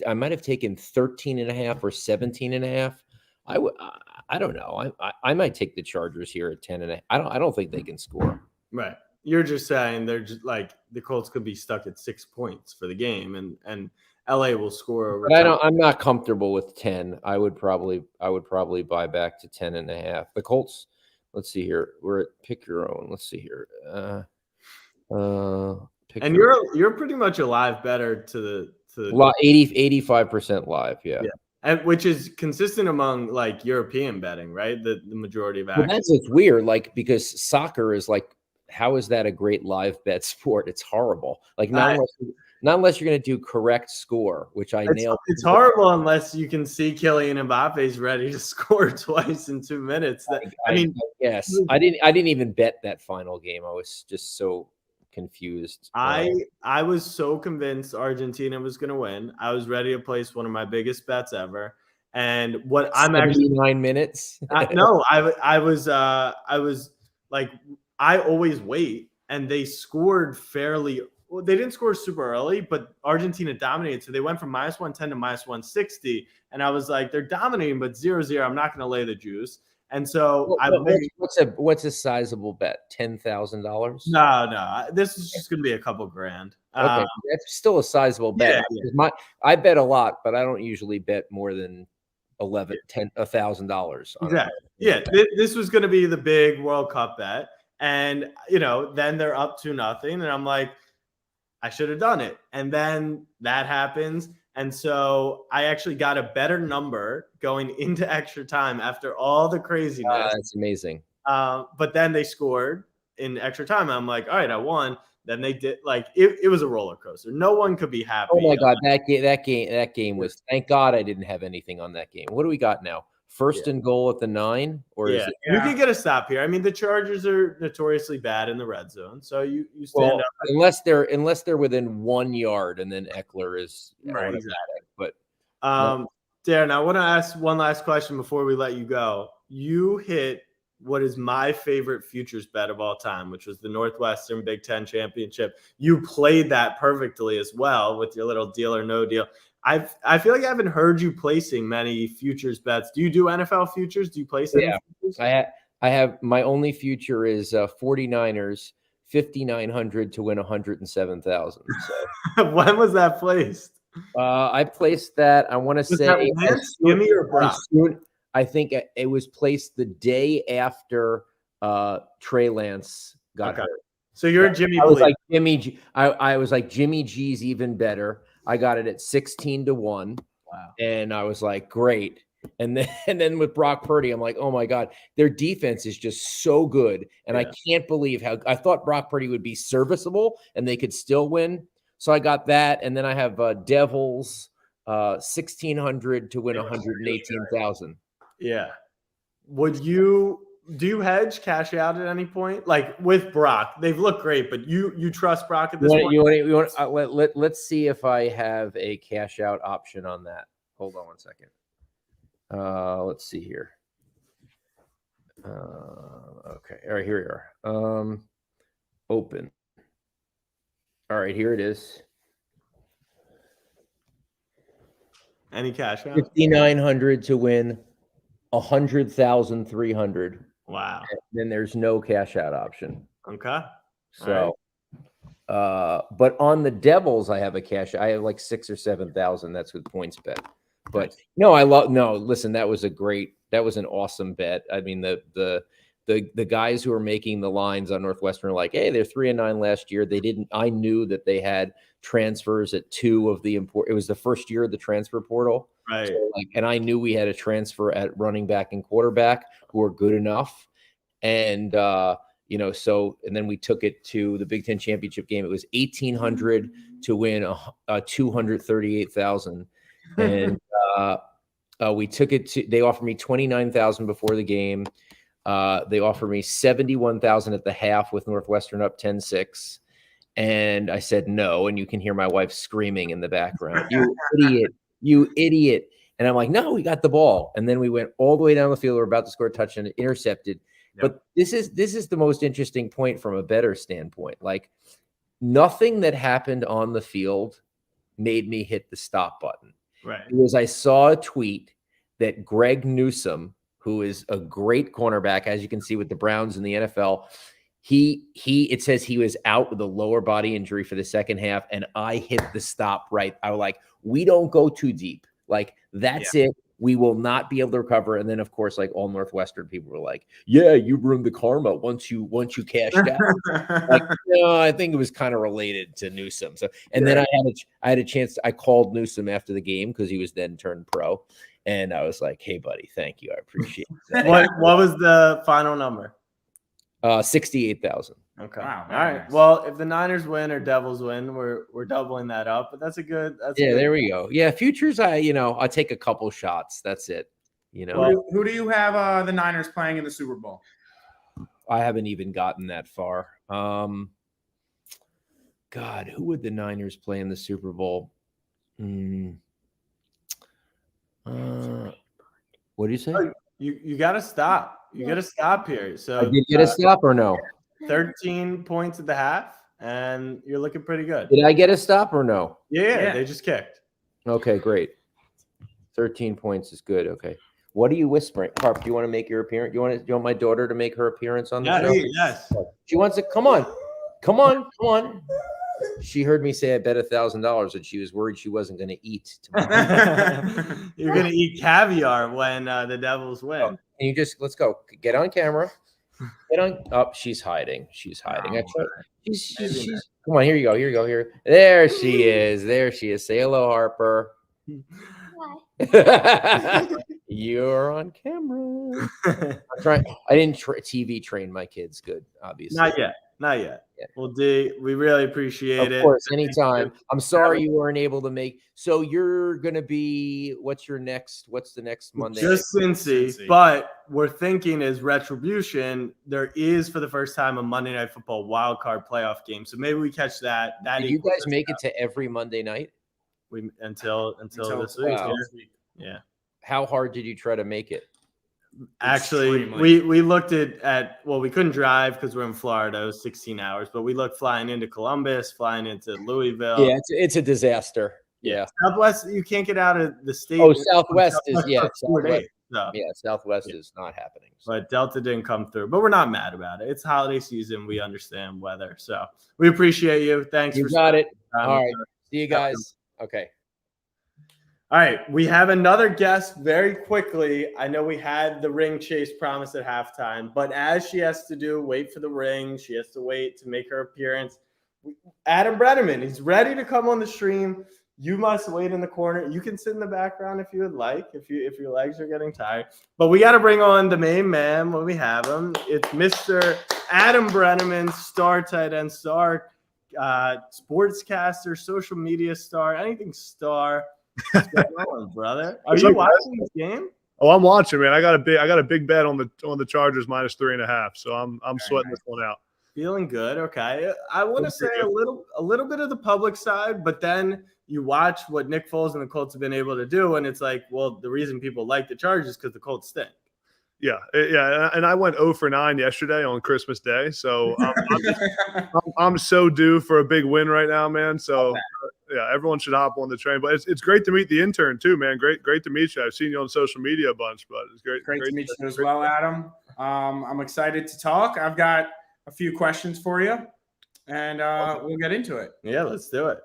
I might have taken 13.5 or 17.5. I don't know. I might take the Chargers here at 10.5. I don't think they can score. Right. You're just saying they're just like the Colts could be stuck at 6 points for the game, and LA will score over. But I'm not comfortable with 10. I would probably buy back to 10.5. The Colts. Let's see here. We're at pick your own. Let's see here. And you're pretty much a live better to the 85% live. Yeah. And which is consistent among like European betting, right? The majority of action. But that's what's weird, like because soccer is like, how is that a great live bet sport? It's horrible. Like not unless you're going to do correct score, which I nailed. It's horrible unless you can see Kylian Mbappe's ready to score twice in 2 minutes. Yes, I didn't even bet that final game. I was just so confused. I was so convinced Argentina was going to win. I was ready to place one of my biggest bets ever. And what I'm actually 9 minutes. I was like, I always wait, and they scored fairly. Well, they didn't score super early, but Argentina dominated. So they went from -110 to -160. And I was like, they're dominating, but 0-0. I'm not going to lay the juice. And so what's a sizable bet? $10,000? No. This is just going to be a couple grand. Okay, that's still a sizable bet. Yeah. I bet a lot, but I don't usually bet more than $1,000. Exactly. Yeah, this was going to be the big World Cup bet, and then they're up 2-0, and I'm like, I should have done it, and then that happens. And so I actually got a better number going into extra time after all the craziness. That's amazing. But then they scored in extra time. I'm like, all right, I won. Then they did it was a roller coaster. No one could be happy. Oh my God, that game was. Thank God I didn't have anything on that game. What do we got now? First and goal at the 9, or is it? You can get a stop here. I mean, the Chargers are notoriously bad in the red zone, so you stand up unless they're within 1 yard, and then Eckler is right. Exactly. But Darren, I want to ask one last question before we let you go. You hit what is my favorite futures bet of all time, which was the Northwestern Big Ten Championship. You played that perfectly as well with your little deal or no deal. I feel like I haven't heard you placing many futures bets. Do you do NFL futures? Do you place any futures? I have my only future is 49ers 5,900 to win 107,000. So. When was that placed? I placed that. I want to say Jimmy or Brock? I think it was placed the day after Trey Lance got hurt. So you're a Jimmy. I was like Jimmy. I was like Jimmy G's even better. I got it at 16 to 1. Wow. And I was like, great. And then with Brock Purdy, I'm like, oh my God, their defense is just so good. And I can't believe how I thought Brock Purdy would be serviceable and they could still win. So I got that. And then I have Devils 1,600 to win 118,000. Yeah. Do you hedge, cash out at any point? Like with Brock, they've looked great, but you trust Brock at this point? Let's see if I have a cash out option on that. Hold on one second. Let's see here. Okay. All right, here we are. Open. All right, here it is. Any cash out? 5,900 to win 100,300. Wow. And then there's no cash out option. Okay. So, but on the Devils, I have like 6,000 or 7,000. That's with points bet. But no, listen, that was an awesome bet. I mean, the guys who are making the lines on Northwestern are like, hey, they're 3-9 last year. I knew that they had transfers at 2 of the it was the first year of the transfer portal. Right. So and I knew we had a transfer at running back and quarterback who are good enough. And, so, and then we took it to the Big Ten championship game. It was 1,800 to win 238,000. And we took it to, they offered me 29,000 before the game. They offered me 71,000 at the half with Northwestern up 10-6. And I said no. And you can hear my wife screaming in the background, you idiot. And I'm like, no, we got the ball. And then we went all the way down the field. We're about to score a touchdown, intercepted. Yep. But this is the most interesting point from a bettor standpoint. Like nothing that happened on the field made me hit the stop button. Right. Because I saw a tweet that Greg Newsome, who is a great cornerback, as you can see with the Browns in the NFL, it says he was out with a lower body injury for the second half, and I hit the stop right. I was like, we don't go too deep. Like, that's it. We will not be able to recover. And then, of course, like all Northwestern people were like, yeah, you ruined the karma once you cashed out. Like, no, I think it was kind of related to Newsome. So, and then I had a chance. I called Newsome after the game because he was then turned pro. And I was like, hey, buddy, thank you. I appreciate it. What was the final number? 68,000. Okay. Wow. All right. Nice. Well, if the Niners win or Devils win, we're doubling that up. But that's a good. There we go. Yeah, futures. I'll take a couple shots. That's it. Who do you have the Niners playing in the Super Bowl? I haven't even gotten that far. God, who would the Niners play in the Super Bowl? What do you say? You got to stop. You got to stop here. So did you get a stop or no? 13 points at the half, and you're looking pretty good. Did I get a stop or no? Yeah. They just kicked. Okay, great. 13 points is good. Okay. What are you whispering? Harp, do you want to make your appearance? Do you want my daughter to make her appearance on the show? Yes. She wants to. Come on. She heard me say I bet $1,000 and she was worried she wasn't going to eat tomorrow. You're going to eat caviar when the Devils win. And let's go. Get on camera. Get on. Oh, she's hiding. She's hiding. She's come on. Here you go. There she is. Say hello, Harper. Hi. You're on camera. I didn't TV train my kids good, obviously. Not yet. Yeah. Well, D, we really appreciate it. Of course, anytime. I'm sorry you weren't able to make. So you're going to be, what's the next Monday? Just Cincy, but we're thinking is Retribution. There is, for the first time, a Monday Night Football wild card playoff game. So maybe we catch that. Did you guys make it to every Monday night? Until this week. Wow. Yeah. How hard did you try to make it? Actually, we looked at we couldn't drive because we're in Florida. It was 16 hours, but we looked flying into Columbus, flying into Louisville. Yeah, it's a disaster. Yeah. Southwest, you can't get out of the state. Oh, Southwest is Southwest. So. Yeah, Southwest is not happening. So. But Delta didn't come through. But we're not mad about it. It's holiday season. We understand weather. So we appreciate you. Thanks. You got it. All right. See you guys. Okay. All right, we have another guest very quickly. I know we had the ring chase promise at halftime, but as she has to wait for the ring, she has to wait to make her appearance. Adam Brenneman, he's ready to come on the stream. You must wait in the corner. You can sit in the background if you would like, if your legs are getting tired. But we got to bring on the main man when we have him. It's Mr. Adam Brenneman, star tight end, star sportscaster, social media star, anything star. What's going on, brother? Are you watching this game? Oh, I'm watching, man. I got a big bet on the Chargers -3.5. So I'm sweating this one out. Feeling good. Okay. I want to say a little bit of the public side, but then you watch what Nick Foles and the Colts have been able to do, and it's like, well, the reason people like the Chargers is because the Colts stink. Yeah, and I went 0 for 9 yesterday on Christmas Day, so I'm so due for a big win right now, man. So yeah, everyone should hop on the train. But it's great to meet the intern too, man. Great to meet you. I've seen you on social media a bunch, but it's great to meet you as well, Adam. I'm excited to talk. I've got a few questions for you, and we'll get into it. Yeah, let's do it.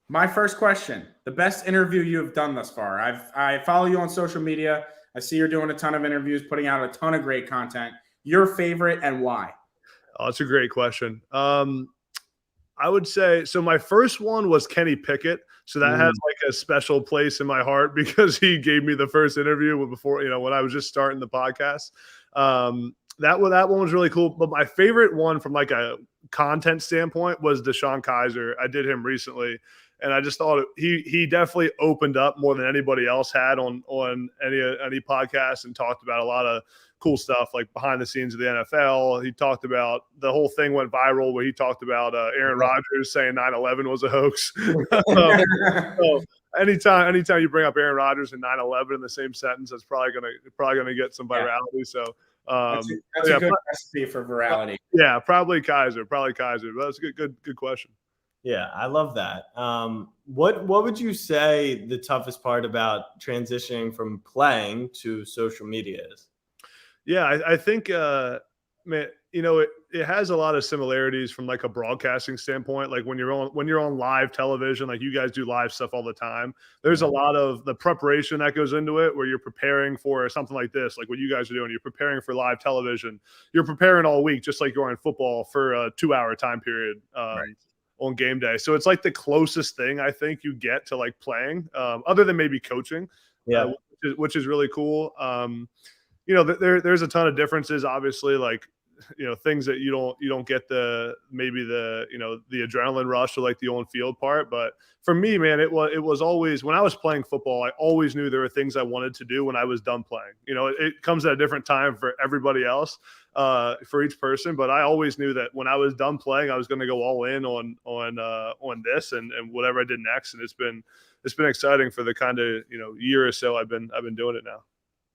My first question: the best interview you have done thus far. I follow you on social media. I see you're doing a ton of interviews, putting out a ton of great content. Your favorite and why? Oh, that's a great question. I would say, so my first one was Kenny Pickett. So that has like a special place in my heart because he gave me the first interview before, when I was just starting the podcast. That one was really cool. But my favorite one from like a content standpoint was Deshaun Kaiser. I did him recently. And I just thought he definitely opened up more than anybody else had on any podcast and talked about a lot of cool stuff like behind the scenes of the NFL. He talked about the whole thing went viral where he talked about Aaron Rodgers saying 9/11 was a hoax. So anytime you bring up Aaron Rodgers and 9/11 in the same sentence, that's probably gonna get some virality. So that's a good recipe for virality. Yeah, probably Kaiser. But that's a good question. Yeah, I love that. What would you say the toughest part about transitioning from playing to social media is? Yeah, I think, man, it has a lot of similarities from like a broadcasting standpoint. Like when you're on live television, like you guys do live stuff all the time. There's a lot of the preparation that goes into it where you're preparing for something like this, like what you guys are doing. You're preparing for live television. You're preparing all week, just like you're in football for a 2-hour time period. Right. On game day. So it's like the closest thing I think you get to like playing, other than maybe coaching, which is really cool. There's a ton of differences, obviously, like, things that you don't get the adrenaline rush or like the on field part. But for me, man, it was always, when I was playing football, I always knew there were things I wanted to do when I was done playing. It comes at a different time for everybody else, for each person. But I always knew that when I was done playing, I was going to go all in on this and whatever I did next. And it's been exciting for the kind of, year or so I've been doing it now.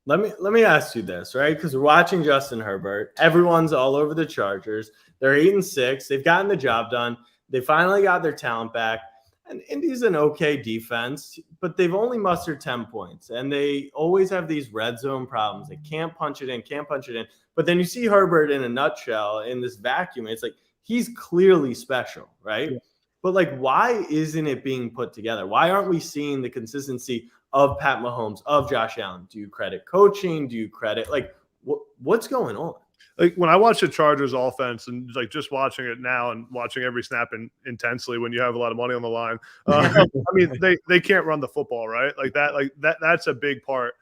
Let me ask you this, right? Because we're watching Justin Herbert. Everyone's all over the Chargers. They're 8-6. They've gotten the job done. They finally got their talent back. And Indy's an okay defense, but they've only mustered 10 points. And they always have these red zone problems. They can't punch it in. But then you see Herbert in a nutshell in this vacuum. It's like he's clearly special, right? Yeah. But like, why isn't it being put together? Why aren't we seeing the consistency of Pat Mahomes, of Josh Allen? Do you credit coaching? Do you credit what's going on? Like when I watch the Chargers offense and like just watching it now and watching every snap intensely when you have a lot of money on the line, I mean, they can't run the football, right? That's a big part.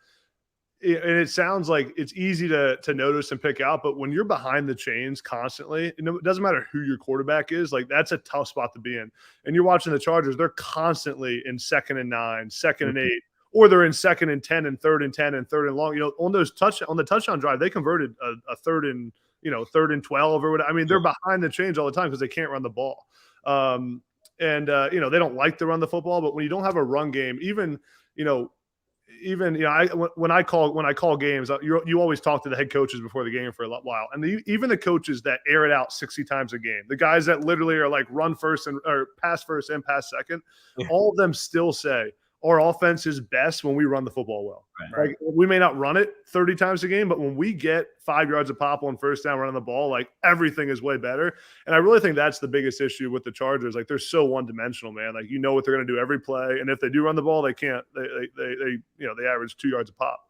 And it sounds like it's easy to notice and pick out, but when you're behind the chains constantly, it doesn't matter who your quarterback is, like that's a tough spot to be in. And you're watching the Chargers, they're constantly in 2nd and 9, 2nd and 8, or they're in 2nd and 10 and 3rd and 10 and 3rd and long. On the touchdown drive, they converted a 3rd and 3rd and 12 or whatever. I mean, they're behind the chains all the time because they can't run the ball. They don't like to run the football, but when you don't have a run game, when I call games, you always talk to the head coaches before the game for a while, and even the coaches that air it out 60 times a game, the guys that literally are like run first or pass first and pass second, all of them still say our offense is best when we run the football well. Right. Like we may not run it 30 times a game, but when we get 5 yards of pop on first down running the ball, like everything is way better. And I really think that's the biggest issue with the Chargers. Like they're so one-dimensional, man. Like what they're going to do every play, and if they do run the ball, they can't. They average 2 yards of pop.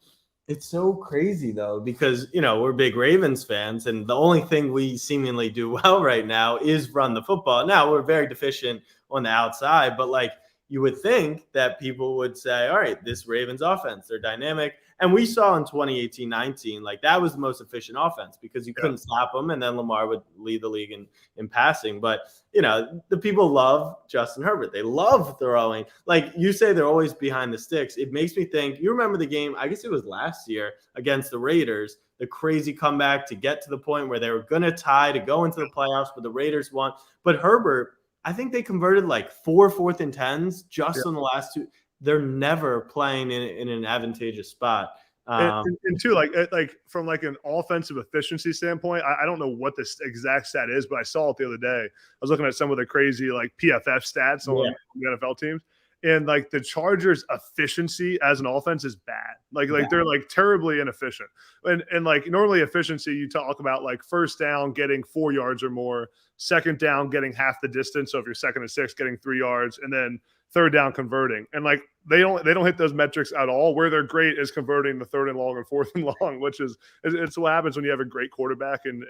It's so crazy though, because we're big Ravens fans, and the only thing we seemingly do well right now is run the football. Now we're very deficient on the outside, but like you would think that people would say, all right, this Ravens offense, they're dynamic. And we saw in 2018-19, like that was the most efficient offense because you couldn't stop them. And then Lamar would lead the league in passing. But, the people love Justin Herbert. They love throwing. Like you say, they're always behind the sticks. It makes me think, you remember the game, I guess it was last year against the Raiders, the crazy comeback to get to the point where they were going to tie to go into the playoffs, but the Raiders won. But Herbert, I think they converted like 4 4th and 10s just on the last 2. They're never playing in an advantageous spot. And too, like from like an offensive efficiency standpoint, I don't know what this exact stat is, but I saw it the other day. I was looking at some of the crazy like PFF stats on the NFL teams, and like the Chargers' efficiency as an offense is bad. Like they're like terribly inefficient. And like normally efficiency, you talk about like first down getting 4 yards or more, second down getting half the distance. So if you're 2nd and 6, getting 3 yards, and then third down converting. And like they don't hit those metrics at all. Where they're great is converting the 3rd and long and 4th and long, which is it's what happens when you have a great quarterback and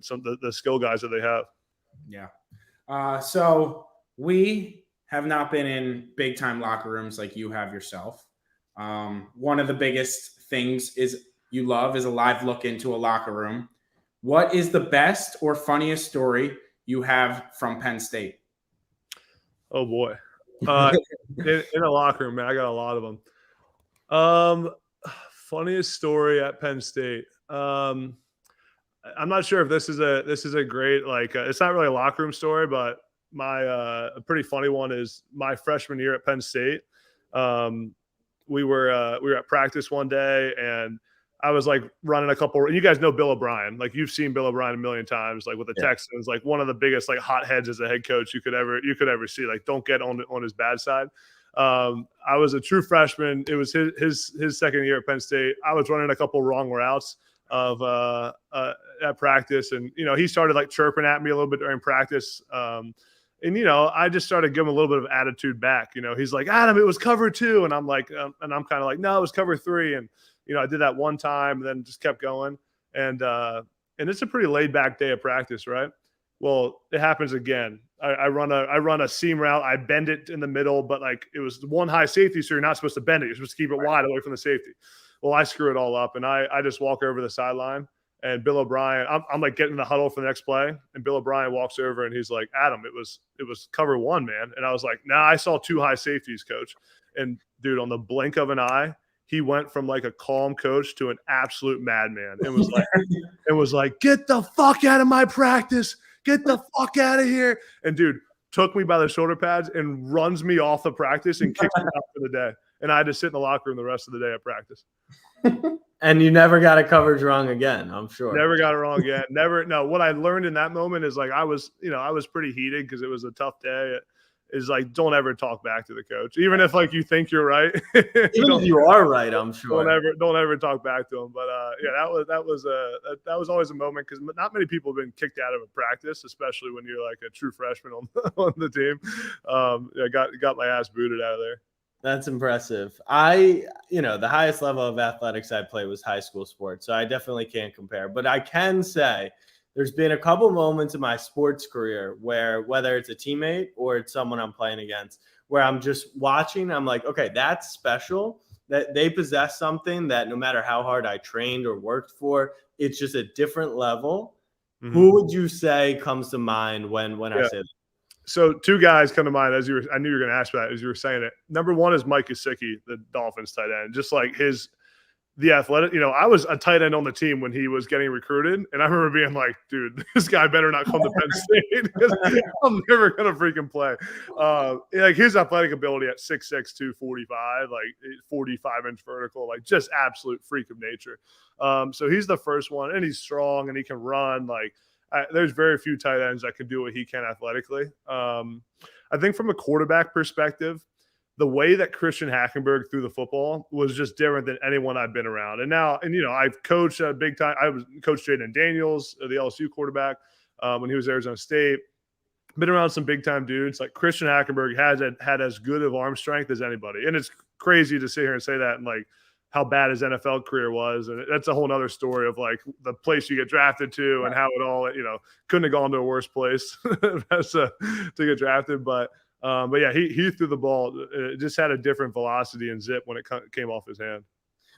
some the skill guys that they have. Yeah. So we have not been in big time locker rooms like you have yourself. One of the biggest things is you love is a live look into a locker room. What is the best or funniest story you have from Penn State? Oh boy. In a locker room, man, I got a lot of them. Funniest story at Penn State. I'm not sure if this is a great, like, it's not really a locker room story, but my a pretty funny one is my freshman year at Penn State. We were at practice one day, and I was like running a couple. You guys know Bill O'Brien. Like you've seen Bill O'Brien a million times. Like with the Texans, like one of the biggest like hotheads as a head coach you could ever see. Like don't get on his bad side. I was a true freshman. It was his second year at Penn State. I was running a couple wrong routes at practice, and he started like chirping at me a little bit during practice. And I just started giving him a little bit of attitude back. He's like, Adam, it was cover 2, and I'm like, and I'm kind of like, no, it was cover 3, and I did that one time and then just kept going. And it's a pretty laid back day of practice, right? Well, it happens again. I run a seam route. I bend it in the middle, but like it was one high safety, so you're not supposed to bend it. You're supposed to keep it wide away from the safety. Well, I screw it all up, and I just walk over the sideline, and Bill O'Brien, I'm like getting in the huddle for the next play, and Bill O'Brien walks over and he's like, Adam, it was cover 1, man. And I was like, nah, I saw 2 high safeties, coach. And dude, on the blink of an eye, he went from like a calm coach to an absolute madman. It was like, get the fuck out of my practice. Get the fuck out of here. And dude took me by the shoulder pads and runs me off the practice and kicks me out for the day. And I had to sit in the locker room the rest of the day at practice. And you never got a coverage wrong again, I'm sure. Never got it wrong again. Never. No, what I learned in that moment is like I was pretty heated because it was a tough day. Is like, don't ever talk back to the coach, even if like you think you're right. Even if you are right, I'm sure. Don't ever talk back to him. But that was always a moment because not many people have been kicked out of a practice, especially when you're like a true freshman on the team. Got my ass booted out of there. That's impressive. The highest level of athletics I played was high school sports, so I definitely can't compare. But I can say there's been a couple moments in my sports career where whether it's a teammate or it's someone I'm playing against, where I'm just watching, I'm like, okay, that's special. That they possess something that no matter how hard I trained or worked for, it's just a different level. Mm-hmm. Who would you say comes to mind when I say that? So 2 guys come to mind I knew you were going to ask that as you were saying it. Number 1 is Mike Gesicki, the Dolphins tight end. Just like the athletic, I was a tight end on the team when he was getting recruited. And I remember being like, dude, this guy better not come to Penn State because I'm never going to freaking play. Like his athletic ability at 6'6", 245, like 45-inch vertical, like just absolute freak of nature. So he's the first one, and he's strong and he can run. Like there's very few tight ends that can do what he can athletically. I think from a quarterback perspective, the way that Christian Hackenberg threw the football was just different than anyone I've been around. And now, I've coached big time. I was coached Jaden Daniels, the LSU quarterback, when he was at Arizona State. Been around some big time dudes. Like Christian Hackenberg had as good of arm strength as anybody. And it's crazy to sit here and say that and like how bad his NFL career was. And that's a whole nother story of like the place you get drafted to and how it all, couldn't have gone to a worse place to get drafted. But But yeah, he threw the ball. It just had a different velocity and zip when it came off his hand.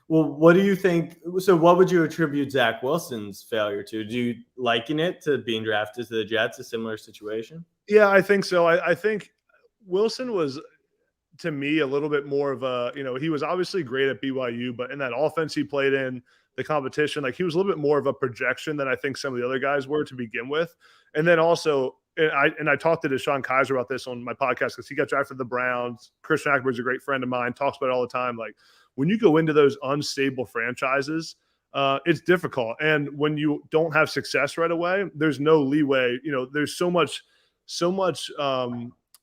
Well, what do you think? So, what would you attribute Zach Wilson's failure to? Do you liken it to being drafted to the Jets, a similar situation? Yeah, I think so. I think Wilson was, to me, a little bit more of a, he was obviously great at BYU, but in that offense he played in, the competition, like he was a little bit more of a projection than I think some of the other guys were to begin with. And then also, I talked to Deshaun Kaiser about this on my podcast because he got drafted to the Browns. Christian Ackberg's a great friend of mine, talks about it all the time. Like when you go into those unstable franchises, it's difficult. And when you don't have success right away, there's no leeway. There's so much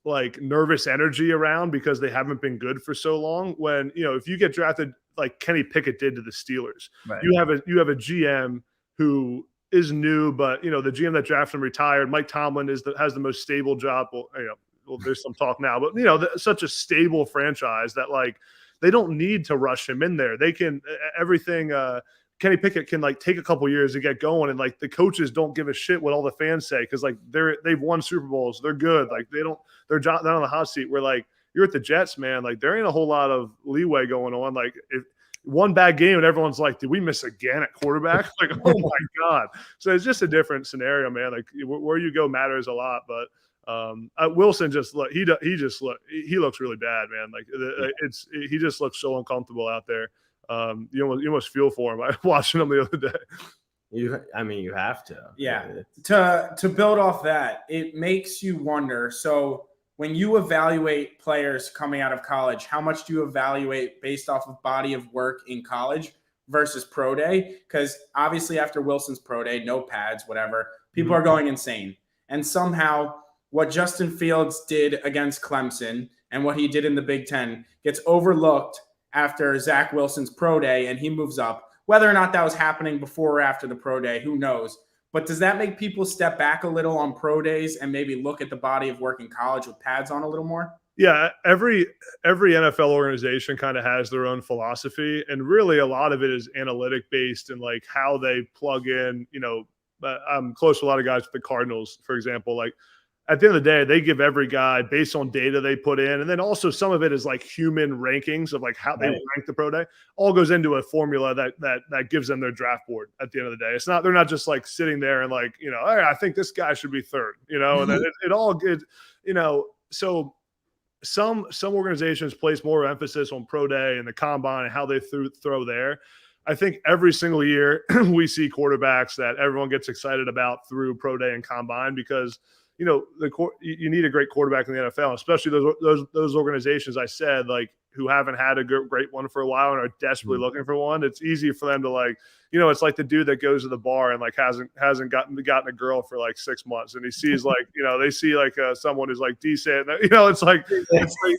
like nervous energy around because they haven't been good for so long. When, if you get drafted like Kenny Pickett did to the Steelers, right, you have a GM who is new, but the GM that drafted him retired. Mike Tomlin has the most stable job. Well, there's some talk now, but such a stable franchise that like they don't need to rush him in there. They can everything. Kenny Pickett can like take a couple years to get going, and like the coaches don't give a shit what all the fans say because like they've won Super Bowls, they're good. Like they're not on the hot seat. Where like you're at the Jets, man, like there ain't a whole lot of leeway going on. Like if one bad game and everyone's like, did we miss again at quarterback? Like, oh my God. So it's just a different scenario, man. Like where you go matters a lot. But Wilson he looks really bad, man. Like he just looks so uncomfortable out there. You almost feel for him. I was watching him the other day. You have to. Yeah. To build off that, it makes you wonder. So when you evaluate players coming out of college, how much do you evaluate based off of body of work in college versus pro day? Because obviously after Wilson's pro day, no pads, whatever, people are going insane. And somehow what Justin Fields did against Clemson and what he did in the Big Ten gets overlooked after Zach Wilson's pro day and he moves up. Whether or not that was happening before or after the pro day, who knows? But does that make people step back a little on pro days and maybe look at the body of work in college with pads on a little more? Yeah, every NFL organization kind of has their own philosophy, and really a lot of it is analytic based and like how they plug in. I'm close to a lot of guys with the Cardinals, for example. Like at the end of the day, they give every guy based on data they put in. And then also some of it is like human rankings of like how they rank the pro day. All goes into a formula that gives them their draft board at the end of the day. They're not just like sitting there and like, hey, I think this guy should be third, and then so some organizations place more emphasis on pro day and the combine and how they throw there. I think every single year we see quarterbacks that everyone gets excited about through pro day and combine because you need a great quarterback in the NFL, especially those organizations I said, like who haven't had a great one for a while and are desperately looking for one. It's easy for them to like, it's like the dude that goes to the bar and like hasn't gotten a girl for like 6 months, and he sees like, they see like someone who's like decent, it's like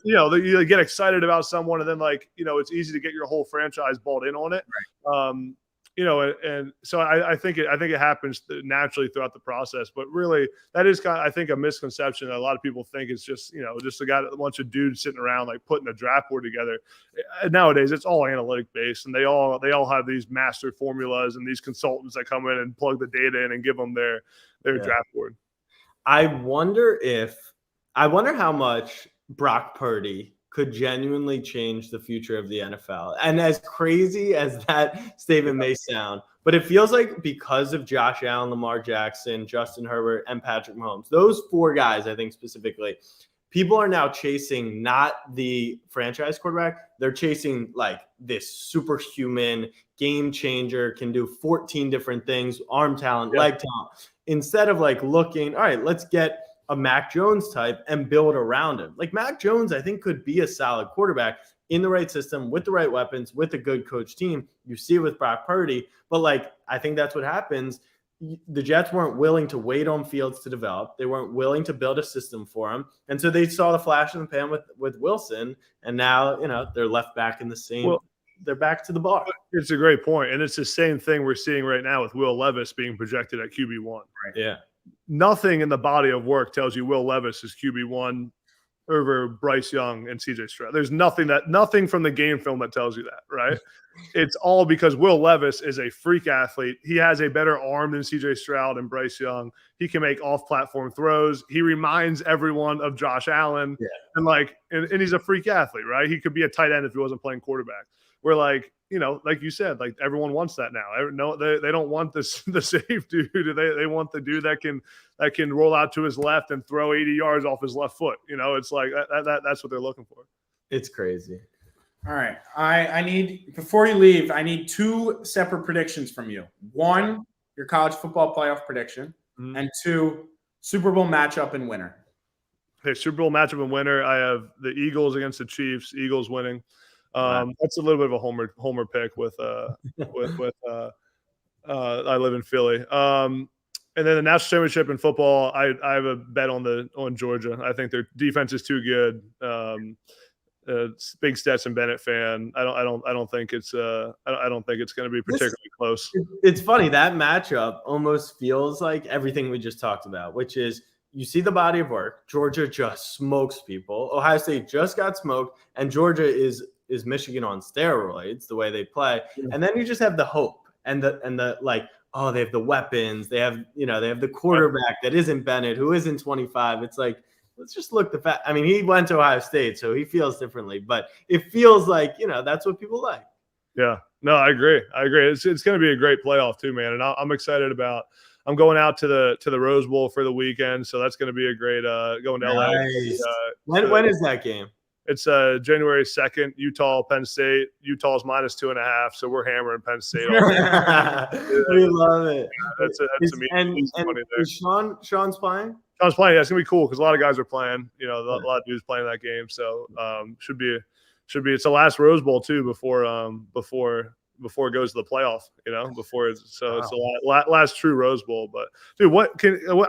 you get excited about someone, and then like, it's easy to get your whole franchise bought in on it. Right. And so I think it happens naturally throughout the process, but really that is kind of, I think, a misconception that a lot of people think it's just, just a bunch of dudes sitting around like putting a draft board together. Nowadays, it's all analytic based, and they all have these master formulas and these consultants that come in and plug the data in and give them their draft board. I wonder how much Brock Purdy could genuinely change the future of the NFL. And as crazy as that statement may sound, but it feels like because of Josh Allen, Lamar Jackson, Justin Herbert, and Patrick Mahomes, those four guys, I think specifically, people are now chasing not the franchise quarterback. They're chasing like this superhuman game changer, can do 14 different things, arm talent, leg talent, instead of like looking, all right, let's get a Mac Jones type and build around him. Like Mac Jones, I think, could be a solid quarterback in the right system with the right weapons, with a good coach team. You see it with Brock Purdy, but like, I think that's what happens. The Jets weren't willing to wait on Fields to develop. They weren't willing to build a system for him. And so they saw the flash in the pan with Wilson. And now, they're left back in the same, they're back to the bar. It's a great point. And it's the same thing we're seeing right now with Will Levis being projected at QB1. Right. Yeah. Nothing in the body of work tells you Will Levis is QB1 over Bryce Young and CJ Stroud. There's nothing from the game film that tells you that, right? It's all because Will Levis is a freak athlete. He has a better arm than CJ Stroud and Bryce Young. He can make off-platform throws. He reminds everyone of Josh Allen. Yeah. And he's a freak athlete, right? He could be a tight end if he wasn't playing quarterback. We're like, like you said, like everyone wants that now. No, they don't want the safe dude. They want the dude that can roll out to his left and throw 80 yards off his left foot. It's like that's what they're looking for. It's crazy. All right. I need, before you leave, I need 2 separate predictions from you. 1, your college football playoff prediction, and 2, Super Bowl matchup and winner. Okay, Super Bowl matchup and winner. I have the Eagles against the Chiefs. Eagles winning. That's a little bit of a homer pick with I live in Philly. And then the national championship in football, I have a bet on Georgia. I think their defense is too good. Big Stetson Bennett fan. I don't think it's going to be particularly close. It's funny, that matchup almost feels like everything we just talked about, which is you see the body of work. Georgia just smokes people. Ohio State just got smoked, and Georgia is Michigan on steroids, the way they play. And then you just have the hope and the like, oh, they have the weapons. They have the quarterback that isn't Bennett, who isn't 25. It's like, let's just look the fact. I mean, he went to Ohio State, so he feels differently, but it feels like, that's what people like. Yeah, no, I agree. It's going to be a great playoff too, man. And I'm excited about, I'm going out to the Rose Bowl for the weekend. So that's going to be a great, going to nice. LA. When is that game? It's January 2nd, Utah, Penn State. Utah's -2.5, so we're hammering Penn State. We love it. That's amazing. And is Sean's playing? Sean's playing. Yeah, it's gonna be cool because a lot of guys are playing. A lot of dudes playing that game. So should be. It's the last Rose Bowl too before it goes to the playoff. It's the last true Rose Bowl. But dude,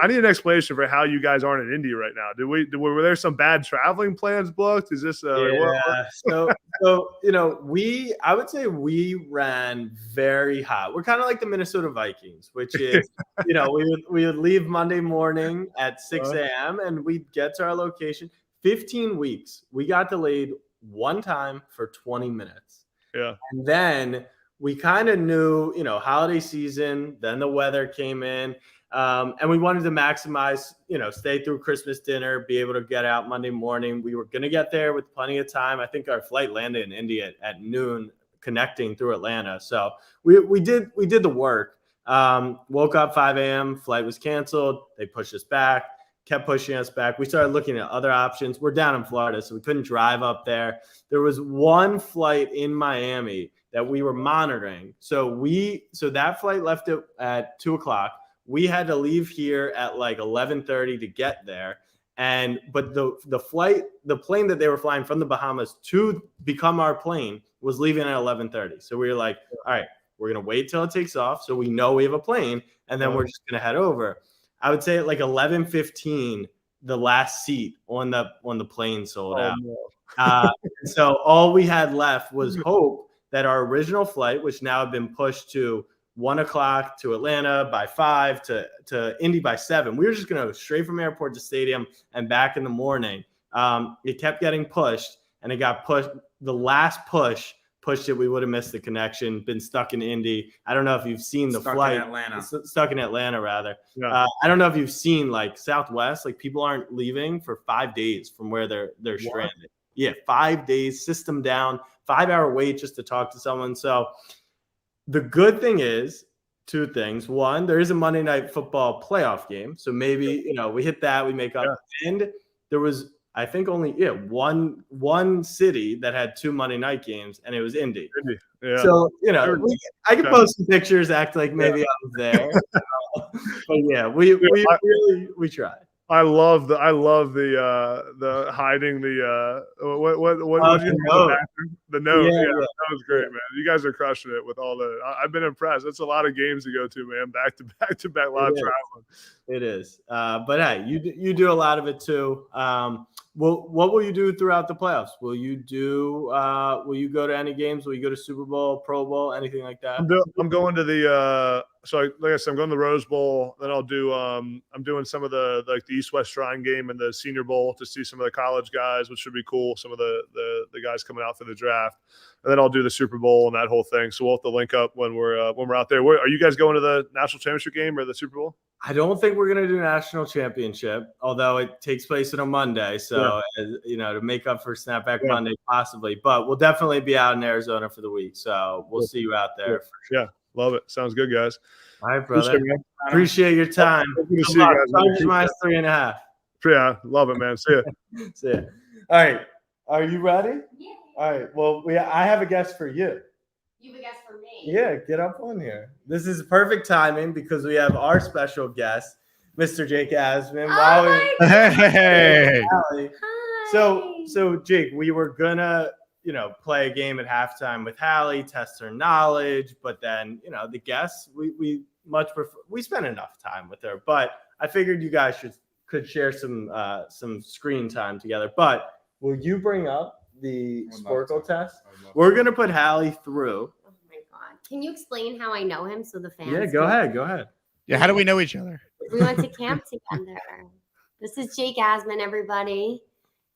I need an explanation for how you guys aren't in Indy right now. Were there some bad traveling plans booked? Is this So I would say we ran very hot. We're kind of like the Minnesota Vikings, which is we would leave Monday morning at 6 a.m. and we'd get to our location. 15 weeks. We got delayed one time for 20 minutes. Yeah. And then we kind of knew, holiday season, then the weather came in, and we wanted to maximize, stay through Christmas dinner, be able to get out Monday morning. We were going to get there with plenty of time. I think our flight landed in Indy at noon, connecting through Atlanta. So we did the work. Woke up 5 a.m., flight was canceled. They pushed us back, kept pushing us back. We started looking at other options. We're down in Florida, so we couldn't drive up there. There was one flight in Miami that we were monitoring. So that flight left at 2:00. We had to leave here at like 11:30 to get there. But the plane that they were flying from the Bahamas to become our plane was leaving at 11:30. So we were like, all right, we're going to wait till it takes off so we know we have a plane, and then we're just going to head over. I would say at like 11:15, the last seat on the plane sold out. No. So all we had left was hope that our original flight, which now had been pushed to 1:00 to Atlanta by 5 to Indy by 7. We were just going to go straight from airport to stadium and back in the morning. It kept getting pushed, and it got pushed. The last push pushed it. We would have missed the connection, been stuck in Indy. I don't know if you've seen the flight. Stuck in Atlanta, rather. Yeah. I don't know if you've seen like Southwest, like people aren't leaving for 5 days from where they're stranded. Yeah, 5 days, system down, 5-hour wait just to talk to someone. So the good thing is 2 things. One, there is a Monday Night Football playoff game. So maybe, we hit that, we make up. Yeah. And there was, I think, only one city that had 2 Monday night games, and it was Indy. Yeah. So, I can post some pictures, act like maybe I was there. But yeah, we tried. I love the hiding the note. Yeah, that was great, man. You guys are crushing it with all the. I've been impressed. That's a lot of games to go to, man. Back to back live traveling. It is. But hey, you do a lot of it too. Well, what will you do throughout the playoffs? Will you go to any games? Will you go to Super Bowl, Pro Bowl, anything like that? I'm going to the like I said, I'm going to the Rose Bowl. Then I'll do I'm doing some of the East West Shrine game and the Senior Bowl to see some of the college guys, which should be cool. Some of the guys coming out for the draft, and then I'll do the Super Bowl and that whole thing. So we'll have to link up when we're out there. Are you guys going to the national championship game or the Super Bowl? I don't think we're going to do national championship, although it takes place on a Monday. So, to make up for Snapback Monday, possibly. But we'll definitely be out in Arizona for the week. So we'll see you out there. For sure. Yeah, love it. Sounds good, guys. All right, brother. Appreciate your time. Good to see you guys. Minus 3.5. Yeah, love it, man. See ya. See ya. All right. Are you ready? Yeah. All right. Well, I have a guest for you. You have a guest for me. Yeah, get up on here. This is perfect timing because we have our special guest, Mr. Jake Asman. Hey. Hi. So Jake, we were gonna, play a game at halftime with Hallie, test her knowledge, but then, the guests, we much prefer. We spend enough time with her, but I figured you guys could share some screen time together. But will you bring up the Sporkle test? We're gonna put Hallie through. Oh my God! Can you explain how I know him so the fans? Yeah, go ahead. Yeah, how do we know each other? We went to camp together. This is Jake Asman, everybody.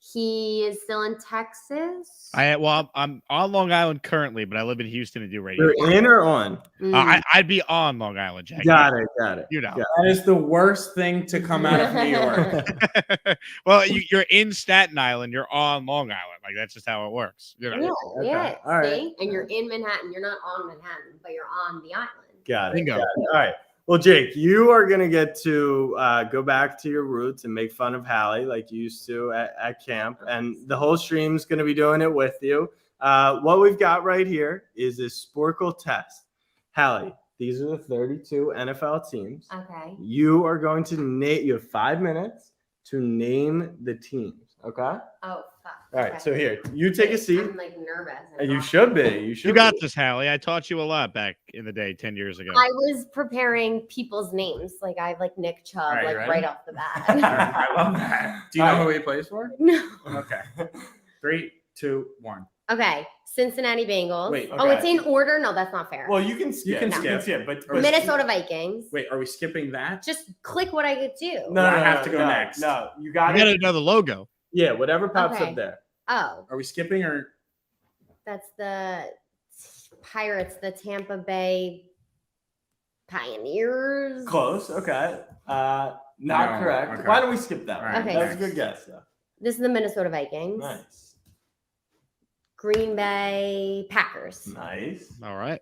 He is still in Texas. I'm on Long Island currently, but I live in Houston and do radio. You're in or on? I'd be on Long Island, Jack. Got it. You know. That is the worst thing to come out of New York. Well, you're in Staten Island. You're on Long Island. Like, that's just how it works. Yeah, Okay. All right. See? And you're in Manhattan. You're not on Manhattan, but you're on the island. Got it. Bingo. All right. Well, Jake, you are going to get to go back to your roots and make fun of Hallie like you used to at camp. And the whole stream's going to be doing it with you. What we've got right here is a Sporkle test. Hallie, these are the 32 NFL teams. Okay. You are going to name, you have 5 minutes to name the teams. Okay? Oh, fuck. All right. So here, you take a seat. I'm like nervous. And you should be. You got this, Hallie. I taught you a lot back in the day, 10 years ago. I was preparing people's names. Like I have like Nick Chubb, Right, like ready? right off the bat. I love that. Do you know who he plays for? No. Okay. 3, 2, 1. Okay. Cincinnati Bengals. Wait, Oh, okay. it's in order? No, that's not fair. Well, you can skip. But Minnesota Vikings. Wait, are we skipping that? Just click what I could do. No, I have to go next. No, you You got gotta it. know the logo. Yeah, whatever pops Okay. up there. Oh, Are we skipping or that's the Pirates, the Tampa Bay Pioneers. Close. Okay. Not No, correct. okay. Why don't we skip that one? All right, Okay. That was a good guess, though. This is the Minnesota Vikings. Nice. Green Bay Packers. Nice. All right.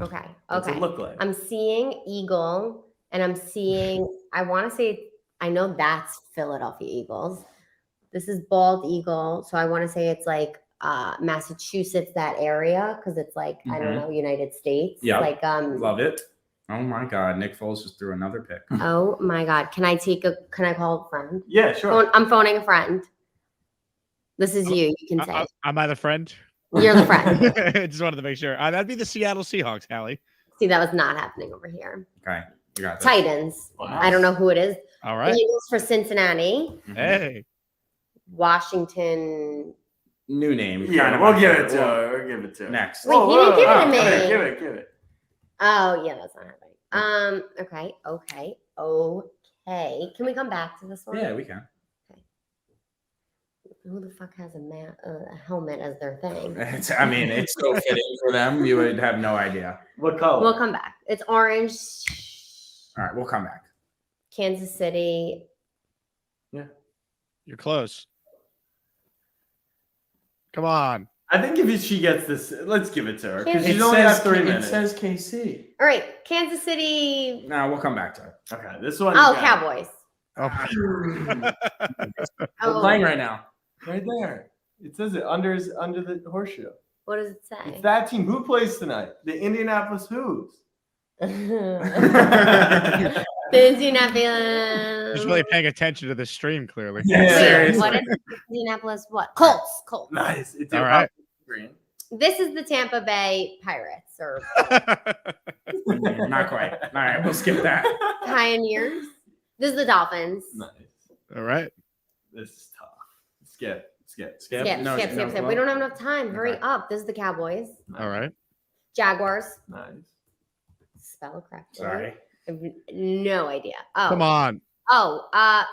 Okay. What's Okay. it look like? I'm seeing Eagle, and I'm seeing, I want to say, I know that's Philadelphia Eagles. This is Bald Eagle. So I want to say it's like Massachusetts, that area, because it's like, I don't know, United States. Yeah. Like, love it? Oh my God, Nick Foles just threw another pick. oh my God. Can I call a friend? Yeah, sure. I'm phoning a friend. This is you. You can say. Am I the friend? You're the friend. I just wanted to make sure. That'd be the Seattle Seahawks, Hallie. See, that was not happening over here. Okay, you got this. Titans. Wow. I don't know who it is. All right. Eagles for Cincinnati. Mhm. Hey. Washington. New name. Yeah, kind of we'll my give it favorite. to her. We'll give it to her. Next. Wait, he didn't give it to me. Give it. Oh, yeah, that's not happening. Okay. Can we come back to this one? Yeah, we can. Who the fuck has a helmet as their thing? It's so fitting for them. You would have no idea. What color? We'll come back. It's orange. All right, we'll come back. Kansas City. You're close. Come on. I think if she gets this, let's give it to her because It she's only got 3 minutes. It says KC. All right, Kansas City. No, we'll come back to it. Okay, this one. Oh, you got. Cowboys. We're Oh, playing right now. Right there. It says it under the horseshoe. what does it say? It's that team. Who plays tonight? The Indianapolis Who's. The Indianapolis. Just really paying attention to the stream, clearly. Yeah, Wait, seriously. what is Indianapolis? What? Colts. Nice. It's All right. green. This is the Tampa Bay Pirates or Not quite. All right, we'll skip that. Pioneers. This is the Dolphins. Nice. All right. This is tough. Skip. Skip. We don't have enough time. Hurry up. This is the Cowboys. All right. Jaguars. Nice. Spell correctly. Sorry. I have no idea. Oh. Come on. Oh,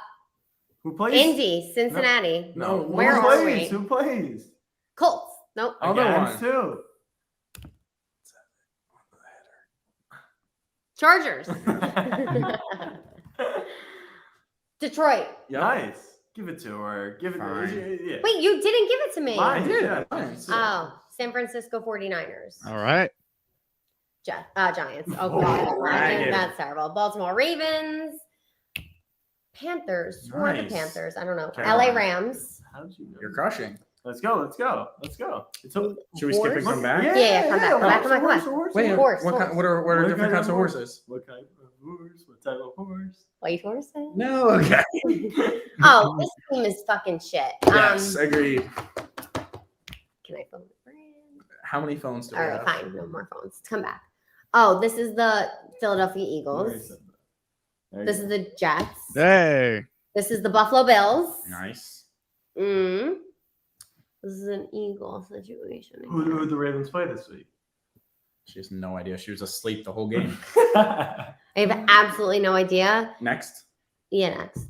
Who plays? Indy, Cincinnati. No. Where Who are plays? we? Who plays? Colts. Nope. Other Against one. who? Chargers. Detroit. Nice. Give it to her. Give it. Fine. Yeah. Wait, you didn't give it to me. Mine. Yeah. Oh, San Francisco 49ers. All right. Giants. Oh, God. Dragon. That's terrible. Baltimore Ravens. Panthers. Who are the Nice. Panthers? I don't know. Carolina. LA Rams. How'd you know? You're crushing. Let's go. It's a Should we skip and come back? Yeah, come back. Come back. Wait, Horse. what are What different kind kinds of of horse? horses? What type of horse? What type of horse? White horses? No. Okay. Oh, this team is fucking shit. Yes, agreed. Can I phone the brand? How many phones do we All right, have? fine. No more phones. Let's come back. Oh, this is the Philadelphia Eagles. This is the Jets. Hey. This is the Buffalo Bills. Nice. This is an Eagle situation. Who did the Ravens play this week? She has no idea. She was asleep the whole game. I have absolutely no idea. Next. Yeah, next.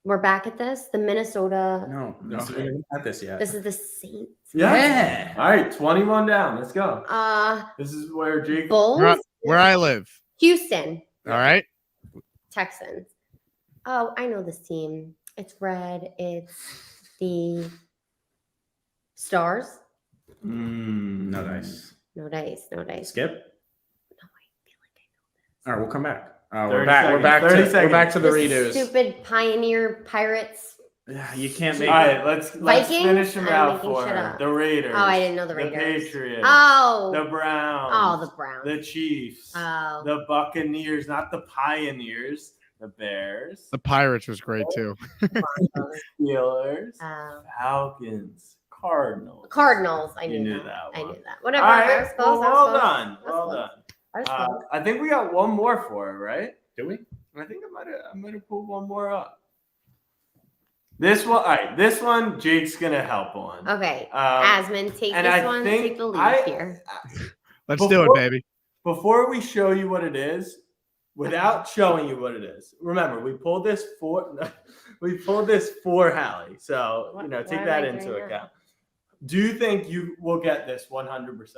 We're back at this. The Minnesota. No. We haven't had this yet. This is the Saints. Yeah. All right, 21 down. Let's go. This This is where Jake. Bulls. Where I live. Houston. All right. Texans. Oh, I know this team. It's red. It's the Stars. No dice. No dice. No dice. Skip. No, I feel like I know this. All right, we'll come back. 30 We're back. seconds. We're back 30 to. We're seconds. back to the This redos. stupid Pioneer Pirates. Yeah, you can't make. All right, let's Vikings? finish them I'm out making for shit her. up. The Raiders. Oh, I didn't know the Raiders. The Patriots. Oh. The Browns. Oh, the Browns. The Chiefs. Oh. The Buccaneers, not the Pioneers. The Bears. The Pirates was great too. Steelers. Oh. Falcons. Cardinals. Cardinals. I You knew knew that I one. knew that. Whatever. All I right. was close. Well, I was well close. done. I was Well close. done. I was close. I think we got one more for her, right? Do we? I think I might have pulled one more up. This one, all right. This one, Jake's gonna help on. Okay. Asmund, take and this I one. think Take the lead here. Let's do it, baby. Before we show you what it is, without showing you what it is, remember we pulled this for Hallie. So take Why that am I into doing account. Do you think you will get this 100%?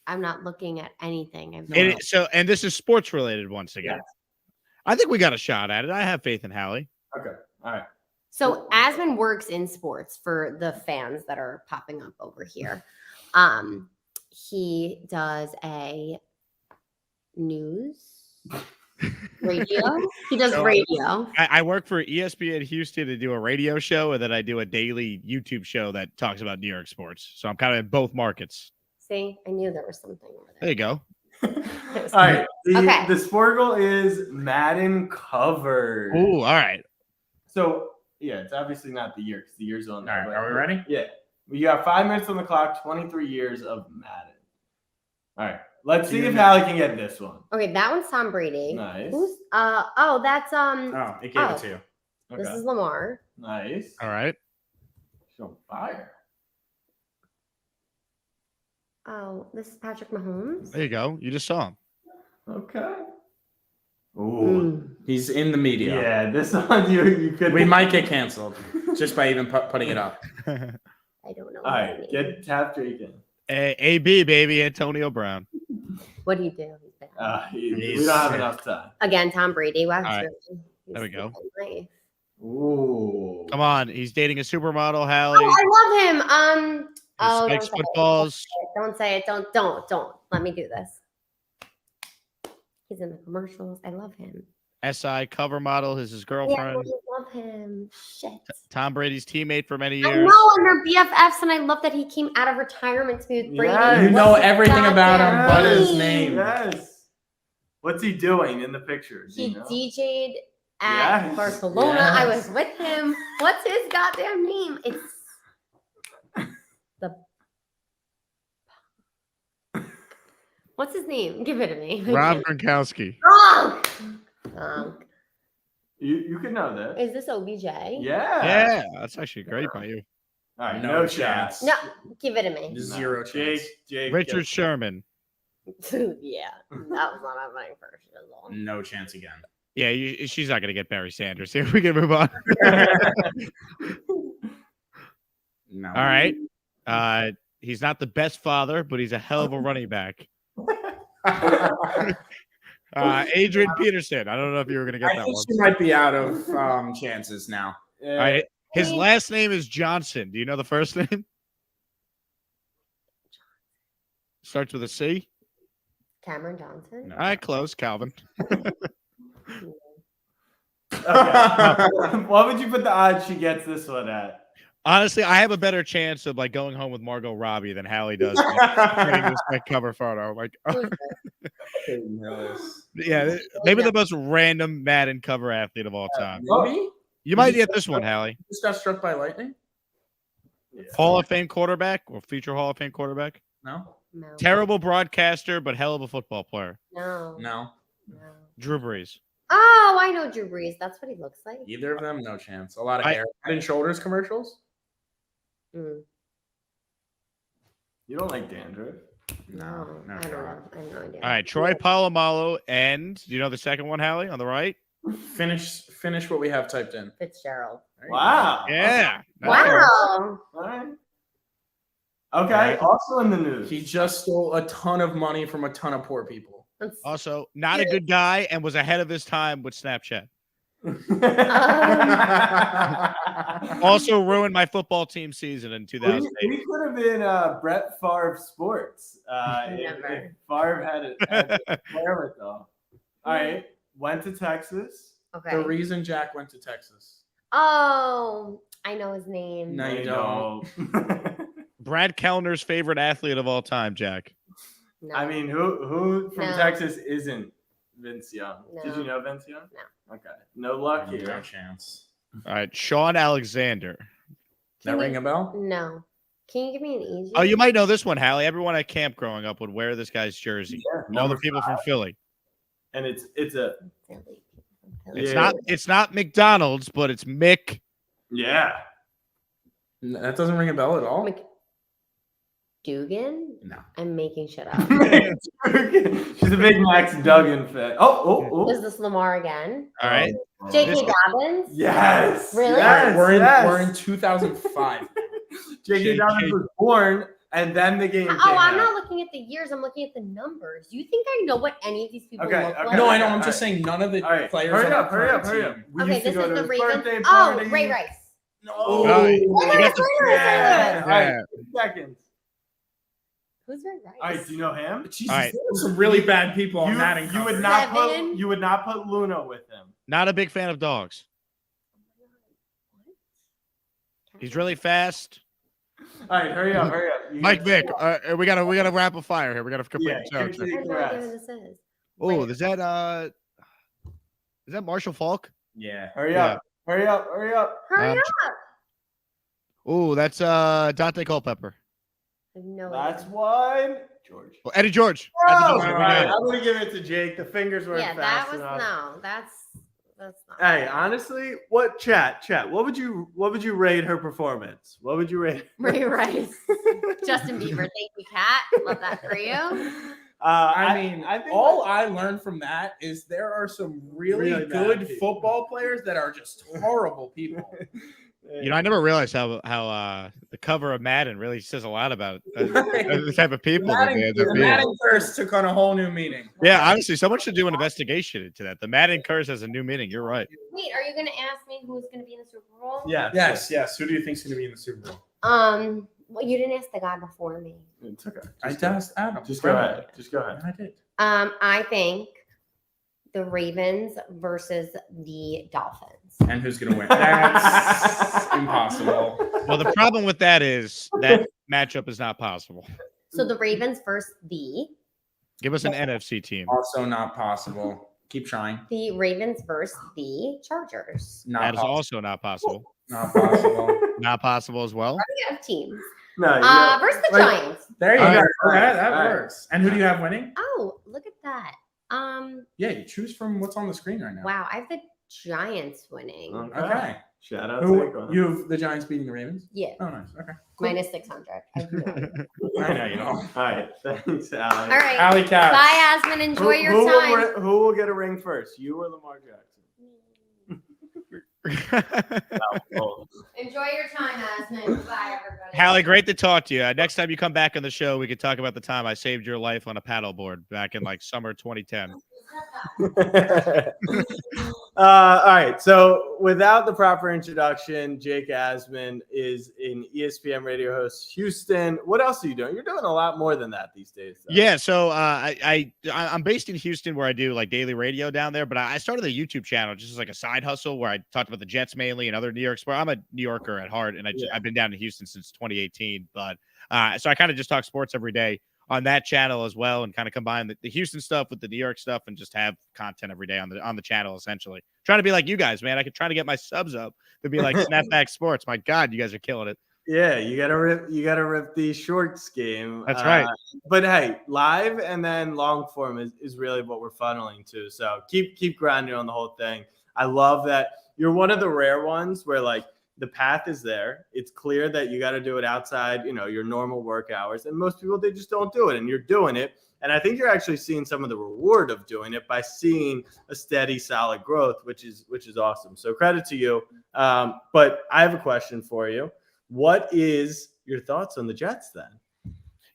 I'm not looking at anything. And this is sports related once again. Yes. I think we got a shot at it. I have faith in Hallie. Okay. All right. So Asmund works in sports for the fans that are popping up over here. He does a news radio. He does radio. I work for ESPN Houston to do a radio show, and then I do a daily YouTube show that talks about New York sports. So I'm kind of in both markets. See, I knew there was something over There you go. All right. The Sporgle is Madden covered. Ooh, all right. So yeah, it's obviously not the year because the year's on there. All right, are we ready? Yeah. We got 5 minutes on the clock, 23 years of Madden. All right. Let's see if Hallie can get this one. Okay, that one's Tom Brady. Nice. Who's that's Oh, it gave it to you. This Okay. is Lamar. Nice. All right. She's on fire. Oh, this is Patrick Mahomes. There you go. You just saw him. Okay. Ooh. He's in the media. Yeah, this one you could. We might get canceled just by even putting it up. I don't know. All right, tap Drake in. AB, baby, Antonio Brown. What do you do? He's bad. We don't have enough time. Again, Tom Brady. Wow. All right. he's There we go. nice. Ooh. Come on. He's dating a supermodel, Hallie. Oh, I love him. He spikes footballs. Don't say it. Don't. Let me do this. He's in the commercials. I love him. SI cover model is his Yeah, girlfriend. I love him. Shit. Tom Brady's teammate for many I years. know, and they're BFFs, and I love that he came out of retirement to be with Brady. Yeah, You know What's his everything about him but goddamn his name. Yes. What's he doing in the pictures? He you know? DJ'd at Yes, Barcelona. yes. I was with him. What's his goddamn name? It's the. What's his name? Give it to me. Rob Gronkowski. Wrong. You could know this. Is this OBJ? Yeah. That's actually great by you. All right, No no chance. chance. No, give it to me. Zero chance. Jake Richard gets- Sherman. Yeah, that was not happening first. No chance again. Yeah, she's not going to get Barry Sanders here. We can move on. No. All right. He's not the best father, but he's a hell of a running back. Adrian Peterson. I don't know if you were going to get I that think one. she might be out of chances now. All right. His last name is Johnson. Do you know the first name? Starts with a C. Cameron Johnson. No. All right, close. Calvin. What would you put the odds she gets this one at? Honestly, I have a better chance of like going home with Margot Robbie than Hallie does. Getting this like, cover photo. Like, yeah, maybe the most random Madden cover athlete of all time. Maybe? You might get this one, Hallie. Just got struck by lightning? Hall of Fame quarterback or future Hall of Fame quarterback. No. No. Terrible broadcaster, but hell of a football player. No. No. Drew Brees. Oh, I know Drew Brees. That's what he looks like. Either of them, no chance. A lot of hair. Head and Shoulders commercials? Mm. You don't like dandruff? No, I don't know. I have no idea. All right, Troy Polamalu, and do you know the second one, Hallie, on the right? Finish what we have typed in. Fitzgerald. Wow. Yeah. Wow. All right. Okay. Also in the news. He just stole a ton of money from a ton of poor people. Also, not a good guy and was ahead of his time with Snapchat. Also ruined my football team season in 2008. We could have been Brett Favre Sports. If Favre had it wherewithal. All right. Went to Texas. Okay. The reason Jack went to Texas. Oh, I know his name. No, you don't. Brad Kellner's favorite athlete of all time, Jack. No. I mean, who from No. Texas isn't Vince Young? No. Did you know Vince Young? No. Okay. No luck No here. chance. All right, Sean Alexander. That ring a bell? No. Can you give me an easy? Oh, you might know this one, Hallie. Everyone at camp growing up would wear this guy's jersey. Yeah, All the people from Philly. And it's a It's not McDonald's, but it's Mick. yeah. That doesn't ring a bell at all. Dugan? No. I'm making shit up. She's a big Max Duggan fan. Oh. Is this Lamar again? All right. J.K. Dobbins? Yes. Really? Yes, We're in 2005. J.K. Dobbins was born, and then the game. Oh, I'm not looking at the years. I'm looking at the numbers. Do you think I know what any of these people look like? No, I know. I'm just saying none of the players. Hurry on up. our current team. We Okay, used to this go is to the his Ravens. birthday Oh, party. Ray Rice. No. Ray Rice. Yeah. All right, Yeah. 2 seconds. Who's Ray Rice? All right, do you know him? Jesus, All right. there's some really bad people on that. You would not put Luna with him. Not a big fan of dogs. He's really fast. All right, hurry up. Mike Vick. We gotta rapid fire here. We gotta complete the I show. have no idea who this is. Oh, is that Marshall Falk? Yeah. Hurry up. Hurry up. Oh, that's Dante Culpepper. I have no That's idea. one. George. Oh, Eddie George. Oh, Eddie all George. right, I'm gonna give it to Jake. The fingers weren't Yeah, fast that was enough. that's not. Hey, honestly, chat? What would you rate her performance? What would you rate? Ray Rice. Justin Bieber. Thank you, Kat. Love that for you. I mean, I think all I learned from that is there are some really Really bad good people. football players that are just horrible people. You know, I never realized how the cover of Madden really says a lot about the type of people that they end up The being. Madden curse took on a whole new meaning. Yeah, honestly, someone should do an investigation into that. The Madden curse has a new meaning. You're right. Wait, are you gonna ask me who's gonna be in the Super Bowl? Yes. Who do you think's going to be in the Super Bowl? Well, you didn't ask the guy before me. It's okay. I asked Adam. Just go ahead. I did. I think the Ravens versus the Dolphins. And who's going to win? That's impossible. Well, the problem with that is that matchup is not possible. So the Ravens versus Give us an NFC team. Also not possible. Keep trying. the Ravens versus the Chargers. Not That is possible. also not possible. Not possible. Not possible as well. We have teams. No, you know, Versus the like- Giants. There you All go. right, That all right. works. And who do you have winning? Oh, look at that. Yeah, you choose from what's on the screen right now. Wow, I have the Giants winning. Okay. Shout out Who you have the Giants beating the Ravens? Yeah. Oh, nice. Okay. Cool. Minus 600. I have no idea. I know you don't. All right. Thanks, Allie. All right. Alley Cat. Bye, Asmund. Enjoy your time. Who will get a ring first? You or Lamar Jackson? Enjoy your time, Asmund. Bye, everybody. Hallie, great to talk to you. Next time you come back on the show, we could talk about the time I saved your life on a paddleboard back in like summer 2010. All right. So without the proper introduction, Jake Asmund is an ESPN radio host, Houston. What else are you doing? You're doing a lot more than that these days. Though. Yeah. So I'm based in Houston where I do like daily radio down there, but I started a YouTube channel just as like a side hustle where I talked about the Jets mainly and other New York sports. I'm a New Yorker at heart, and I've been down in Houston since 2018. But so I kind of just talk sports every day on that channel as well, and kind of combine the Houston stuff with the New York stuff and just have content every day on the channel, essentially. Trying to be like you guys, man. I could try to get my subs up to be like Snapback Sports. My God, you guys are killing it. Yeah, you gotta rip the shorts game. That's right. But hey, live and then long form is really what we're funneling to. So keep grinding on the whole thing. I love that you're one of the rare ones where like the path is there. It's clear that you got to do it outside, your normal work hours. And most people, they just don't do it. And you're doing it. And I think you're actually seeing some of the reward of doing it by seeing a steady, solid growth, which is awesome. So credit to you. But I have a question for you. What is your thoughts on the Jets then?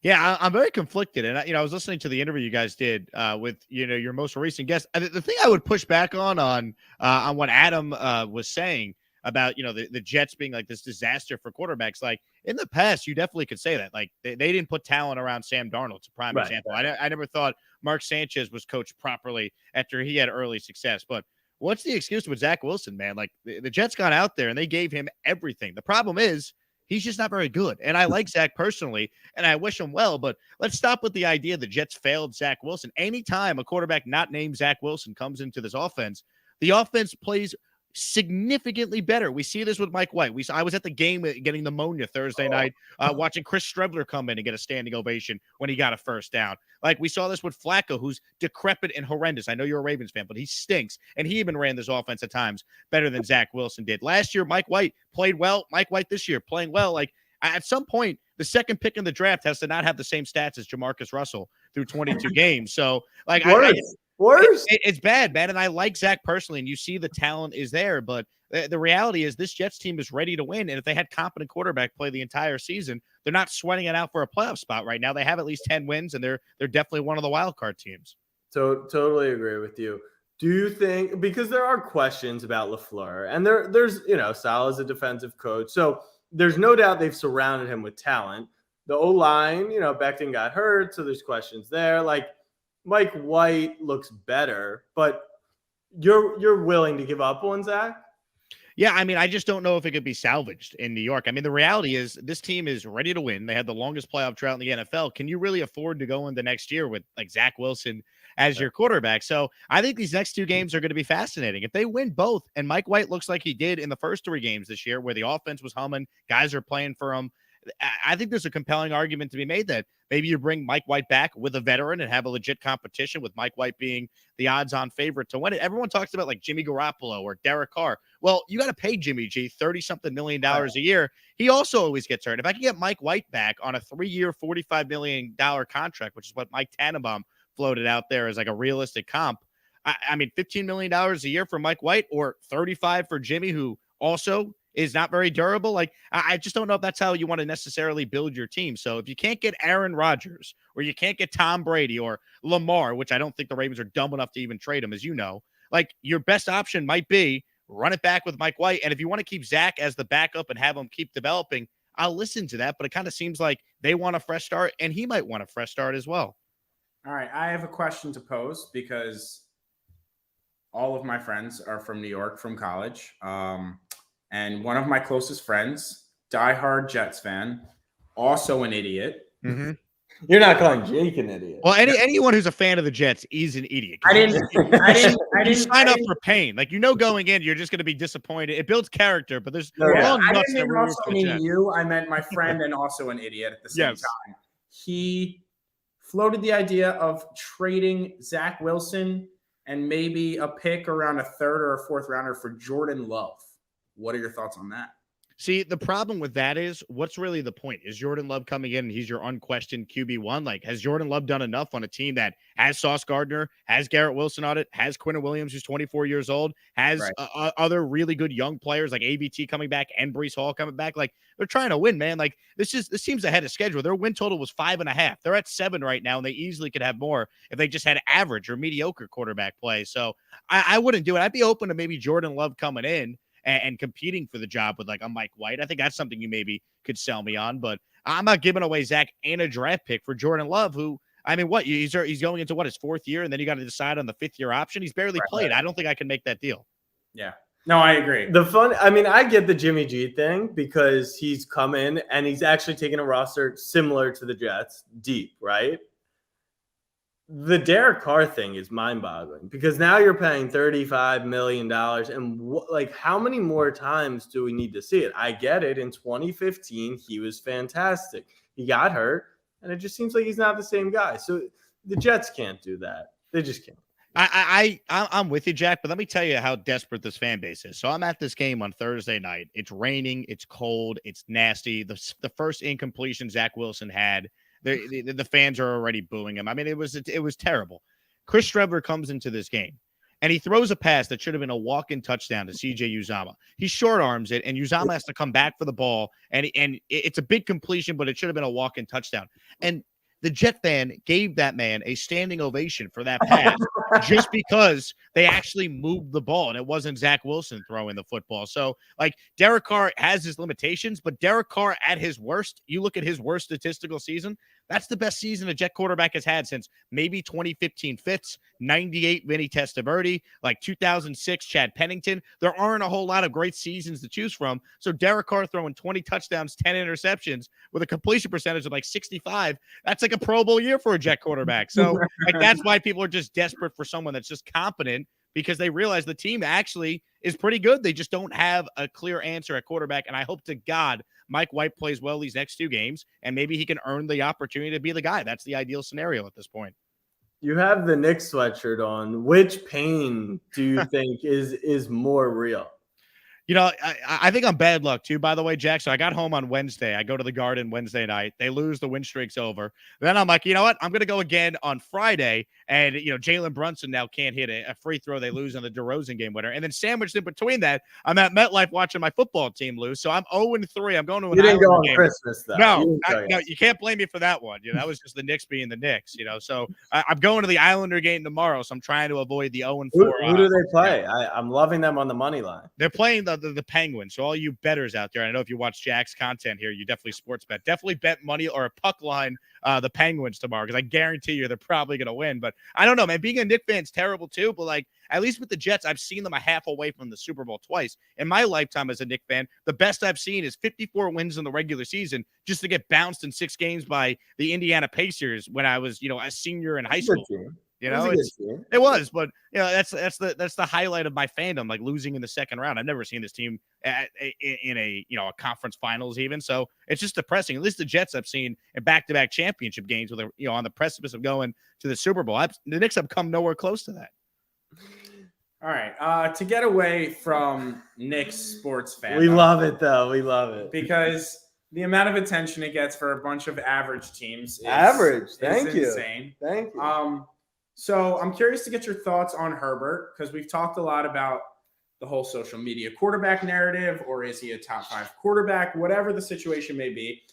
Yeah, I'm very conflicted. And, I was listening to the interview you guys did with, your most recent guest. And the thing I would push back on what Adam was saying about, the Jets being like this disaster for quarterbacks. Like in the past, you definitely could say that. Like they didn't put talent around Sam Darnold. It's a prime example. I never thought Mark Sanchez was coached properly after he had early success. But what's the excuse with Zach Wilson, man? Like the Jets got out there and they gave him everything. The problem is he's just not very good. And I like Zach personally, and I wish him well. But let's stop with the idea the Jets failed Zach Wilson. Anytime a quarterback not named Zach Wilson comes into this offense, the offense plays significantly better. We see this with Mike White. I was at the game getting pneumonia Thursday night, watching Chris Strebler come in and get a standing ovation when he got a first down. Like we saw this with Flacco, who's decrepit and horrendous. I know you're a Ravens fan, but he stinks. And he even ran this offense at times better than Zach Wilson did. Last year, Mike White played well. Mike White this year playing well. Like at some point, the second pick in the draft has to not have the same stats as Jamarcus Russell through 22 games. So like Worse. It's bad, man. And I like Zach personally, and you see the talent is there. But the reality is this Jets team is ready to win. And if they had competent quarterback play the entire season, they're not sweating it out for a playoff spot right now. They have at least 10 wins, and they're definitely one of the wild card teams. So totally agree with you. Do you think, because there are questions about LaFleur, and there's, Salah's a defensive coach. So there's no doubt they've surrounded him with talent. The O-line, Becton got hurt. So there's questions there. Like, Mike White looks better, but you're willing to give up on Zach? Yeah, I mean, I just don't know if it could be salvaged in New York. I mean, the reality is this team is ready to win. They had the longest playoff drought in the NFL. Can you really afford to go into next year with like Zach Wilson as your quarterback? So I think these next two games are going to be fascinating. If they win both, and Mike White looks like he did in the first three games this year where the offense was humming, guys are playing for him, I think there's a compelling argument to be made that maybe you bring Mike White back with a veteran and have a legit competition, with Mike White being the odds-on favorite to win it. Everyone talks about like Jimmy Garoppolo or Derek Carr. Well, you got to pay Jimmy G $30-something million a year. He also always gets hurt. If I can get Mike White back on a 3-year, $45 million contract, which is what Mike Tannenbaum floated out there as like a realistic comp, I mean, $15 million a year for Mike White or 35 for Jimmy, who also is not very durable. Like, I just don't know if that's how you want to necessarily build your team. So if you can't get Aaron Rodgers, or you can't get Tom Brady or Lamar, which I don't think the Ravens are dumb enough to even trade him, as you know, like your best option might be run it back with Mike White. And if you want to keep Zach as the backup and have him keep developing, I'll listen to that. But it kind of seems like they want a fresh start, and he might want a fresh start as well. All right. I have a question to pose because all of my friends are from New York, from college. And one of my closest friends, diehard Jets fan, also an idiot. Mm-hmm. You're not calling Jake an idiot. Well, anyone who's a fan of the Jets is an idiot. I didn't sign up for pain. Like, going in, you're just going to be disappointed. It builds character, but there's I didn't also mean you. I meant my friend and also an idiot at the same time. He floated the idea of trading Zach Wilson and maybe a pick around a third or a fourth rounder for Jordan Love. What are your thoughts on that? See, the problem with that is, what's really the point? Is Jordan Love coming in and he's your unquestioned QB1? Like, has Jordan Love done enough on a team that has Sauce Gardner, has Garrett Wilson on it, has Quinton Williams, who's 24 years old, has other really good young players like ABT coming back and Breece Hall coming back? Like, they're trying to win, man. Like, this team's ahead of schedule. Their win total was 5.5. They're at 7 right now, and they easily could have more if they just had average or mediocre quarterback play. So I wouldn't do it. I'd be open to maybe Jordan Love coming in and competing for the job with like a Mike White. I think that's something you maybe could sell me on, but I'm not giving away Zach and a draft pick for Jordan Love, who, I mean, what, he's going into his 4th year, and then you got to decide on the 5th year option. He's barely played. I don't think I can make that deal. Yeah. No, I agree. I get the Jimmy G thing because he's come in and he's actually taken a roster similar to the Jets, deep, right? The Derek Carr thing is mind-boggling because now you're paying $35 million, and how many more times do we need to see it? I get it. In 2015, he was fantastic. He got hurt, and it just seems like he's not the same guy. So the Jets can't do that. They just can't. I'm with you, Jack, but let me tell you how desperate this fan base is. So I'm at this game on Thursday night. It's raining. It's cold. It's nasty. The first incompletion Zach Wilson had, the fans are already booing him. I mean, it was terrible. Chris Strebler comes into this game, and he throws a pass that should have been a walk-in touchdown to CJ Uzomah. He short arms it, and Uzomah has to come back for the ball, and it's a big completion, but it should have been a walk-in touchdown. And the Jet fan gave that man a standing ovation for that pass just because they actually moved the ball and it wasn't Zach Wilson throwing the football. So, like, Derek Carr has his limitations, but Derek Carr at his worst, you look at his worst statistical season, that's the best season a Jet quarterback has had since maybe 2015 Fitz, 98 Vinny Testaverde, like 2006 Chad Pennington. There aren't a whole lot of great seasons to choose from. So Derek Carr throwing 20 touchdowns, 10 interceptions with a completion percentage of like 65, that's like a Pro Bowl year for a Jet quarterback. So like that's why people are just desperate for someone that's just competent, because they realize the team actually is pretty good. They just don't have a clear answer at quarterback. And I hope to God Mike White plays well these next 2 games, and maybe he can earn the opportunity to be the guy. That's the ideal scenario at this point. You have the Knicks sweatshirt on. Which pain do you think is more real? You know, I think I'm bad luck too, by the way, Jack. So I got home on Wednesday. I go to the Garden Wednesday night. They lose. The win streak's over. Then I'm like, you know what? I'm going to go again on Friday. And, you know, Jalen Brunson now can't hit a free throw. They lose on the DeRozan game winner. And then sandwiched in between that, I'm at MetLife watching my football team lose. So I'm 0-3. I'm going to an You didn't go on game. Christmas, though. No, you can't blame me for that one. You know, that was just the Knicks being the Knicks, you know. So I'm going to the Islander game tomorrow. So I'm trying to avoid the 0-4. Who do they play? I'm loving them on the money line. They're playing the Penguins. So all you bettors out there, I know if you watch Jack's content here, you definitely sports bet. Definitely bet money or a puck line the Penguins tomorrow, because I guarantee you they're probably going to win. But I don't know, man. Being a Knicks fan's terrible too, but like at least with the Jets, I've seen them a half away from the Super Bowl twice. In my lifetime as a Knicks fan, the best I've seen is 54 wins in the regular season just to get bounced in 6 games by the Indiana Pacers when I was, you know, a senior in high school. You know, it was, but you know, that's the highlight of my fandom, like losing in the second round. I've never seen this team in a, you know, a conference finals even. So it's just depressing. At least the Jets I've seen in back-to-back championship games with, you know, on the precipice of going to the Super Bowl. The Knicks have come nowhere close to that. All right. To get away from Knicks sports fans, we love it though. We love it because the amount of attention it gets for a bunch of average teams is insane. Thank you. So I'm curious to get your thoughts on Herbert, because we've talked a lot about the whole social media quarterback narrative, or is he a top 5 quarterback, whatever the situation may be.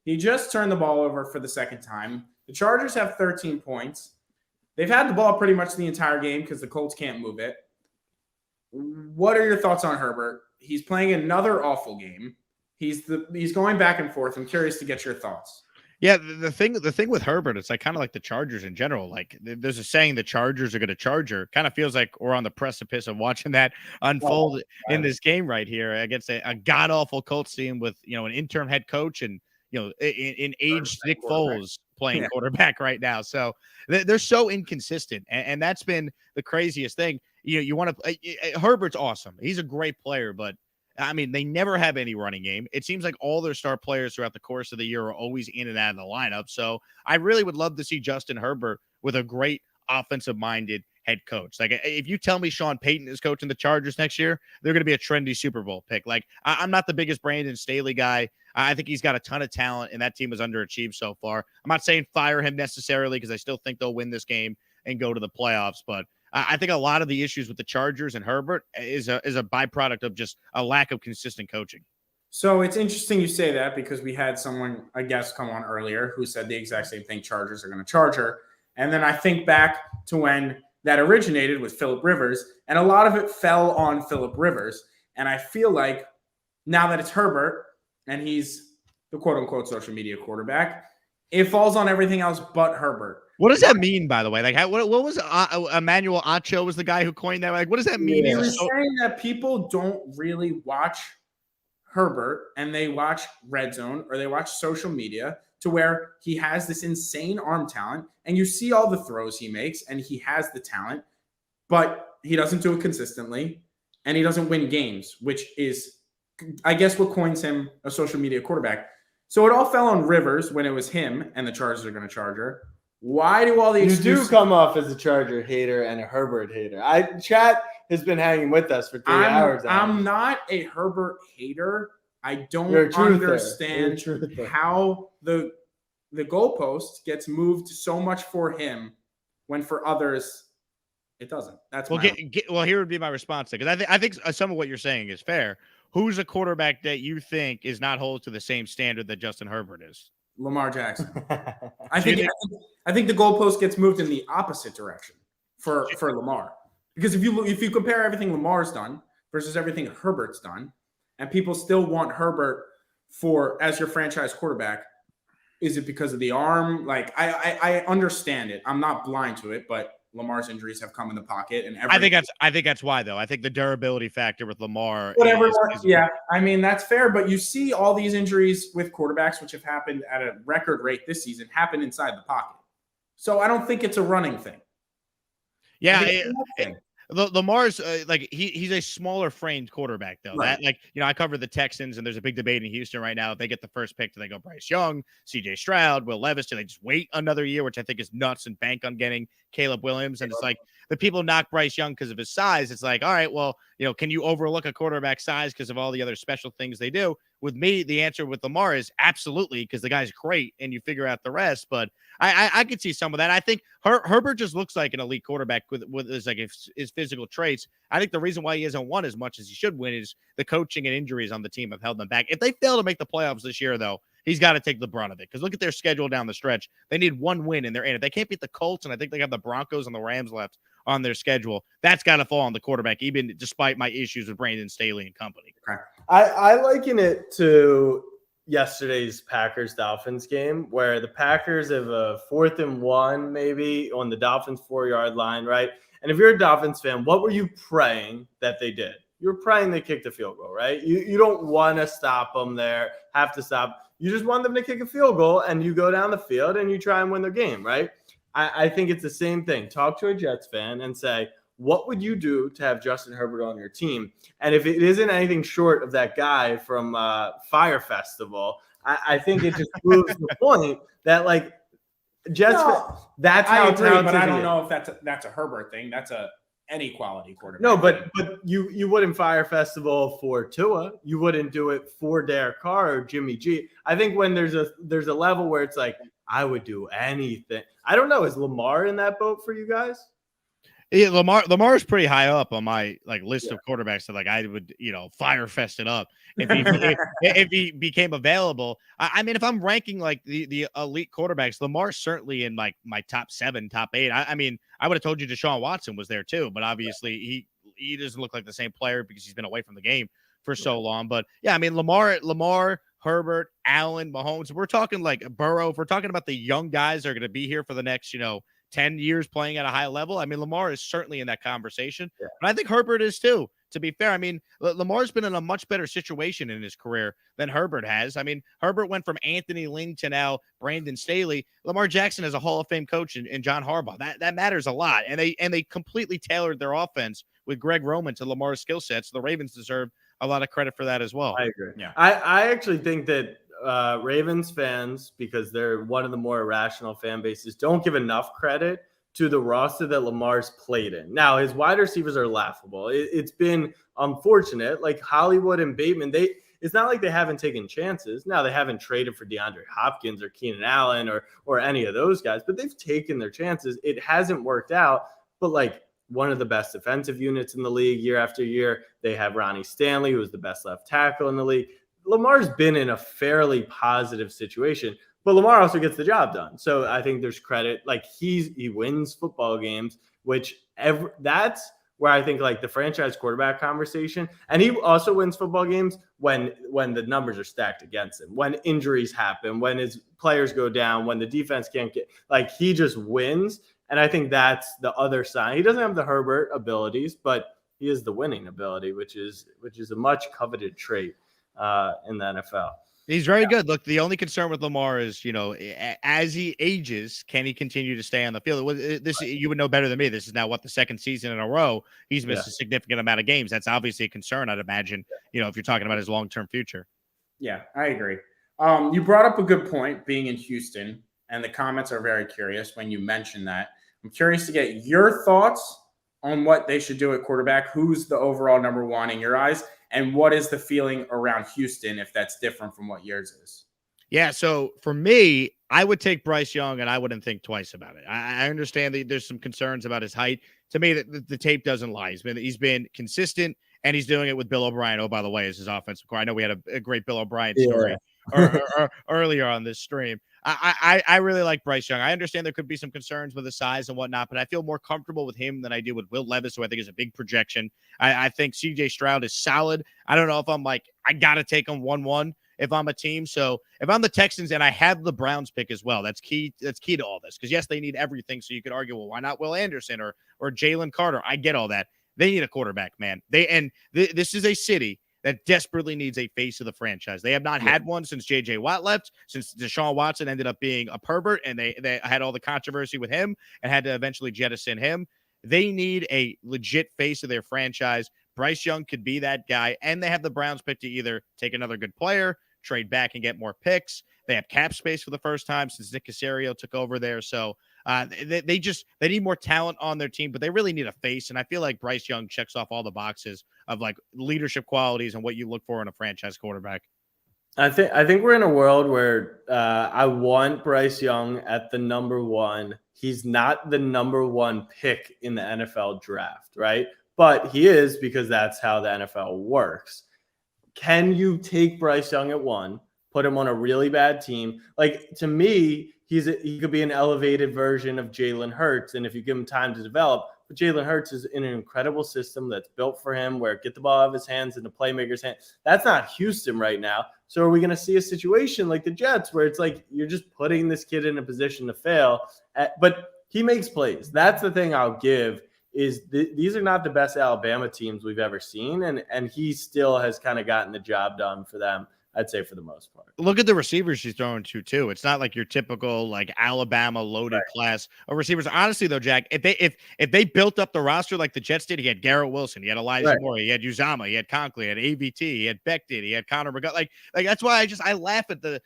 He just turned the ball over for the second time. The Chargers have 13 points. They've had the ball pretty much the entire game because the Colts can't move it. What are your thoughts on Herbert? He's playing another awful game. He's going back and forth. I'm curious to get your thoughts. Yeah, the thing with Herbert, it's like kind of like the Chargers in general. Like there's a saying, the Chargers are going to charger. Kind of feels like we're on the precipice of watching that unfold in this game right here against a god awful Colts team with, you know, an interim head coach and, you know, in aged Nick Foles playing quarterback right now. So they're so inconsistent, and that's been the craziest thing. You want to Herbert's awesome. He's a great player, but I mean, they never have any running game. It seems like all their star players throughout the course of the year are always in and out of the lineup. So I really would love to see Justin Herbert with a great offensive-minded head coach. Like, if you tell me Sean Payton is coaching the Chargers next year, they're going to be a trendy Super Bowl pick. Like, I'm not the biggest Brandon Staley guy. I think he's got a ton of talent, and that team has underachieved so far. I'm not saying fire him necessarily because I still think they'll win this game and go to the playoffs, but I think a lot of the issues with the Chargers and Herbert is a byproduct of just a lack of consistent coaching. So it's interesting you say that because we had a guest come on earlier who said the exact same thing. Chargers are going to Charger. And then I think back to when that originated with Phillip Rivers, and a lot of it fell on Phillip Rivers. And I feel like now that it's Herbert and he's the quote-unquote social media quarterback, it falls on everything else but Herbert. What does that mean, by the way? Like, what was Emmanuel Acho was the guy who coined that? Like, what does that mean? He was saying that people don't really watch Herbert and they watch Red Zone or they watch social media to where he has this insane arm talent and you see all the throws he makes and he has the talent, but he doesn't do it consistently and he doesn't win games, which is, I guess, what coins him a social media quarterback. So it all fell on Rivers when it was him and the Chargers are going to Charger. Why do all the excuses? You do come off as a Charger hater and a Herbert hater. Chat has been hanging with us for 3 hours. I'm not a Herbert hater. I don't understand how the goalpost gets moved so much for him when for others it doesn't. That's well. Here would be my response because I think some of what you're saying is fair. Who's a quarterback that you think is not held to the same standard that Justin Herbert is? Lamar Jackson. I think the goalpost gets moved in the opposite direction for Lamar. Because if you compare everything Lamar's done versus everything Herbert's done, and people still want Herbert as your franchise quarterback, is it because of the arm? Like I understand it. I'm not blind to it, but Lamar's injuries have come in the pocket, and I think that's why though. I think the durability factor with Lamar. Yeah, I mean that's fair, but you see all these injuries with quarterbacks, which have happened at a record rate this season, happen inside the pocket. So I don't think it's a running thing. Yeah, Lamar's like he's a smaller framed quarterback though. Right. That I cover the Texans and there's a big debate in Houston right now. If they get the first pick, do they go Bryce Young, CJ Stroud, Will Levis? Do they just wait another year, which I think is nuts, and bank on getting Caleb Williams? And it's like the people knock Bryce Young because of his size. It's like, all right, well, can you overlook a quarterback size because of all the other special things they do? With me, the answer with Lamar is absolutely, because the guy's great and you figure out the rest. But I could see some of that. I think Herbert just looks like an elite quarterback with his physical traits. I think the reason why he hasn't won as much as he should win is the coaching and injuries on the team have held them back. If they fail to make the playoffs this year, though, he's got to take the brunt of it. Because look at their schedule down the stretch. They need one win and they're in. If they can't beat the Colts, and I think they have the Broncos and the Rams left on their schedule, that's got to fall on the quarterback, even despite my issues with Brandon Staley and company. I liken it to yesterday's Packers-Dolphins game where the Packers have a 4th and 1 maybe on the Dolphins 4-yard line, right? And if you're a Dolphins fan, what were you praying that they did? You were praying they kicked a field goal, right? You don't want to stop them there, have to stop. You just want them to kick a field goal and you go down the field and you try and win the game, right? I think it's the same thing. Talk to a Jets fan and say, what would you do to have Justin Herbert on your team? And if it isn't anything short of that guy from Fire Festival, I think it just proves the point that Jets. That's how I agree, but I don't know if that's a Herbert thing. That's any quality quarterback. No, but you wouldn't Fire Festival for Tua. You wouldn't do it for Derek Carr or Jimmy G. I think when there's a level where it's like I would do anything. I don't know. Is Lamar in that boat for you guys? Yeah, Lamar is pretty high up on my list of quarterbacks that I would fire fest it up if he became available. I mean, if I'm ranking the elite quarterbacks, Lamar's certainly in my top 7, top 8. I mean, I would have told you Deshaun Watson was there too, but obviously he doesn't look like the same player because he's been away from the game for so long. But yeah, I mean Lamar, Herbert, Allen, Mahomes. We're talking Burrow. If we're talking about the young guys that are going to be here for the next 10 years playing at a high level. I mean, Lamar is certainly in that conversation, but I think Herbert is too, to be fair. I mean, Lamar's been in a much better situation in his career than Herbert has. I mean, Herbert went from Anthony Lynn to now Brandon Staley. Lamar Jackson is a Hall of Fame coach in John Harbaugh. That matters a lot. And they completely tailored their offense with Greg Roman to Lamar's skill sets. So the Ravens deserve a lot of credit for that as well. I agree. Yeah. I actually think that Ravens fans, because they're one of the more irrational fan bases, don't give enough credit to the roster that Lamar's played in. Now, his wide receivers are laughable. It's been unfortunate. Like Hollywood and Bateman, it's not like they haven't taken chances. Now, they haven't traded for DeAndre Hopkins or Keenan Allen or any of those guys, but they've taken their chances. It hasn't worked out, but like one of the best defensive units in the league year after year. They have Ronnie Stanley, who was the best left tackle in the league. Lamar's been in a fairly positive situation, but Lamar also gets the job done. So I think there's credit. Like he wins football games, that's where I think like the franchise quarterback conversation, and he also wins football games when the numbers are stacked against him, when injuries happen, when his players go down, when the defense can't get, like he just wins. And I think that's the other side. He doesn't have the Herbert abilities, but he has the winning ability, which is a much coveted trait in the NFL. He's very good. Look, the only concern with Lamar is, as he ages, can he continue to stay on the field? This you would know better than me. This is now the second season in a row he's missed a significant amount of games. That's obviously a concern, I'd imagine. If you're talking about his long-term future. Yeah, I agree. You brought up a good point, being in Houston, and the comments are very curious when you mention that. I'm curious to get your thoughts on what they should do at quarterback. Who's the overall number one in your eyes? And what is the feeling around Houston if that's different from what yours is? Yeah, so for me, I would take Bryce Young, and I wouldn't think twice about it. I understand that there's some concerns about his height. To me, the tape doesn't lie. He's been consistent, and he's doing it with Bill O'Brien. Oh, by the way, as his offensive coordinator. I know we had a great Bill O'Brien story earlier on this stream. I really like Bryce Young. I understand there could be some concerns with his size and whatnot, but I feel more comfortable with him than I do with Will Levis, who I think is a big projection. I think CJ Stroud is solid. I don't know if I'm like, I got to take him 1-1 if I'm a team. So if I'm the Texans and I have the Browns pick as well, that's key. That's key to all this. Because yes, they need everything. So you could argue, well, why not Will Anderson or Jalen Carter? I get all that. They need a quarterback, man. This is a city that desperately needs a face of the franchise. They have not had one since J.J. Watt left, since Deshaun Watson ended up being a pervert, and they had all the controversy with him and had to eventually jettison him. They need a legit face of their franchise. Bryce Young could be that guy, and they have the Browns pick to either take another good player, trade back and get more picks. They have cap space for the first time since Nick Caserio took over there. So they need more talent on their team, but they really need a face. And I feel like Bryce Young checks off all the boxes of like leadership qualities and what you look for in a franchise quarterback. I think we're in a world where I want Bryce Young at the number one. He's not the number one pick in the NFL draft, right? But he is, because that's how the NFL works. Can you take Bryce Young at one, put him on a really bad team? Like, to me, he could be an elevated version of Jalen Hurts, and if you give him time to develop. But Jalen Hurts is in an incredible system that's built for him, where get the ball out of his hands and the playmaker's hand. That's not Houston right now. So are we going to see a situation like the Jets, where it's like you're just putting this kid in a position to fail? But he makes plays. That's the thing I'll give. These are not the best Alabama teams we've ever seen, and he still has kind of gotten the job done for them, I'd say, for the most part. Look at the receivers he's throwing to, too. It's not like your typical like Alabama loaded class of receivers. Honestly, though, Jack, if they built up the roster like the Jets did, he had Garrett Wilson, he had Elijah Moore, he had Uzama, he had Conklin, he had AVT, he had Becton, he had Connor McGovern. Like that's why I laugh at the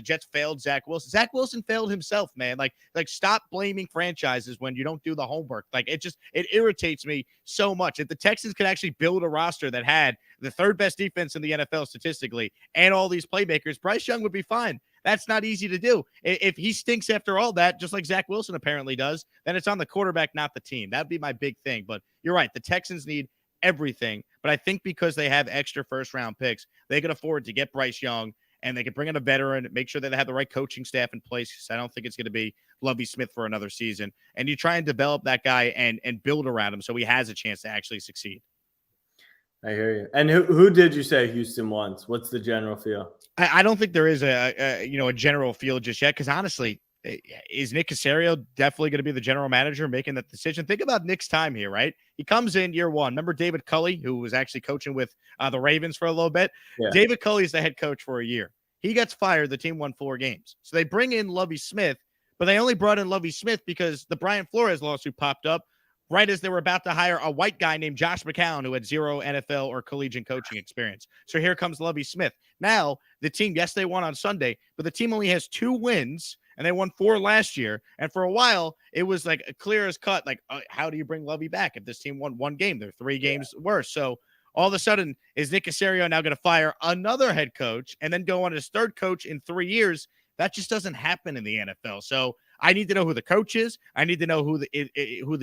Jets failed Zach Wilson. Zach Wilson failed himself, man. Like stop blaming franchises when you don't do the homework. Like it irritates me so much. If the Texans could actually build a roster that had the third best defense in the NFL statistically and all these playmakers, Bryce Young would be fine. That's not easy to do. If he stinks after all that, just like Zach Wilson apparently does, then it's on the quarterback, not the team. That'd be my big thing. But you're right. The Texans need everything. But I think because they have extra first-round picks, they can afford to get Bryce Young, and they can bring in a veteran, make sure that they have the right coaching staff in place, because I don't think it's going to be Lovie Smith for another season. And you try and develop that guy and build around him so he has a chance to actually succeed. I hear you. And who did you say Houston wants? What's the general feel? I don't think there is a general feel just yet, because honestly, is Nick Caserio definitely going to be the general manager making that decision? Think about Nick's time here, right? He comes in year one. Remember David Culley, who was actually coaching with the Ravens for a little bit? Yeah. David Culley is the head coach for a year. He gets fired. The team won 4 games. So they bring in Lovie Smith, but they only brought in Lovie Smith because the Brian Flores lawsuit popped up right as they were about to hire a white guy named Josh McCown, who had 0 NFL or collegiate coaching experience. So here comes Lovie Smith. Now, the team, yes, they won on Sunday, but the team only has 2 wins and they won 4 last year. And for a while, it was like clear as cut. Like, how do you bring Lovey back if this team won 1 game? They're 3 games worse. So all of a sudden, is Nick Caserio now going to fire another head coach and then go on his 3rd coach in 3 years? That just doesn't happen in the NFL. So I need to know who the coach is. I need to know who the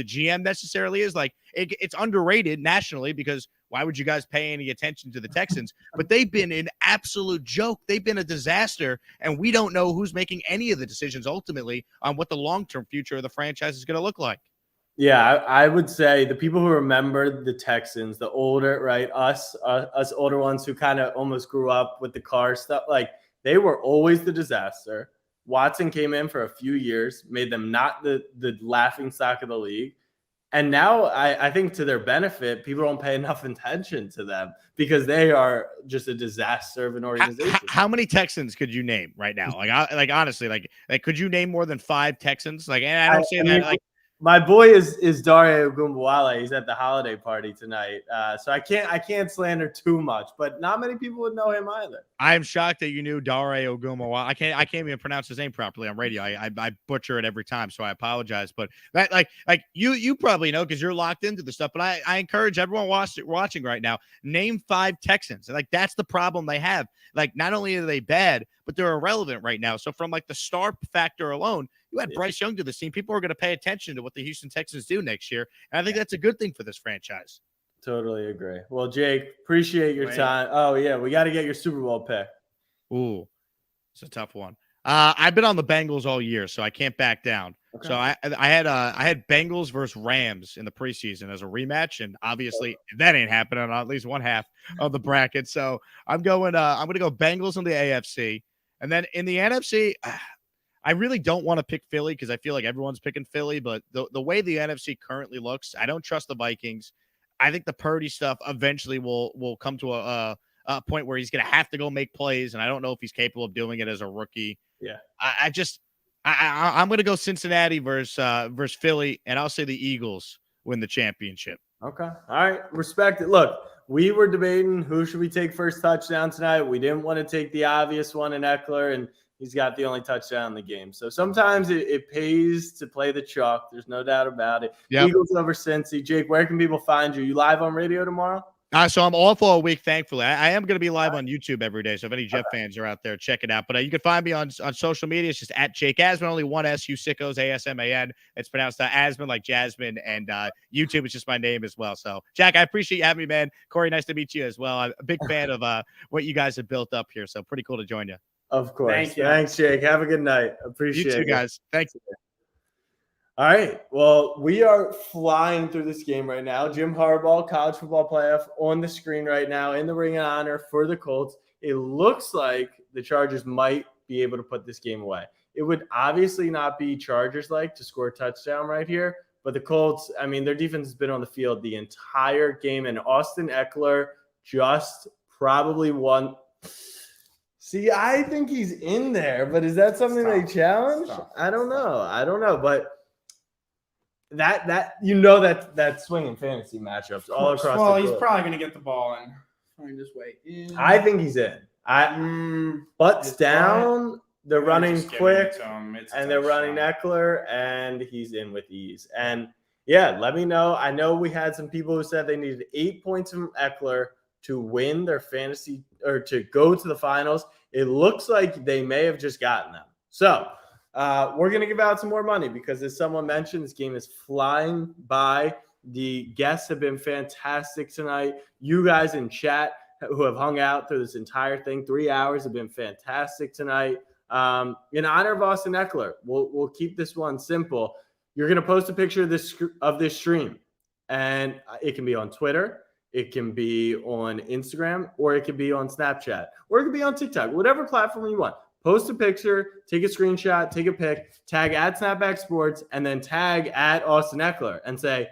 GM necessarily is. Like, it's underrated nationally, because why would you guys pay any attention to the Texans? But they've been an absolute joke. They've been a disaster, and we don't know who's making any of the decisions ultimately on what the long-term future of the franchise is going to look like. Yeah, I would say the people who remember the Texans, the older, right, us older ones who kind of almost grew up with the car stuff, like, they were always the disaster. Watson came in for a few years, made them not the laughing stock of the league. And now I think, to their benefit, people don't pay enough attention to them because they are just a disaster of an organization. How many Texans could you name right now? Like honestly, like could you name more than 5 Texans? Like, and I don't say that like. My boy is Dare Ogunbowale. He's at the holiday party tonight, so I can't slander too much, but not many people would know him either. I am shocked that you knew Dare Ogunbowale. I can't even pronounce his name properly on radio. I butcher it every time, so I apologize. But that like you probably know because you're locked into the stuff. But I encourage everyone watching right now, name 5 Texans. Like, that's the problem they have. Like, not only are they bad, but they're irrelevant right now. So from like the star factor alone, you had Bryce Young to the team. People are going to pay attention to what the Houston Texans do next year. And I think that's a good thing for this franchise. Totally agree. Well, Jake, appreciate your time. Oh, yeah, we got to get your Super Bowl pick. Ooh, it's a tough one. I've been on the Bengals all year, so I can't back down. Okay. So I had Bengals versus Rams in the preseason as a rematch, and obviously that ain't happening on at least one half of the bracket. So I'm going to go Bengals in the AFC, and then in the NFC, I really don't want to pick Philly because I feel like everyone's picking Philly, but the way the NFC currently looks, I don't trust the Vikings. I think the Purdy stuff eventually will come to a point where he's going to have to go make plays, and I don't know if he's capable of doing it as a rookie. Yeah, I'm going to go Cincinnati versus Philly, and I'll say the Eagles win the championship. Okay, all right, respect it. Look, we were debating who should we take first touchdown tonight. We didn't want to take the obvious one in Eckler, and he's got the only touchdown in the game. So sometimes it pays to play the chalk. There's no doubt about it. Yep. Eagles over Cincy. Jake, where can people find you? You live on radio tomorrow? So I'm off all week, thankfully. I am going to be live on YouTube every day. So if any Jet fans are out there, check it out. But you can find me on social media. It's just at Jake Asman, only one S, you sickos, ASMAN. It's pronounced Asman like Jasmine. And YouTube is just my name as well. So, Jack, I appreciate you having me, man. Corey, nice to meet you as well. I'm a big fan of what you guys have built up here. So pretty cool to join you. Of course. Thank you. Thanks, Jake. Have a good night. Appreciate it. You too, guys. Thanks. All right. Well, we are flying through this game right now. Jim Harbaugh, college football playoff on the screen right now in the Ring of Honor for the Colts. It looks like the Chargers might be able to put this game away. It would obviously not be Chargers-like to score a touchdown right here, but the Colts, I mean, their defense has been on the field the entire game, and Austin Eckler just probably won. See, I think he's in there, but is that something they challenge? I don't know, but that swinging fantasy matchups all across the board. Well, he's probably going to get the ball and find his way in. I think he's in. Butts down. They're running quick, and they're running Eckler, and he's in with ease. And yeah, let me know. I know we had some people who said they needed 8 points from Eckler to win their fantasy or to go to the finals. It looks like they may have just gotten them. So we're going to give out some more money because, as someone mentioned, this game is flying by. The guests have been fantastic tonight. You guys in chat who have hung out through this entire thing, 3 hours, have been fantastic tonight. In honor of Austin Eckler, we'll keep this one simple. You're going to post a picture of this stream, and it can be on Twitter, it can be on Instagram, or it can be on Snapchat, or it could be on TikTok, whatever platform you want. Post a picture, take a screenshot, take a pic, tag at Snapback Sports, and then tag at Austin Eckler and say,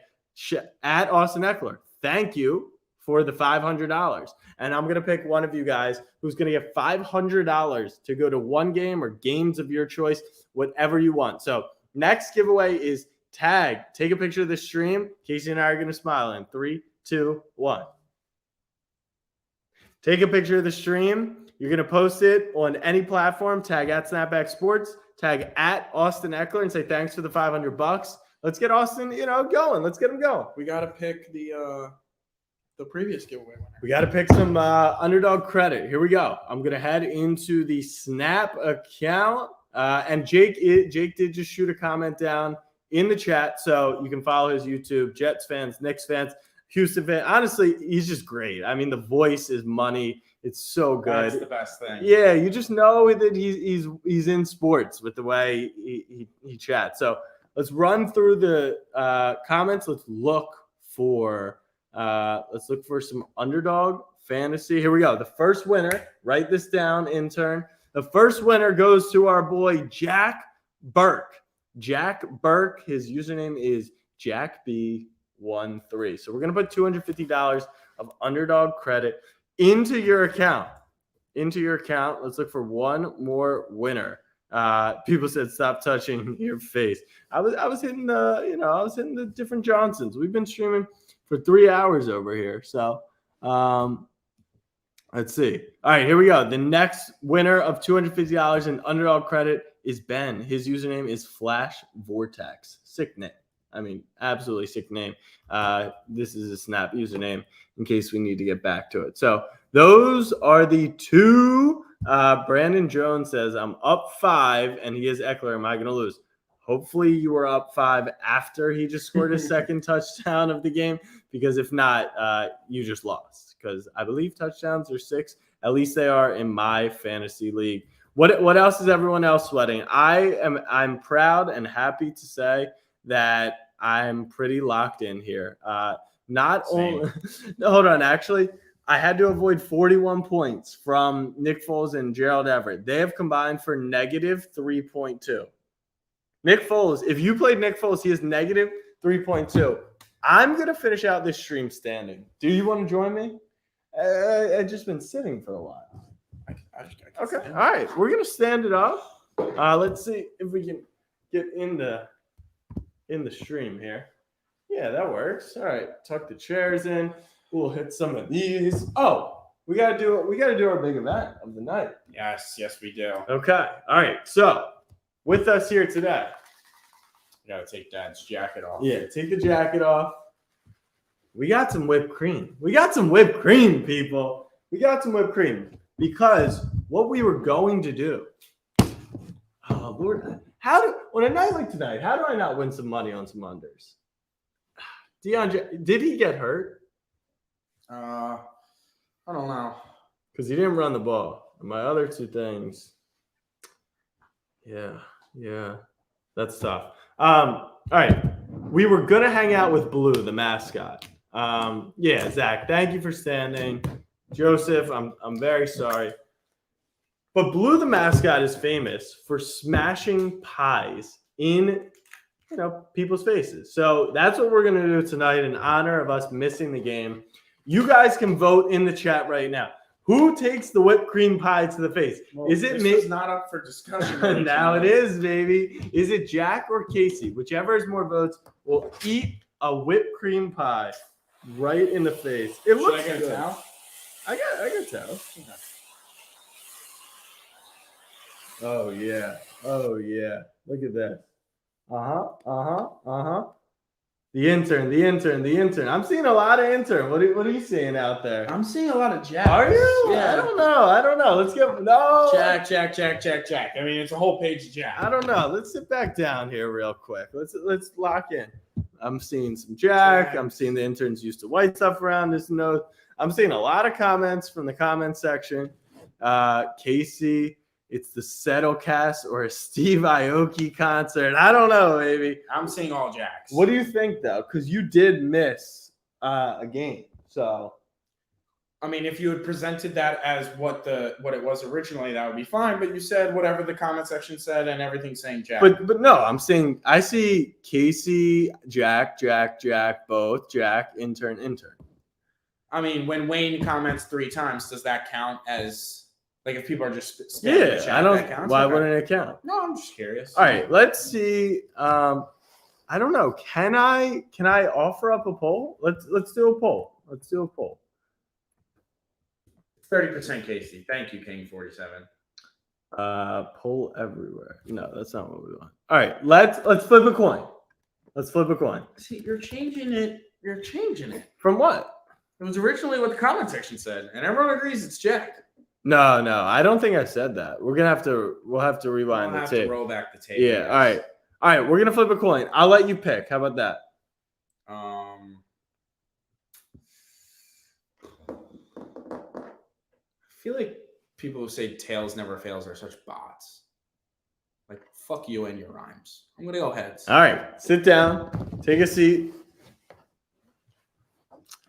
at Austin Eckler, thank you for the $500. And I'm going to pick one of you guys who's going to get $500 to go to one game or games of your choice, whatever you want. So next giveaway is tag. Take a picture of the stream. Casey and I are going to smile in 3, 2, 1. Take a picture of the stream. You're going to post it on any platform, tag at Snapback Sports, tag at Austin Eckler, and say thanks for the $500. Let's get Austin, going. Let's get him going. We got to pick the previous giveaway winner. We got to pick some underdog credit. Here we go. I'm going to head into the Snap account. And Jake did just shoot a comment down in the chat, so you can follow his YouTube. Jets fans, Knicks fans, Houston fans. Honestly, he's just great. I mean, the voice is money. It's so good. That's the best thing. Yeah, you just know that he's in sports with the way he chats. So let's run through the comments. Let's look for some underdog fantasy. Here we go. The first winner. Write this down, intern. The first winner goes to our boy Jack Burke. Jack Burke. His username is JackB13. So we're gonna put $250 of underdog credit into your account. Let's look for one more winner. People said stop touching your face. I was hitting the different Johnsons. We've been streaming for 3 hours over here. So let's see. All right, here we go. The next winner of $250 in underdog credit is Ben. His username is Flash Vortex. Sick name. I mean, absolutely sick name. This is a Snap username in case we need to get back to it. So those are the two. Brandon Jones says, I'm up 5, and he is Eckler. Am I going to lose? Hopefully you were up 5 after he just scored his second touchdown of the game, because if not, you just lost, because I believe touchdowns are 6. At least they are in my fantasy league. What else is everyone else sweating? I'm proud and happy to say that I'm pretty locked in here. Not only hold on, actually, I had to avoid 41 points from Nick Foles and Gerald Everett. They have combined for negative 3.2. Nick Foles, if you played Nick Foles, he is negative 3.2. I'm going to finish out this stream standing. Do you want to join me? I've just been sitting for a while. Okay. All right. We're going to stand it up. Let's see if we can get in the stream here. Yeah, that works. All right. Tuck the chairs in. We'll hit some of these. Oh, we got to do our big event of the night. Yes, we do. Okay. All right. So with us here today. You got to take Dad's jacket off. Yeah, take the jacket off. We got some whipped cream. People. We got some whipped cream. Because what we were going to do. Oh, Lord. On a night like tonight, how do I not win some money on some unders? DeAndre, did he get hurt? I don't know. Because he didn't run the ball. And my other two things. Yeah. That's tough. All right. We were going to hang out with Blue, the mascot. Yeah, Zach, thank you for standing. Joseph, I'm very sorry. But Blue, the mascot, is famous for smashing pies in people's faces. So that's what we're going to do tonight in honor of us missing the game. You guys can vote in the chat right now. Who takes the whipped cream pie to the face? Well, is it me? It's not up for discussion. Now it is, baby. Is it Jack or Casey? Whichever has more votes will eat a whipped cream pie right in the face. It looks good. I got towel. Okay. Oh yeah. Look at that. The intern. I'm seeing a lot of intern. What are you seeing out there? I'm seeing a lot of Jack. Are you? Yeah. I don't know. Let's get Jack. I mean, it's a whole page of Jack. I don't know. Let's sit back down here real quick. Let's lock in. I'm seeing some Jack. I'm seeing the interns used to white stuff around this note. I'm seeing a lot of comments from the comment section. Casey, it's the Settlecast or a Steve Aoki concert. I don't know, baby. I'm seeing all Jacks. What do you think, though? Because you did miss a game. So, I mean, if you had presented that as what it was originally, that would be fine. But you said whatever the comment section said, and everything's saying Jack. But no, I'm saying I see Casey, Jack, both Jack, intern. I mean, when Wayne comments 3 times, does that count as? Like if people are just spamming the chat, I don't. that counts? Why Okay. wouldn't it count? No, I'm just curious. All right, let's see. I don't know. Can I offer up a poll? Let's do a poll. 30% Casey. Thank you, King 47. Pull everywhere. No, that's not what we want. All right, let's flip a coin. Let's flip a coin. See, you're changing it. You're changing it. From what? It was originally what the comment section said, and everyone agrees it's Jack. No, I don't think I said that. We'll have to rewind the tape. To roll back the tape. Yeah, all right. We're gonna flip a coin. I'll let you pick. How about that? I feel like people who say tails never fails are such bots. Like, fuck you and your rhymes. I'm gonna go heads. All right, sit down, take a seat.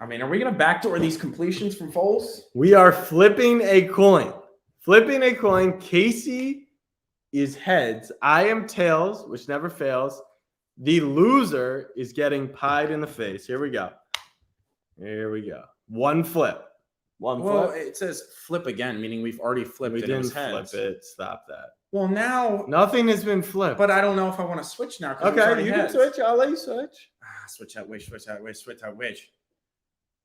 I mean, are we gonna backdoor these completions from Foles? We are flipping a coin. Flipping a coin. Casey is heads. I am tails, which never fails. The loser is getting pied in the face. Here we go. One flip. Well, it says flip again, meaning we've already flipped We it. didn't Heads. flip it. Stop that. Well, now Nothing has been flipped. but I don't know if I want to switch now. Okay, you can switch. I'll let you switch. Switch that way. Switch that way. Switch that which.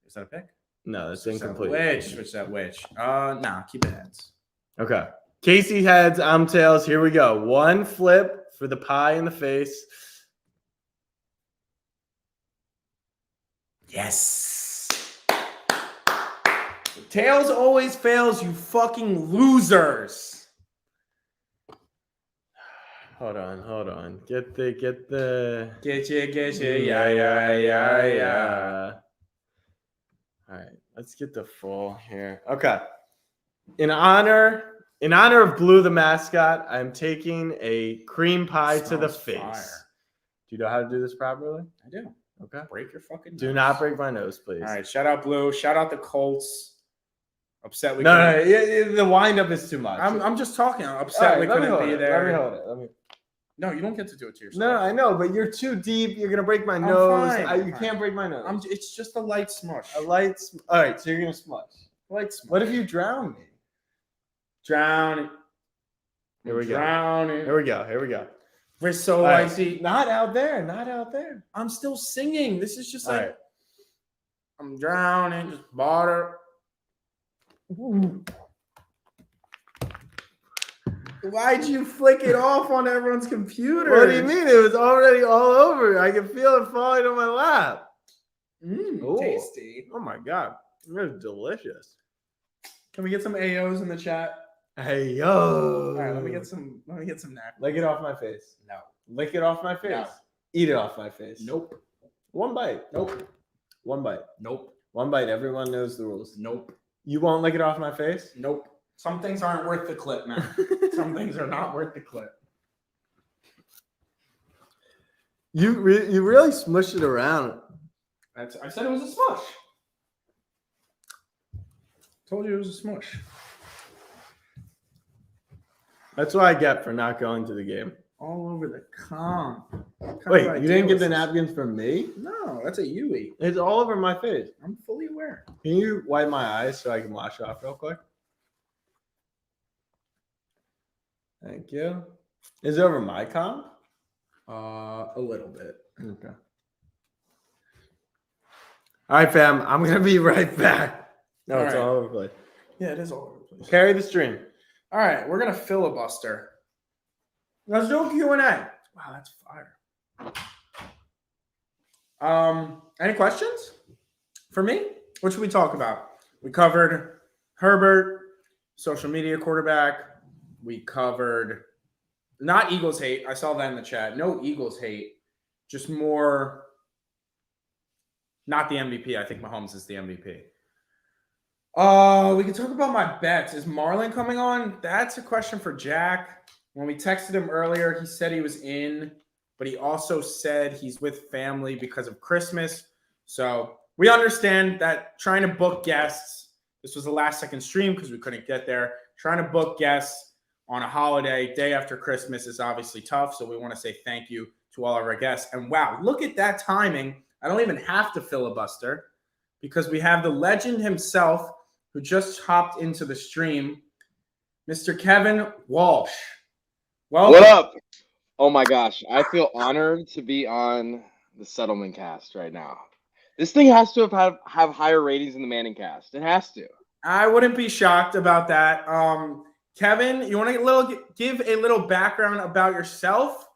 Is that a pick? No, that's Switch incomplete. That which. Switch that which. Nah, keep it heads. Okay. Casey heads, I'm tails. Here we go. One flip for the pie in the face. Yes. Tails always fails, you fucking losers. Hold on. Get the. Get you. Yeah. All right, let's get the full here. Okay. In honor of Blue the mascot, I'm taking a cream pie to the face. Fire. Do you know how to do this properly? I do. Okay. Break your fucking nose. Do not break my nose, please. All right. Shout out Blue. Shout out the Colts. Upset we No, the windup is too much. I'm just talking. I'm upset we couldn't be there. Let me hold it. No, you don't get to do it to yourself. No, I know, but you're too deep. You're gonna break my I'm nose. fine, You can't break my nose. It's just a light smush. All right, so you're gonna smush. Light smush. What if you drown me? Drown. Here we go. Drowning. Here we go. We're so All right. icy. Not out there. I'm still singing. This is just All like right. I'm drowning. Just water. Why'd you flick it off on everyone's computer? What do you mean? It was already all over. I can feel it falling on my lap. Ooh. Tasty. Oh my god, it's delicious. Can we get some AOs in the chat? Hey yo! All right, let me get some napkins. Lick it off my face. No. Lick it off my face. No. Eat it off my face. Nope. One bite. Nope. One bite. Nope. One bite. Everyone knows the rules. Nope. You won't lick it off my face? Nope. Some things aren't worth the clip, man. Some things are not worth the clip. You really smushed it around. I said it was a smush. Told you it was a smush. That's what I get for not going to the game. All over the comp. Wait, you didn't get the napkins from me? No, that's a Yui. It's all over my face. I'm fully aware. Can you wipe my eyes so I can wash it off real quick? Thank you. Is it over my comp? A little bit. Okay. All right, fam. I'm going to be right back. No, All it's right. all over the place. Yeah, it is all over the place. Carry the stream. All right, we're gonna filibuster. Let's do a Q&A. Wow, that's fire. Any questions for me? What should we talk about? We covered Herbert, social media quarterback. We covered not Eagles hate. I saw that in the chat. No Eagles hate. Just more not the MVP. I think Mahomes is the MVP. We can talk about my bets. Is Marlon coming on? That's a question for Jack. When we texted him earlier, he said he was in, but he also said he's with family because of Christmas. So we understand that trying to book guests, this was the last second stream because we couldn't get there. Trying to book guests on a holiday, day after Christmas is obviously tough. So we want to say thank you to all of our guests. And wow, look at that timing. I don't even have to filibuster because we have the legend himself who just hopped into the stream, Mr. Kevin Walsh. Welcome. What up? Oh my gosh, I feel honored to be on the Settleman cast right now. This thing has to have higher ratings than the Manning cast. It has to. I wouldn't be shocked about that. Kevin, you want to give a little background about yourself?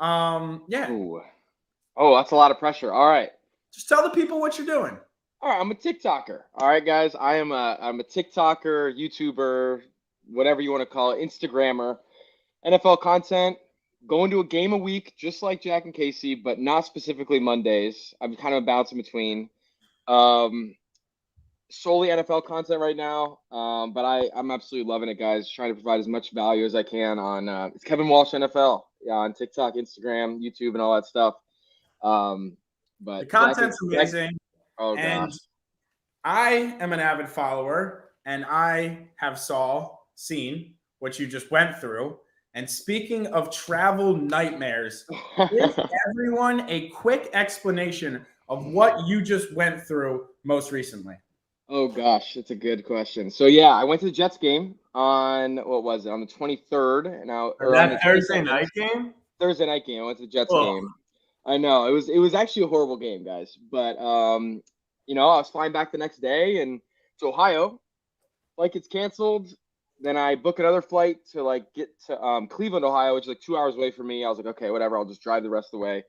Yeah. Ooh. Oh, that's a lot of pressure. All right. Just tell the people what you're doing. All right, I'm a TikToker. All right, guys, I'm a TikToker, YouTuber, whatever you want to call it, Instagrammer, NFL content. Going to a game a week, just like Jack and Casey, but not specifically Mondays. I'm kind of bouncing between. Solely NFL content right now, but I'm absolutely loving it, guys. Trying to provide as much value as I can on it's Kevin Walsh NFL, on TikTok, Instagram, YouTube, and all that stuff. But the content's amazing. Oh and gosh, I am an avid follower, and I have seen what you just went through. And speaking of travel nightmares, give everyone a quick explanation of what you just went through most recently. Oh gosh, that's a good question. So yeah, I went to the Jets game on what was it, on the 23rd, and that Thursday night game. Thursday night game. I went to the Jets game. I know it was actually a horrible game, guys. But I was flying back the next day and to Ohio. Flight gets canceled. Then I book another flight to get to Cleveland, Ohio, which is 2 hours away from me. I was like, okay, whatever. I'll just drive the rest of the way.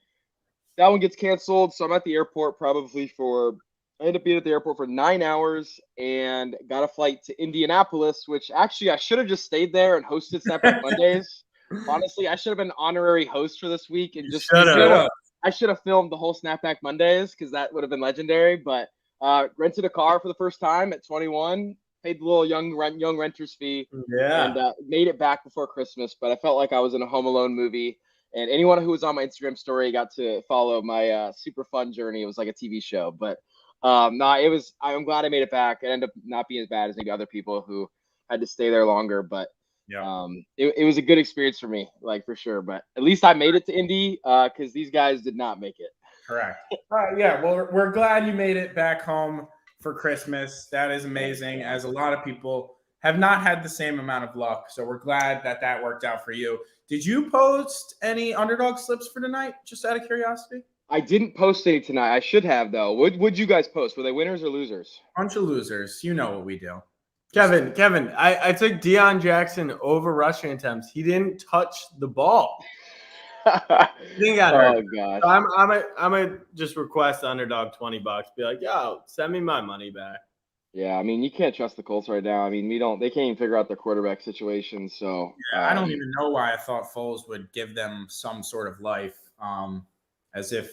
That one gets canceled, so I'm at the airport I ended up being at the airport for 9 hours and got a flight to Indianapolis, which actually I should have just stayed there and hosted Snapback Mondays. Honestly, I should have been an honorary host for this week and I should have filmed the whole Snapback Mondays because that would have been legendary. But rented a car for the first time at 21, paid the little young renter's fee, and made it back before Christmas. But I felt like I was in a Home Alone movie. And anyone who was on my Instagram story got to follow my super fun journey. It was like a TV show, but. I'm glad I made it back. It ended up not being as bad as maybe other people who had to stay there longer, but it was a good experience for me, for sure. But at least I made it to Indy because these guys did not make it. Correct. Yeah, well, we're glad you made it back home for Christmas. That is amazing, as a lot of people have not had the same amount of luck. So we're glad that worked out for you. Did you post any underdog slips for tonight, just out of curiosity? I didn't post any tonight. I should have, though. Would you guys post? Were they winners or losers? Bunch of losers. You know what we do. Kevin, I took Deion Jackson over rushing attempts. He didn't touch the ball. He got hurt. Oh gosh. So I'm a just request underdog $20. Be like, yo, send me my money back. Yeah, I mean, you can't trust the Colts right now. I mean, they can't even figure out their quarterback situation. So I don't even know why I thought Foles would give them some sort of life. As if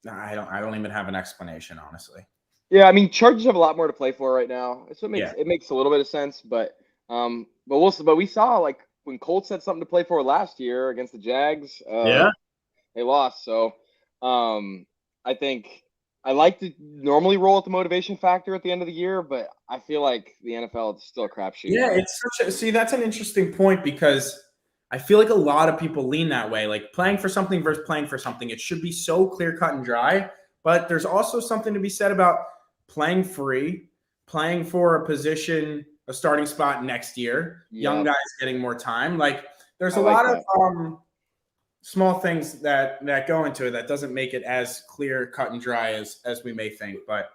I don't even have an explanation, honestly. Yeah, I mean, Chargers have a lot more to play for right now. So it makes a little bit of sense, but we saw when Colts had something to play for last year against the Jags. They lost. So I think I like to normally roll at the motivation factor at the end of the year, but I feel like the NFL is still a crapshoot. Yeah, that's an interesting point because I feel like a lot of people lean that way, like playing for something versus playing for something. It should be so clear cut and dry, but there's also something to be said about playing free, playing for a position, a starting spot next year, young guys getting more time. There's a lot of small things that go into it that doesn't make it as clear cut and dry as we may think. But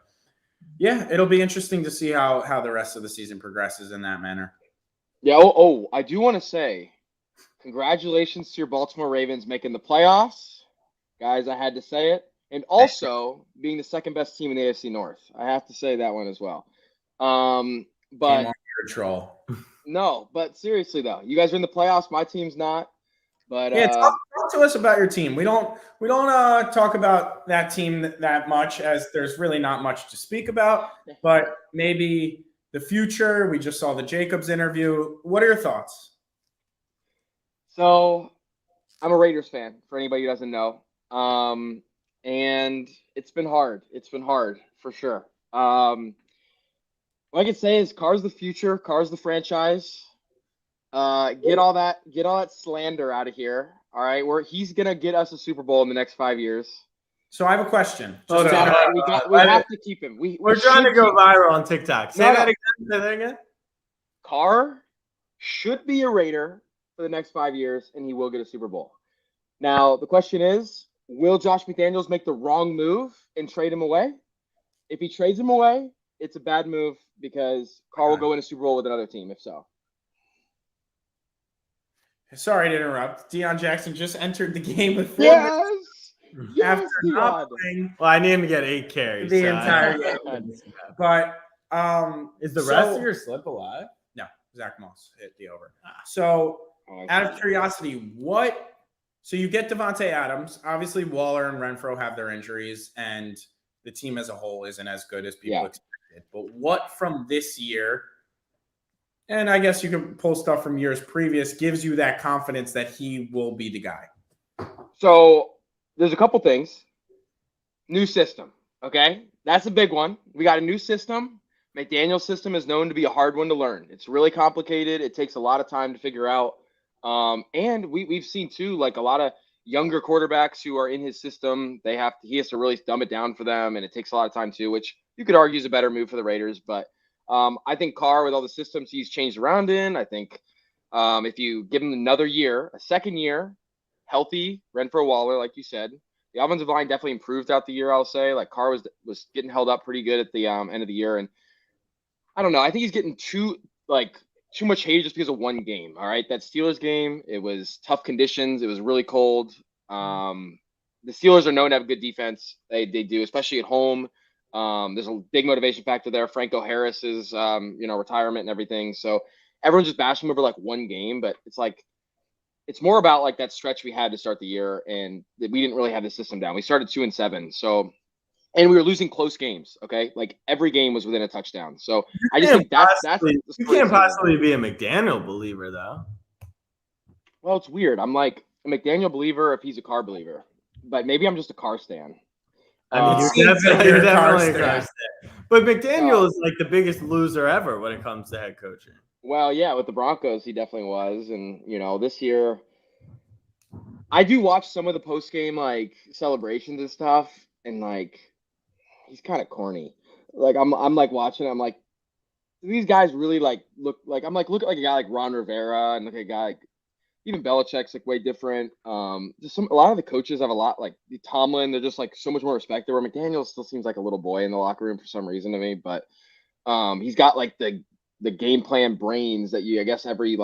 yeah, it'll be interesting to see how the rest of the season progresses in that manner. Yeah. I do want to say, congratulations to your Baltimore Ravens making the playoffs. Guys, I had to say it. And also being the second best team in the AFC North. I have to say that one as well. But you're a troll. No, but seriously though, you guys are in the playoffs. My team's not. But talk to us about your team. We don't talk about that team that much, as there's really not much to speak about. But maybe the future. We just saw the Jacobs interview. What are your thoughts? So, I'm a Raiders fan, for anybody who doesn't know. And it's been hard. It's been hard, for sure. What I can say is Carr's the future. Carr's the franchise. Get all that slander out of here. All right, he's going to get us a Super Bowl in the next 5 years. So I have a question. We have to keep him. We're trying to go viral on TikTok. Say that again. Carr should be a Raider for the next 5 years, and he will get a Super Bowl. Now, the question is, will Josh McDaniels make the wrong move and trade him away? If he trades him away, it's a bad move because Carr will go in a Super Bowl with another team if so. Sorry to interrupt. Deion Jackson just entered the game with 4 Yes, after not playing. Well, I need him to get 8 carries. The entire game. But is the rest of your slip alive? No, Zach Moss hit the over. So out of curiosity, so you get Devontae Adams. Obviously, Waller and Renfro have their injuries, and the team as a whole isn't as good as people expected. But what from this year, and I guess you can pull stuff from years previous, gives you that confidence that he will be the guy? So there's a couple things. New system, okay? That's a big one. We got a new system. McDaniel's system is known to be a hard one to learn. It's really complicated. It takes a lot of time to figure out. And we've seen too, like a lot of younger quarterbacks who are in his system. He has to really dumb it down for them, and it takes a lot of time too, which you could argue is a better move for the Raiders. But I think Carr, with all the systems he's changed around in, I think if you give him another year, a second year, healthy, Renfro, Waller, like you said, the offensive line definitely improved throughout the year. I'll say, like Carr was getting held up pretty good at the end of the year, and I don't know. I think he's getting too much hate just because of one game. All right, that Steelers game, it was tough conditions. It was really cold. The Steelers are known to have good defense. They do, especially at home. There's a big motivation factor there. Franco Harris's retirement and everything. So everyone's just bashing him over like one game, but it's more about like that stretch we had to start the year, and that we didn't really have the system down. We started 2-7, and we were losing close games. Okay, like every game was within a touchdown. So I just think that's you can't possibly be a McDaniel believer though. Well, it's weird. I'm like a McDaniel believer if he's a Carr believer, but maybe I'm just a Carr stan. I mean, you're definitely a Carr stan. But McDaniel is like the biggest loser ever when it comes to head coaching. Well, yeah, with the Broncos, he definitely was. And, this year, I do watch some of the post-game, celebrations and stuff. And, he's kind of corny. I'm watching, I'm like, do these guys really, look at, look at, a guy like Ron Rivera and look at a guy even Belichick's, way different. Just a lot of the coaches have a lot, Tomlin, they're just, so much more respected, where McDaniel still seems like a little boy in the locker room for some reason to me. But he's got, the game plan brains that I guess every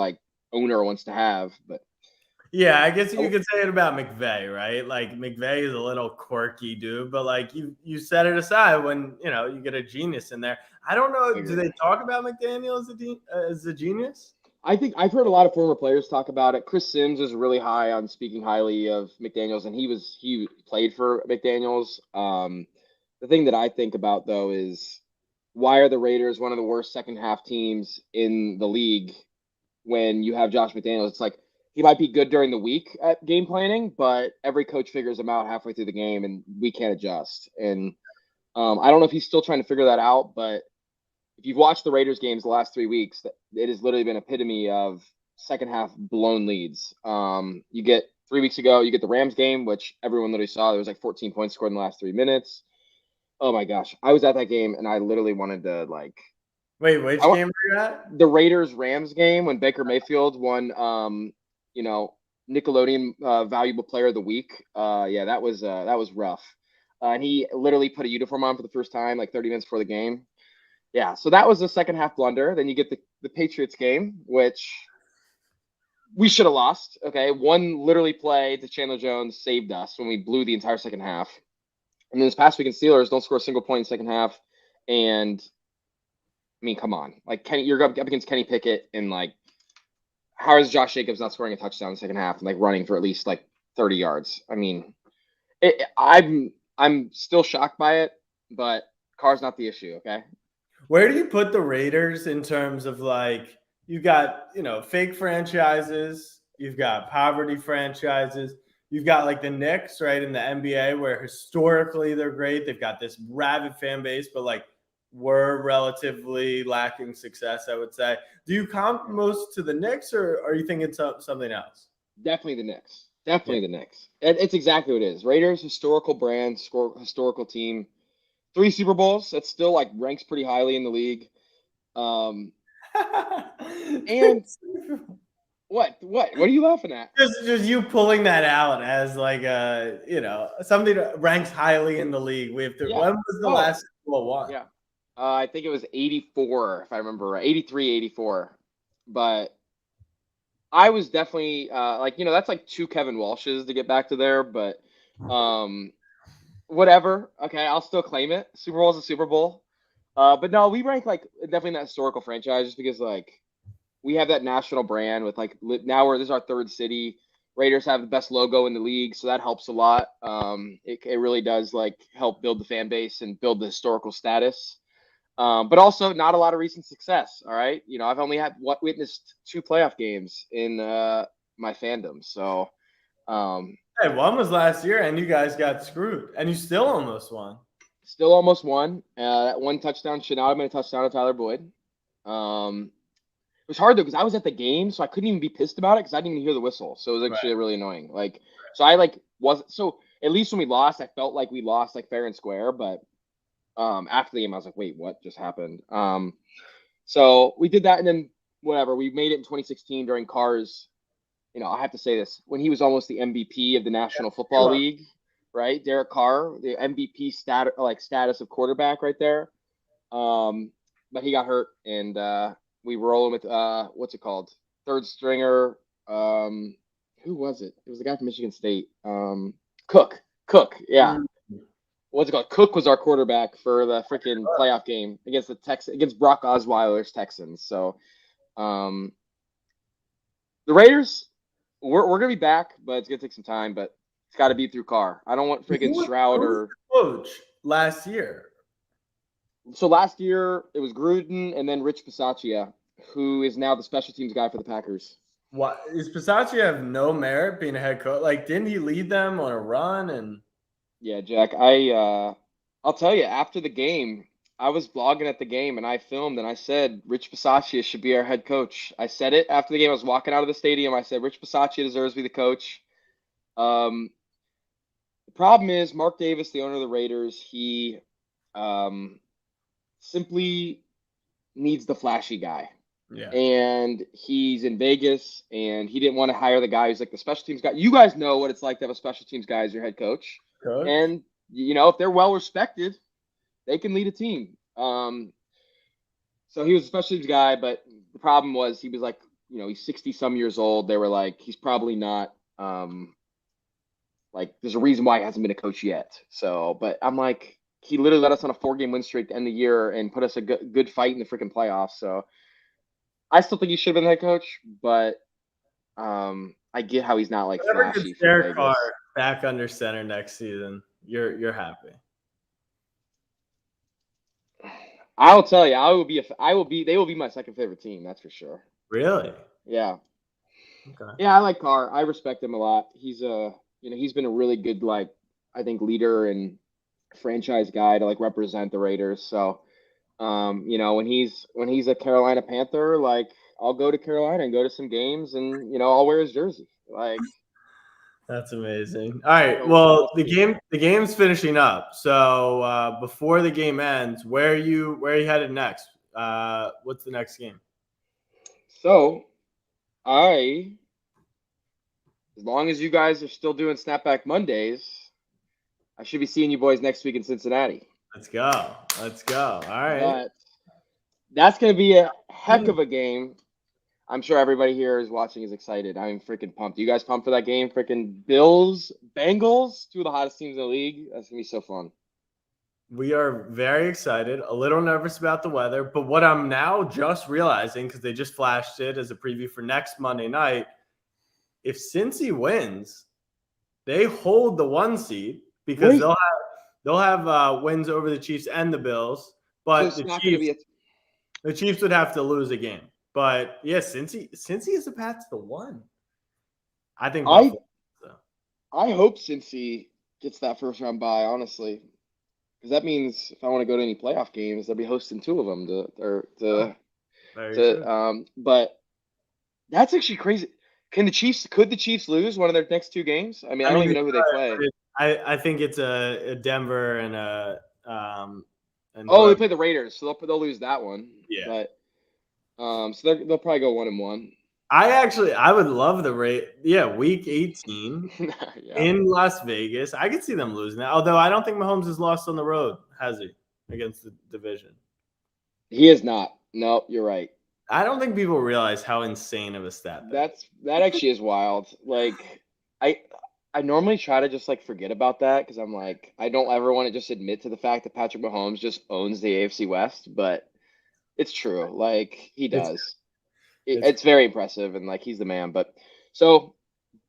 owner wants to have. But yeah, I guess you could say it about McVay, right? McVay is a little quirky dude, but you set it aside when you get a genius in there. I don't know. Do they talk about McDaniel as a genius? I think I've heard a lot of former players talk about it. Chris Sims is really high on speaking highly of McDaniels, and he played for McDaniels. The thing that I think about though is, why are the Raiders one of the worst second half teams in the league when you have Josh McDaniels? It's he might be good during the week at game planning, but every coach figures him out halfway through the game, and we can't adjust. And I don't know if he's still trying to figure that out, but if you've watched the Raiders games the last 3 weeks, it has literally been epitome of second half blown leads. You get 3 weeks ago, you get the Rams game, which everyone literally saw. There was 14 points scored in the last 3 minutes. Oh my gosh. I was at that game and I literally wanted to Wait, which game were you at? The Raiders-Rams game when Baker Mayfield won Nickelodeon Valuable Player of the Week. Yeah, that was rough. And he literally put a uniform on for the first time 30 minutes before the game. Yeah, so that was the second half blunder. Then you get the Patriots game, which we should have lost. Okay, one literally play to Chandler Jones saved us when we blew the entire second half. And then this past weekend, Steelers don't score a single point in the second half. And I mean, come on, you're up against Kenny Pickett, and how is Josh Jacobs not scoring a touchdown in the second half and running for at least 30 yards? I mean, I'm still shocked by it, but Carr's not the issue. Okay. Where do you put the Raiders in terms of you got, fake franchises, you've got poverty franchises, you've got the Knicks, right, in the NBA, where historically they're great. They've got this rabid fan base, but we're relatively lacking success, I would say. Do you comp most to the Knicks, or are you thinking something else? Definitely the Knicks. Definitely the Knicks. It's exactly what it is. Raiders, historical brand, historical team. 3 Super Bowls. That still ranks pretty highly in the league. And what are you laughing at? Just you pulling that out as something that ranks highly in the league. We have to. Yeah. When was the last Super Bowl won? Yeah. I think it was 84, if I remember right. 83, 84. But I was definitely that's like 2 Kevin Walshes to get back to there, but whatever. Okay, I'll still claim it. Super Bowl is a Super Bowl. But no, we rank like definitely in that historical franchise just because like we have that national brand with like now this is our 3rd city. Raiders have the best logo in the league, so that helps a lot. It really does like help build the fan base and build the historical status. But also not a lot of recent success. All right, I've only witnessed 2 playoff games in my fandom. So, hey, one was last year, and you guys got screwed, and you still almost won. Still almost won. That 1 touchdown should not have been a touchdown to Tyler Boyd. It was hard though because I was at the game, so I couldn't even be pissed about it because I didn't even hear the whistle. So it was actually really annoying. Like, so I wasn't. So at least when we lost, I felt like we lost like fair and square. But after the game, I was like, wait, what just happened? So we did that, and then whatever. We made it in 2016 during Carr's. I have to say this when he was almost the MVP of the National Football League, right? Derek Carr, the MVP status of quarterback right there. But he got hurt, and we were rolling with what's it called? 3rd stringer. Who was it? It was the guy from Michigan State. Cook. Yeah. What's it called? Cook was our quarterback for the freaking playoff game against against Brock Osweiler's Texans. So, the Raiders, we're gonna be back, but it's gonna take some time. But it's got to be through Carr. I don't want freaking Stroud or coach last year. So last year it was Gruden and then Rich Bisaccia, who is now the special teams guy for the Packers. What is Bisaccia have no merit being a head coach? Like, didn't he lead them on a run? And yeah, Jack, I'll tell you, after the game, I was vlogging at the game and I filmed and I said Rich Bisaccia should be our head coach. I said it after the game. I was walking out of the stadium. I said Rich Bisaccia deserves to be the coach. The problem is Mark Davis, the owner of the Raiders, he simply needs the flashy guy. Yeah. And he's in Vegas and he didn't want to hire the guy who's like the special teams guy. You guys know what it's like to have a special teams guy as your head coach. And, if they're well respected, they can lead a team. So he was a special teams guy, but the problem was he was like, he's 60 some years old. They were like, he's probably not there's a reason why he hasn't been a coach yet. So, but I'm like, he literally led us on a 4-game win streak to end the year and put us a good fight in the freaking playoffs. So I still think he should have been the head coach, but I get how he's not like flashy. Derek Carr back under center next season. You're happy. I'll tell you, they will be my second favorite team. That's for sure. Really? Yeah. Okay. Yeah, I like Carr. I respect him a lot. He's he's been a really good, I think, leader and franchise guy to represent the Raiders. So, when he's a Carolina Panther, I'll go to Carolina and go to some games and, I'll wear his jersey. That's amazing. All right. Well, the game's finishing up. So before the game ends, where are you headed next? What's the next game? So as long as you guys are still doing Snapback Mondays, I should be seeing you boys next week in Cincinnati. Let's go. All right. But that's going to be a heck of a game. I'm sure everybody here is watching is excited. I'm freaking pumped. You guys pumped for that game? Freaking Bills, Bengals, 2 of the hottest teams in the league. That's going to be so fun. We are very excited, a little nervous about the weather, but what I'm now just realizing, because they just flashed it as a preview for next Monday night, if Cincy wins, they hold the 1 seed because they'll have wins over the Chiefs and the Bills, but So the Chiefs would have to lose a game. But yeah, Cincy is the path to the 1. I think. I hope Cincy gets that first round bye, honestly, because that means if I want to go to any playoff games, they'll be hosting 2 of them. But that's actually crazy. Could the Chiefs lose one of their next 2 games? I don't even know who they play. I think it's a Denver and a. They play the Raiders, so they'll lose that one. Yeah. But so they'll probably go 1-1. I would love the rate. Yeah, week 18 yeah. in Las Vegas. I could see them losing that. Although I don't think Mahomes has lost on the road, has he, against the division? He is not. No, you're right. I don't think people realize how insane of a stat that actually is wild. Like I normally try to just like forget about that because I'm like I don't ever want to just admit to the fact that Patrick Mahomes just owns the AFC West, but it's true. Like he does. It's very impressive, and like he's the man. But so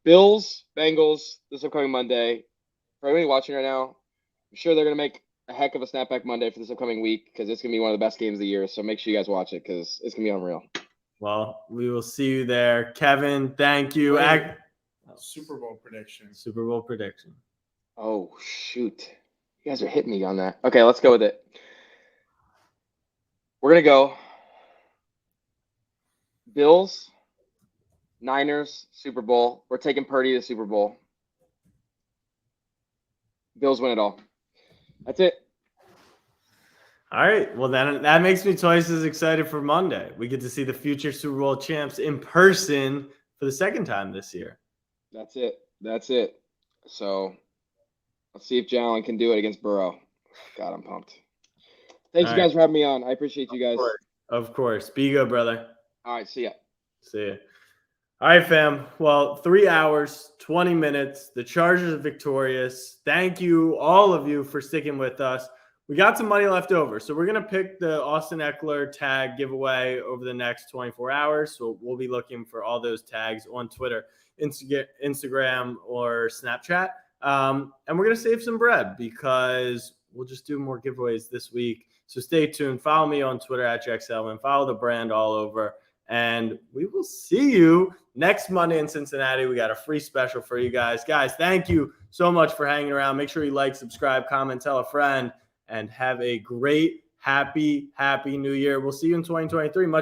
Bills, Bengals this upcoming Monday. For everybody watching right now, I'm sure they're gonna make a heck of a snapback Monday for this upcoming week because it's gonna be one of the best games of the year. So make sure you guys watch it because it's gonna be unreal. Well, we will see you there, Kevin. Thank you. Super Bowl prediction. Super Bowl prediction. Oh shoot, you guys are hitting me on that. Okay, let's go with it. We're gonna go Bills, Niners, Super Bowl. We're taking Purdy to Super Bowl. Bills win it all. That's it. All right. Well, then that makes me twice as excited for Monday. We get to see the future Super Bowl champs in person for the second time this year. That's it. That's it. So let's see if Jalen can do it against Burrow. God, I'm pumped. Thanks you guys for having me on. I appreciate you guys. Of course. Be good, brother. All right. See ya. See ya. All right, fam. Well, 3 hours, 20 minutes. The Chargers are victorious. Thank you, all of you, for sticking with us. We got some money left over, so we're going to pick the Austin Eckler tag giveaway over the next 24 hours. So we'll be looking for all those tags on Twitter, Instagram, or Snapchat. And we're going to save some bread because we'll just do more giveaways this week. So stay tuned. Follow me on Twitter at Jack Settleman. Follow the brand all over. And we will see you next Monday in Cincinnati. We got a free special for you guys. Guys, thank you so much for hanging around. Make sure you like, subscribe, comment, tell a friend, and have a great, happy New Year. We'll see you in 2023. Much